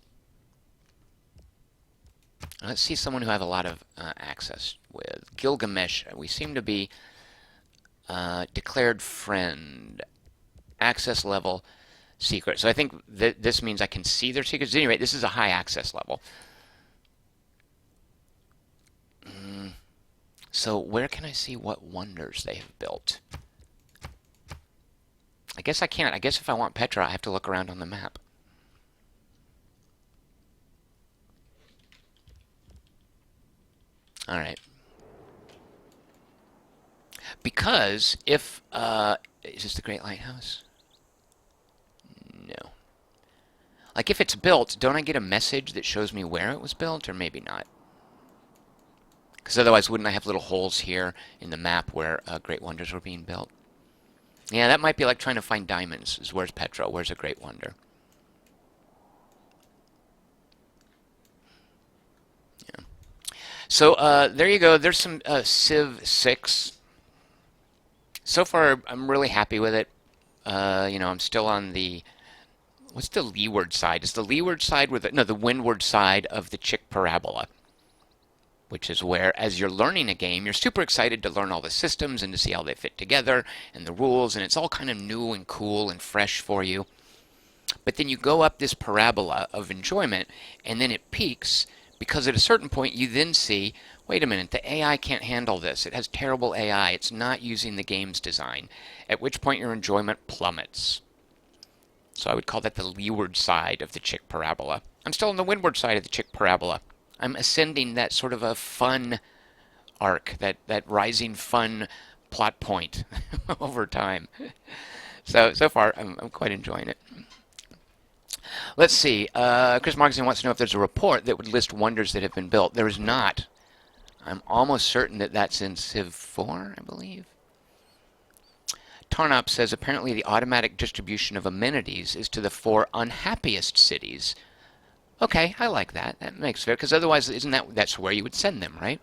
Let's see someone who I have a lot of access with. Gilgamesh, we seem to be declared friend. Access level secret. So I think this means I can see their secrets. At any rate, this is a high access level. So where can I see what wonders they have built? I guess I can't. I guess if I want Petra, I have to look around on the map. All right. Because if is this the Great Lighthouse? No. Like if it's built, don't I get a message that shows me where it was built, or maybe not? Because otherwise, wouldn't I have little holes here in the map where great wonders were being built? Yeah, that might be like trying to find diamonds. Is where's Petra? Where's a great wonder? Yeah. So there you go. There's some Civ 6. So far, I'm really happy with it. I'm still on the... What's the leeward side? Is the leeward side with the windward side of the Chick parabola, which is where, as you're learning a game, you're super excited to learn all the systems and to see how they fit together and the rules, and it's all kind of new and cool and fresh for you. But then you go up this parabola of enjoyment, and then it peaks, because at a certain point you then see, wait a minute, the AI can't handle this. It has terrible AI. It's not using the game's design, at which point your enjoyment plummets. So I would call that the leeward side of the Chick parabola. I'm still on the windward side of the Chick parabola. I'm ascending that sort of a fun arc, that rising fun plot point over time. So far, I'm quite enjoying it. Let's see. Chris Markson wants to know if there's a report that would list wonders that have been built. There is not. I'm almost certain that that's in Civ 4, I believe. Tarnop says apparently the automatic distribution of amenities is to the 4 unhappiest cities. Okay, I like that. That makes fair, because otherwise, that's where you would send them, right?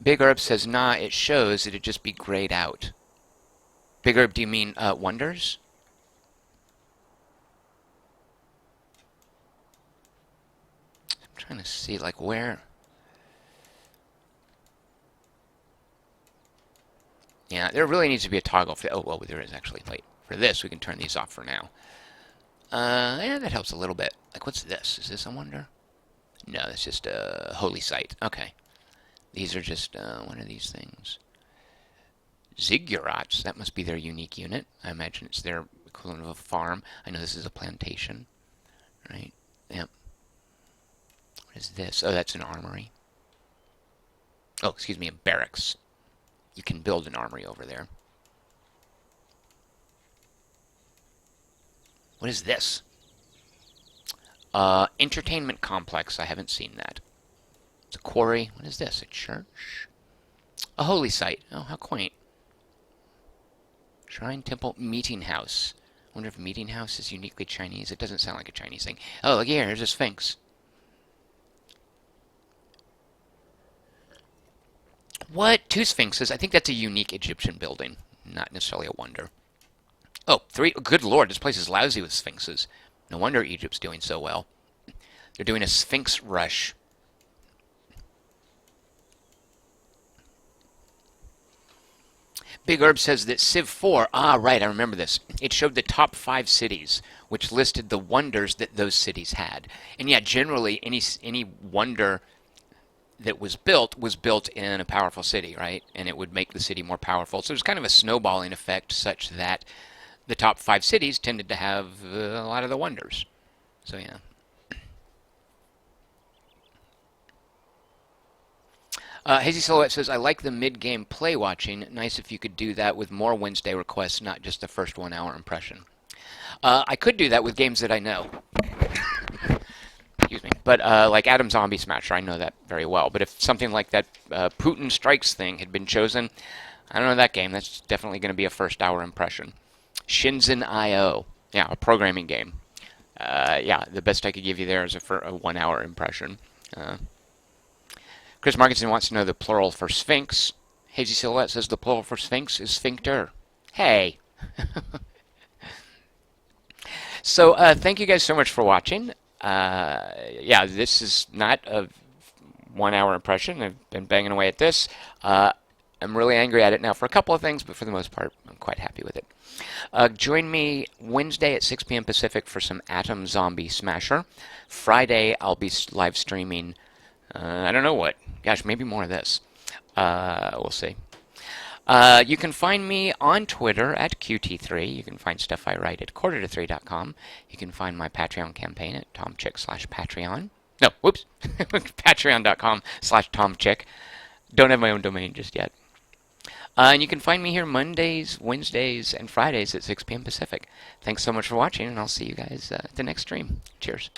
Big Herb says, nah, it shows it'd just be grayed out. Big Herb, do you mean wonders? I'm trying to see, like, where... Yeah, there really needs to be a toggle for... Oh, well, there is actually. Wait, for this, we can turn these off for now. Yeah, that helps a little bit. Like, what's this? Is this a wonder? No, that's just a holy site. Okay. These are just, what are these things? Ziggurats. That must be their unique unit. I imagine it's their equivalent of a farm. I know this is a plantation. Right? Yep. What is this? Oh, that's an armory. Oh, excuse me, a barracks. You can build an armory over there. What is this? Entertainment complex. I haven't seen that. It's a quarry. What is this? A church? A holy site. Oh, how quaint. Shrine, temple, meeting house. I wonder if meeting house is uniquely Chinese. It doesn't sound like a Chinese thing. Oh, look here. There's a sphinx. What? 2 sphinxes? I think that's a unique Egyptian building. Not necessarily a wonder. Oh, 3. Good lord, this place is lousy with sphinxes. No wonder Egypt's doing so well. They're doing a sphinx rush. Big Herb says that Civ 4, right, I remember this. It showed the top 5 cities, which listed the wonders that those cities had. And yeah, generally, any wonder that was built in a powerful city, right? And it would make the city more powerful. So there's kind of a snowballing effect such that the top 5 cities tended to have a lot of the wonders. So yeah. Hazy Silhouette says, I like the mid-game play watching. Nice if you could do that with more Wednesday requests, not just the first 1 hour impression. I could do that with games that I know. Excuse me. But like Adam Zombie Smasher, I know that very well. But if something like that Putin Strikes thing had been chosen, I don't know that game. That's definitely going to be a first hour impression. Shinzen IO. Yeah, a programming game. Yeah, the best I could give you there is a 1 hour impression. Chris Markinson wants to know the plural for Sphinx. Hazy Silhouette says the plural for Sphinx is sphincter. Hey! So, thank you guys so much for watching. Yeah, this is not a 1 hour impression. I've been banging away at this. I'm really angry at it now for a couple of things, but for the most part, I'm quite happy with it. Join me Wednesday at 6 p.m. Pacific for some Atom Zombie Smasher. Friday, I'll be live streaming, I don't know what. Gosh, maybe more of this. We'll see. You can find me on Twitter at QT3. You can find stuff I write at quarterto3.com. You can find my Patreon campaign at tomchick/Patreon. No, whoops. Patreon.com/tomchick. Don't have my own domain just yet. And you can find me here Mondays, Wednesdays, and Fridays at 6 p.m. Pacific. Thanks so much for watching, and I'll see you guys at the next stream. Cheers.